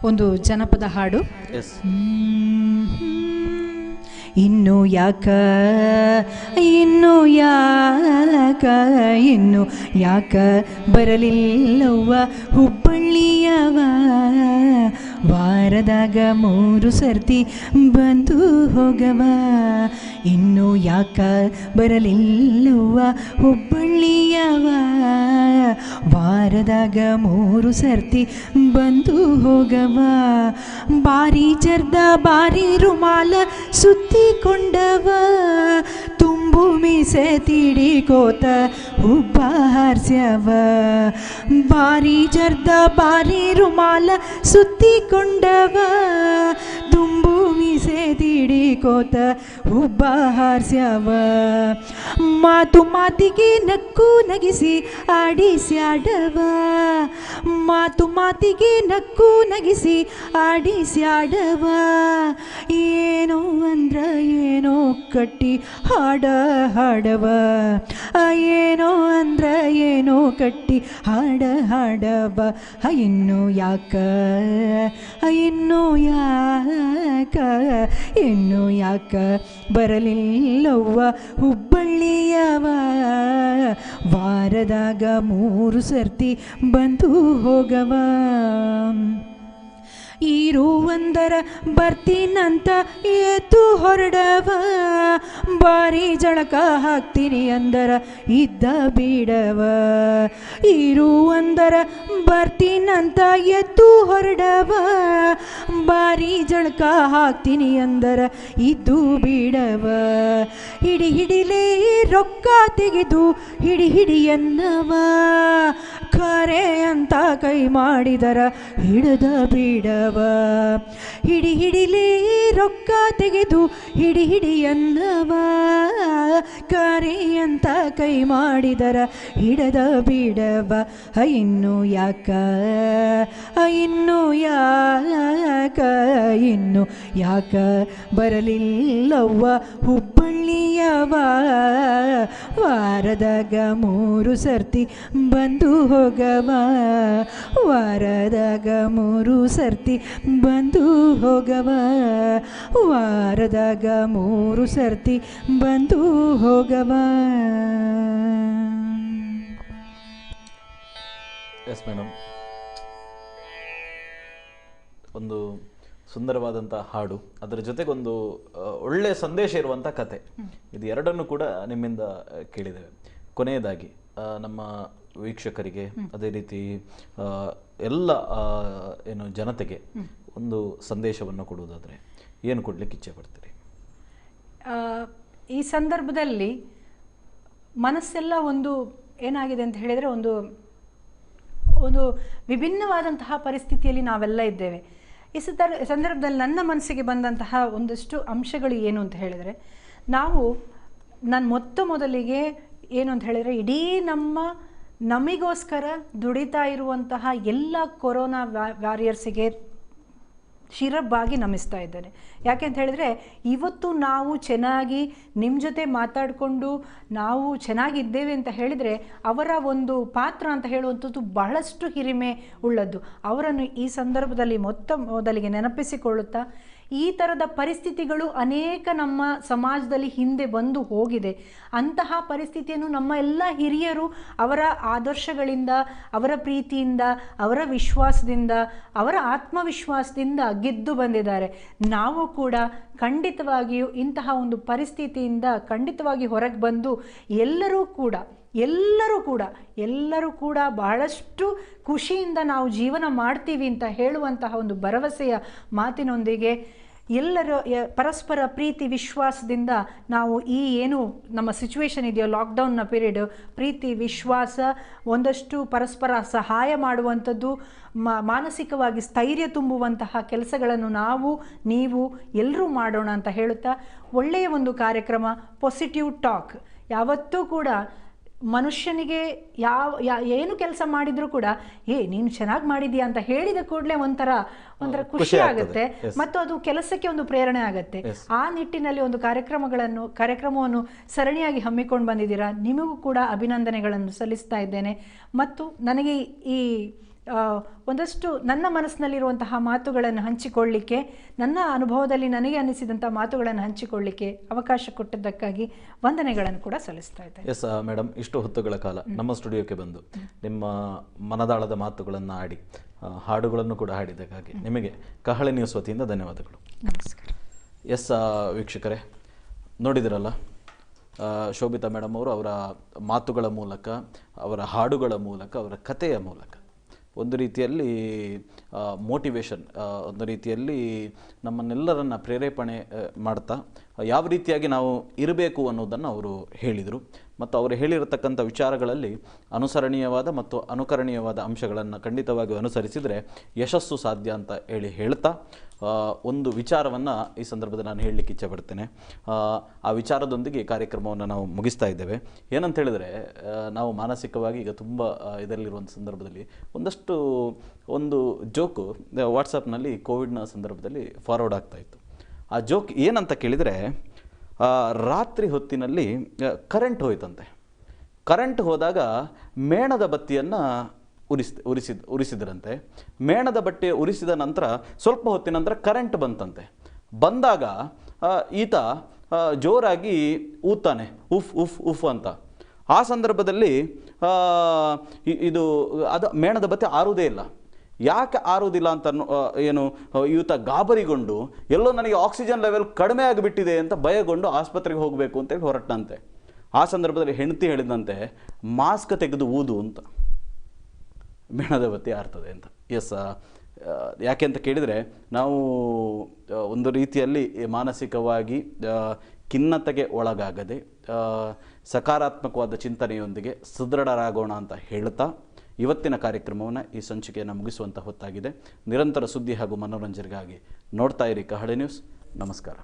ಒಂದು ಜನಪದ ಹಾಡು. ಇನ್ನು ಯಾಕ ಬರಲಿಲ್ಲವ್ವ ಹುಬ್ಬಳ್ಳಿಯವ, ವಾರದಾಗ 3 ಸರ್ತಿ ಬಂದು ಹೋಗವ. ಇನ್ನು ಯಾಕ ಬರಲಿಲ್ಲವ್ವ ಹುಬ್ಬಳ್ಳಿಯವ, ವಾರದಾಗ 3 ಸರ್ತಿ ಬಂದು ಹೋಗವ. ಬಾರಿ ಜರ್ದ ಬಾರಿ ರುಮಾಲ ಸುತ್ತಿಕೊಂಡವ, ತುಂಬು ಮೀಸೆ ತಿಡಿಕೋತ ಹುಬ್ಬ ಹಾರ್ಸ್ಯವ. ಬಾರಿ ಜರ್ದ ಬಾರಿ ರುಮಾಲ ಸುತ್ತಿಕೊಂಡವ, ತುಂಬು ಮೀಸೆ ಸೇದಿಡಿಕೋತ ಹುಬ್ಬ ಹಾರ್ಸ್ಯಾವ ಮಾತು ಮಾತಿಗೆ ನಕ್ಕು ನಗಿಸಿ ಆಡಿಸ್ಯಾಡವ ಮಾತು ಮಾತಿಗೆ ನಕ್ಕು ನಗಿಸಿ ಆಡಿಸ್ಯಾಡವ ಏನೋ ಅಂದ್ರ ಏನೋ ಕಟ್ಟಿ ಹಾಡ ಹಾಡವ ಏನೋ ಅಂದ್ರ ಏನೋ ಕಟ್ಟಿ ಹಾಡ ಹಾಡವ ಇನ್ನು ಯಾಕ ಇನ್ನು ಯಾಕ ಇನ್ನು ಯಾಕ ಬರಲಿಲ್ಲವ್ವ ಹುಬ್ಬಳ್ಳಿಯವ ವಾರದಾಗ 3 ಸರ್ತಿ ಬಂದು ಹೋಗವ ಇರುವಂದರ ಬರ್ತೀನಂತ ಎದ್ದು ಹೊರಡವ ಬಾರಿ ಜಳಕ ಹಾಕ್ತೀನಿ ಅಂದರ ಇದ್ದ ಬಿಡವ ಇರುವಂದರ ಬರ್ತೀನಂತ ಎದ್ದು ಹೊರಡವ ಬಾರಿ ಜಳಕ ಹಾಕ್ತೀನಿ ಅಂದರ ಇದ್ದು ಬಿಡವ ಹಿಡಿ ಹಿಡಿಲೇ ರೊಕ್ಕ ತೆಗೆದು ಹಿಡಿ ಹಿಡಿ ಎನ್ನವ ಖರೆ ಅಂತ ಕೈ ಮಾಡಿದರ ಹಿಡದ ಬಿಡವ ಹಿಡಿ ಹಿಡಿಲೇ ರೊಕ್ಕ ತೆಗೆದು ಹಿಡಿ ಹಿಡಿ ಅನ್ನವ ಖರೆ ಅಂತ ಕೈ ಮಾಡಿದರ ಹಿಡದ ಬಿಡವ ಇನ್ನು ಯಾಕ ಇನ್ನು ಯಾಕ ಇನ್ನು ಯಾಕ ಬರಲಿಲ್ಲವ್ವ ಹುಬ್ಬಳ್ಳಿಯವ ವಾರದಾಗ 3 ಸರ್ತಿ ಬಂದು ಹೋಗವ ವಾರದಾಗ 3 ಸರ್ತಿ ಬಂದು ಹೋಗವ ವಾರದಾಗ 3 ಸರ್ತಿ ಬಂದು ಹೋಗವ. ಎಸ್ ಮೇಡಮ್, ಒಂದು ಸುಂದರವಾದಂಥ ಹಾಡು, ಅದರ ಜೊತೆಗೊಂದು ಒಳ್ಳೆಯ ಸಂದೇಶ ಇರುವಂಥ ಕತೆ, ಇದು ಎರಡನ್ನು ಕೂಡ ನಿಮ್ಮಿಂದ ಕೇಳಿದ್ದೇವೆ. ಕೊನೆಯದಾಗಿ ನಮ್ಮ ವೀಕ್ಷಕರಿಗೆ ಅದೇ ರೀತಿ ಎಲ್ಲ ಏನು ಜನತೆಗೆ ಒಂದು ಸಂದೇಶವನ್ನು ಕೊಡುವುದಾದರೆ ಏನು ಕೊಡಲಿಕ್ಕೆ ಇಚ್ಛೆ ಪಡ್ತೀರಿ? ಈ ಸಂದರ್ಭದಲ್ಲಿ ಮನಸ್ಸೆಲ್ಲ ಒಂದು ಏನಾಗಿದೆ ಅಂತ ಹೇಳಿದರೆ ಒಂದು ಒಂದು ವಿಭಿನ್ನವಾದಂತಹ ಪರಿಸ್ಥಿತಿಯಲ್ಲಿ ನಾವೆಲ್ಲ ಇದ್ದೇವೆ. ಈ ಸಂದರ್ಭದಲ್ಲಿ ನನ್ನ ಮನಸ್ಸಿಗೆ ಬಂದಂತಹ ಒಂದಷ್ಟು ಅಂಶಗಳು ಏನು ಅಂತ ಹೇಳಿದರೆ, ನಾನು ಮೊದಲಿಗೆ ಏನು ಅಂತ ಹೇಳಿದರೆ, ಇಡೀ ನಮಗೋಸ್ಕರ ದುಡಿತಾ ಇರುವಂತಹ ಎಲ್ಲ ಕೊರೋನಾ ವಾರಿಯರ್ಸಿಗೆ ಶಿರಬಾಗಿ ನಮಿಸ್ತಾ ಇದ್ದೇನೆ. ಯಾಕೆ ಅಂತ ಹೇಳಿದರೆ, ಇವತ್ತು ನಾವು ಚೆನ್ನಾಗಿ ನಿಮ್ಮ ಜೊತೆ ಮಾತಾಡಿಕೊಂಡು ನಾವು ಚೆನ್ನಾಗಿದ್ದೇವೆ ಅಂತ ಹೇಳಿದರೆ ಅವರ ಒಂದು ಪಾತ್ರ ಅಂತ ಹೇಳುವಂಥದ್ದು ಬಹಳಷ್ಟು ಹಿರಿಮೆ ಉಳ್ಳದ್ದು. ಅವರನ್ನು ಈ ಸಂದರ್ಭದಲ್ಲಿ ಮೊದಲಿಗೆ ನೆನಪಿಸಿಕೊಳ್ಳುತ್ತಾ, ಈ ಥರದ ಪರಿಸ್ಥಿತಿಗಳು ಅನೇಕ ನಮ್ಮ ಸಮಾಜದಲ್ಲಿ ಹಿಂದೆ ಬಂದು ಹೋಗಿದೆ. ಅಂತಹ ಪರಿಸ್ಥಿತಿಯನ್ನು ನಮ್ಮ ಎಲ್ಲ ಹಿರಿಯರು ಅವರ ಆದರ್ಶಗಳಿಂದ, ಅವರ ಪ್ರೀತಿಯಿಂದ, ಅವರ ವಿಶ್ವಾಸದಿಂದ, ಅವರ ಆತ್ಮವಿಶ್ವಾಸದಿಂದ ಗೆದ್ದು ಬಂದಿದ್ದಾರೆ. ನಾವು ಕೂಡ ಖಂಡಿತವಾಗಿಯೂ ಇಂತಹ ಒಂದು ಪರಿಸ್ಥಿತಿಯಿಂದ ಖಂಡಿತವಾಗಿ ಹೊರಗೆ ಬಂದು ಎಲ್ಲರೂ ಕೂಡ ಬಹಳಷ್ಟು ಖುಷಿಯಿಂದ ನಾವು ಜೀವನ ಮಾಡ್ತೀವಿ ಅಂತ ಹೇಳುವಂತಹ ಒಂದು ಭರವಸೆಯ ಮಾತಿನೊಂದಿಗೆ ಎಲ್ಲರೂ ಪರಸ್ಪರ ಪ್ರೀತಿ ವಿಶ್ವಾಸದಿಂದ ನಾವು ಈ ಏನು ನಮ್ಮ ಸಿಚುವೇಶನ್ ಇದೆಯೋ, ಲಾಕ್ಡೌನ್ನ ಪೀರಿಯಡ್, ಪ್ರೀತಿ ವಿಶ್ವಾಸ, ಒಂದಷ್ಟು ಪರಸ್ಪರ ಸಹಾಯ ಮಾಡುವಂಥದ್ದು, ಮಾನಸಿಕವಾಗಿ ಸ್ಥೈರ್ಯ ತುಂಬುವಂತಹ ಕೆಲಸಗಳನ್ನು ನೀವು ಎಲ್ಲರೂ ಮಾಡೋಣ ಅಂತ ಹೇಳುತ್ತಾ, ಒಳ್ಳೆಯ ಒಂದು ಕಾರ್ಯಕ್ರಮ ಪಾಸಿಟಿವ್ ಟಾಕ್ ಯಾವತ್ತೂ ಕೂಡ ಮನುಷ್ಯನಿಗೆ ಏನು ಕೆಲಸ ಮಾಡಿದರೂ ಕೂಡ ನೀನು ಚೆನ್ನಾಗಿ ಮಾಡಿದೀಯಾ ಅಂತ ಹೇಳಿದ ಕೂಡಲೇ ಒಂಥರ ಖುಷಿ ಆಗುತ್ತೆ ಮತ್ತು ಅದು ಕೆಲಸಕ್ಕೆ ಒಂದು ಪ್ರೇರಣೆ ಆಗುತ್ತೆ. ಆ ನಿಟ್ಟಿನಲ್ಲಿ ಒಂದು ಕಾರ್ಯಕ್ರಮವನ್ನು ಸರಣಿಯಾಗಿ ಹಮ್ಮಿಕೊಂಡು ಬಂದಿದ್ದೀರಾ. ನಿಮಗೂ ಕೂಡ ಅಭಿನಂದನೆಗಳನ್ನು ಸಲ್ಲಿಸ್ತಾ ಇದ್ದೇನೆ. ಮತ್ತು ನನಗೆ ಈ ಒಂದಷ್ಟು ನನ್ನ ಮನಸ್ಸಿನಲ್ಲಿರುವಂತಹ ಮಾತುಗಳನ್ನು ಹಂಚಿಕೊಳ್ಳಿಕ್ಕೆ, ನನ್ನ ಅನುಭವದಲ್ಲಿ ನನಗೆ ಅನಿಸಿದಂಥ ಮಾತುಗಳನ್ನು ಹಂಚಿಕೊಳ್ಳಿಕ್ಕೆ ಅವಕಾಶ ಕೊಟ್ಟಿದ್ದಕ್ಕಾಗಿ ವಂದನೆಗಳನ್ನು ಕೂಡ ಸಲ್ಲಿಸ್ತಾ ಇದ್ದೇನೆ. ಎಸ್ ಮೇಡಮ್, ಇಷ್ಟು ಹೊತ್ತುಗಳ ಕಾಲ ನಮ್ಮ ಸ್ಟುಡಿಯೋಕ್ಕೆ ಬಂದು ನಿಮ್ಮ ಮನದಾಳದ ಮಾತುಗಳನ್ನು ಆಡಿ ಹಾಡುಗಳನ್ನು ಕೂಡ ಹಾಡಿದ್ದಕ್ಕಾಗಿ ನಿಮಗೆ ಕಹಳೆ ನ್ಯೂಸ್ ವತಿಯಿಂದ ಧನ್ಯವಾದಗಳು. ನಮಸ್ಕಾರ. ಎಸ್ ವೀಕ್ಷಕರೇ, ನೋಡಿದಿರಲ್ಲ, ಶೋಭಿತಾ ಮೇಡಮ್ ಅವರು ಅವರ ಮಾತುಗಳ ಮೂಲಕ, ಅವರ ಹಾಡುಗಳ ಮೂಲಕ, ಅವರ ಕಥೆಯ ಮೂಲಕ ಒಂದು ರೀತಿಯಲ್ಲಿ ಮೋಟಿವೇಶನ್, ಒಂದು ರೀತಿಯಲ್ಲಿ ನಮ್ಮನ್ನೆಲ್ಲರನ್ನ ಪ್ರೇರೇಪಣೆ ಮಾಡ್ತಾ ಯಾವ ರೀತಿಯಾಗಿ ನಾವು ಇರಬೇಕು ಅನ್ನೋದನ್ನು ಅವರು ಹೇಳಿದರು. ಮತ್ತು ಅವರು ಹೇಳಿರತಕ್ಕಂಥ ವಿಚಾರಗಳಲ್ಲಿ ಅನುಸರಣೀಯವಾದ ಮತ್ತು ಅನುಕರಣೀಯವಾದ ಅಂಶಗಳನ್ನು ಖಂಡಿತವಾಗಿ ಅನುಸರಿಸಿದರೆ ಯಶಸ್ಸು ಸಾಧ್ಯ ಅಂತ ಹೇಳ್ತಾ ಒಂದು ವಿಚಾರವನ್ನು ಈ ಸಂದರ್ಭದಲ್ಲಿ ನಾನು ಹೇಳಲಿಕ್ಕೆ ಇಚ್ಛೆಪಡ್ತೇನೆ. ಆ ವಿಚಾರದೊಂದಿಗೆ ಈ ಕಾರ್ಯಕ್ರಮವನ್ನು ನಾವು ಮುಗಿಸ್ತಾ ಇದ್ದೇವೆ. ಏನಂತ ಹೇಳಿದರೆ, ನಾವು ಮಾನಸಿಕವಾಗಿ ಈಗ ತುಂಬ ಇದರಲ್ಲಿರುವಂಥ ಸಂದರ್ಭದಲ್ಲಿ ಒಂದು ಜೋಕು ವಾಟ್ಸಪ್ನಲ್ಲಿ ಕೋವಿಡ್ನ ಸಂದರ್ಭದಲ್ಲಿ ಫಾರ್ವರ್ಡ್ ಆಗ್ತಾಯಿತ್ತು. ಆ ಜೋಕ್ ಏನಂತ ಕೇಳಿದರೆ, ರಾತ್ರಿ ಹೊತ್ತಿನಲ್ಲಿ ಕರೆಂಟ್ ಹೋಯ್ತಂತೆ. ಕರೆಂಟ್ ಹೋದಾಗ ಮೇಣದ ಬತ್ತಿಯನ್ನು ಉರಿಸಿದ್ರಂತೆ. ಮೇಣದ ಬಟ್ಟೆ ಉರಿಸಿದ ನಂತರ ಸ್ವಲ್ಪ ಹೊತ್ತಿನ ನಂತರ ಕರೆಂಟ್ ಬಂತಂತೆ. ಬಂದಾಗ ಈತ ಜೋರಾಗಿ ಊತಾನೆ, ಉಫ್ ಉಫ್ ಉಫ್ ಅಂತ. ಆ ಸಂದರ್ಭದಲ್ಲಿ ಅದು ಮೇಣದ ಬತ್ತಿ ಆರುವುದೇ ಇಲ್ಲ. ಯಾಕೆ ಆರುವುದಿಲ್ಲ ಅಂತ ಈತ ಗಾಬರಿಗೊಂಡು ಎಲ್ಲೋ ನನಗೆ ಆಕ್ಸಿಜನ್ ಲೆವೆಲ್ ಕಡಿಮೆ ಆಗಿಬಿಟ್ಟಿದೆ ಅಂತ ಭಯಗೊಂಡು ಆಸ್ಪತ್ರೆಗೆ ಹೋಗಬೇಕು ಅಂತೇಳಿ ಹೊರಟಂತೆ. ಆ ಸಂದರ್ಭದಲ್ಲಿ ಹೆಂಡತಿ ಹೇಳಿದಂತೆ, ಮಾಸ್ಕ್ ತೆಗೆದು ಊದು ಅಂತ, ಮೇಣದ ಬತ್ತಿ ಆರ್ತದೆ ಅಂತ. ಯಾಕೆ ಅಂತ ಕೇಳಿದರೆ, ನಾವು ಒಂದು ರೀತಿಯಲ್ಲಿ ಮಾನಸಿಕವಾಗಿ ಖಿನ್ನತೆಗೆ ಒಳಗಾಗದೆ ಸಕಾರಾತ್ಮಕವಾದ ಚಿಂತನೆಯೊಂದಿಗೆ ಸುದೃಢರಾಗೋಣ ಅಂತ ಹೇಳ್ತಾ ಇವತ್ತಿನ ಕಾರ್ಯಕ್ರಮವನ್ನು, ಈ ಸಂಚಿಕೆಯನ್ನು ಮುಗಿಸುವಂಥ ಹೊತ್ತಾಗಿದೆ. ನಿರಂತರ ಸುದ್ದಿ ಹಾಗೂ ಮನೋರಂಜನೆಗಾಗಿ ನೋಡ್ತಾ ಇರಿ ಕಹಳೆ ನ್ಯೂಸ್. ನಮಸ್ಕಾರ.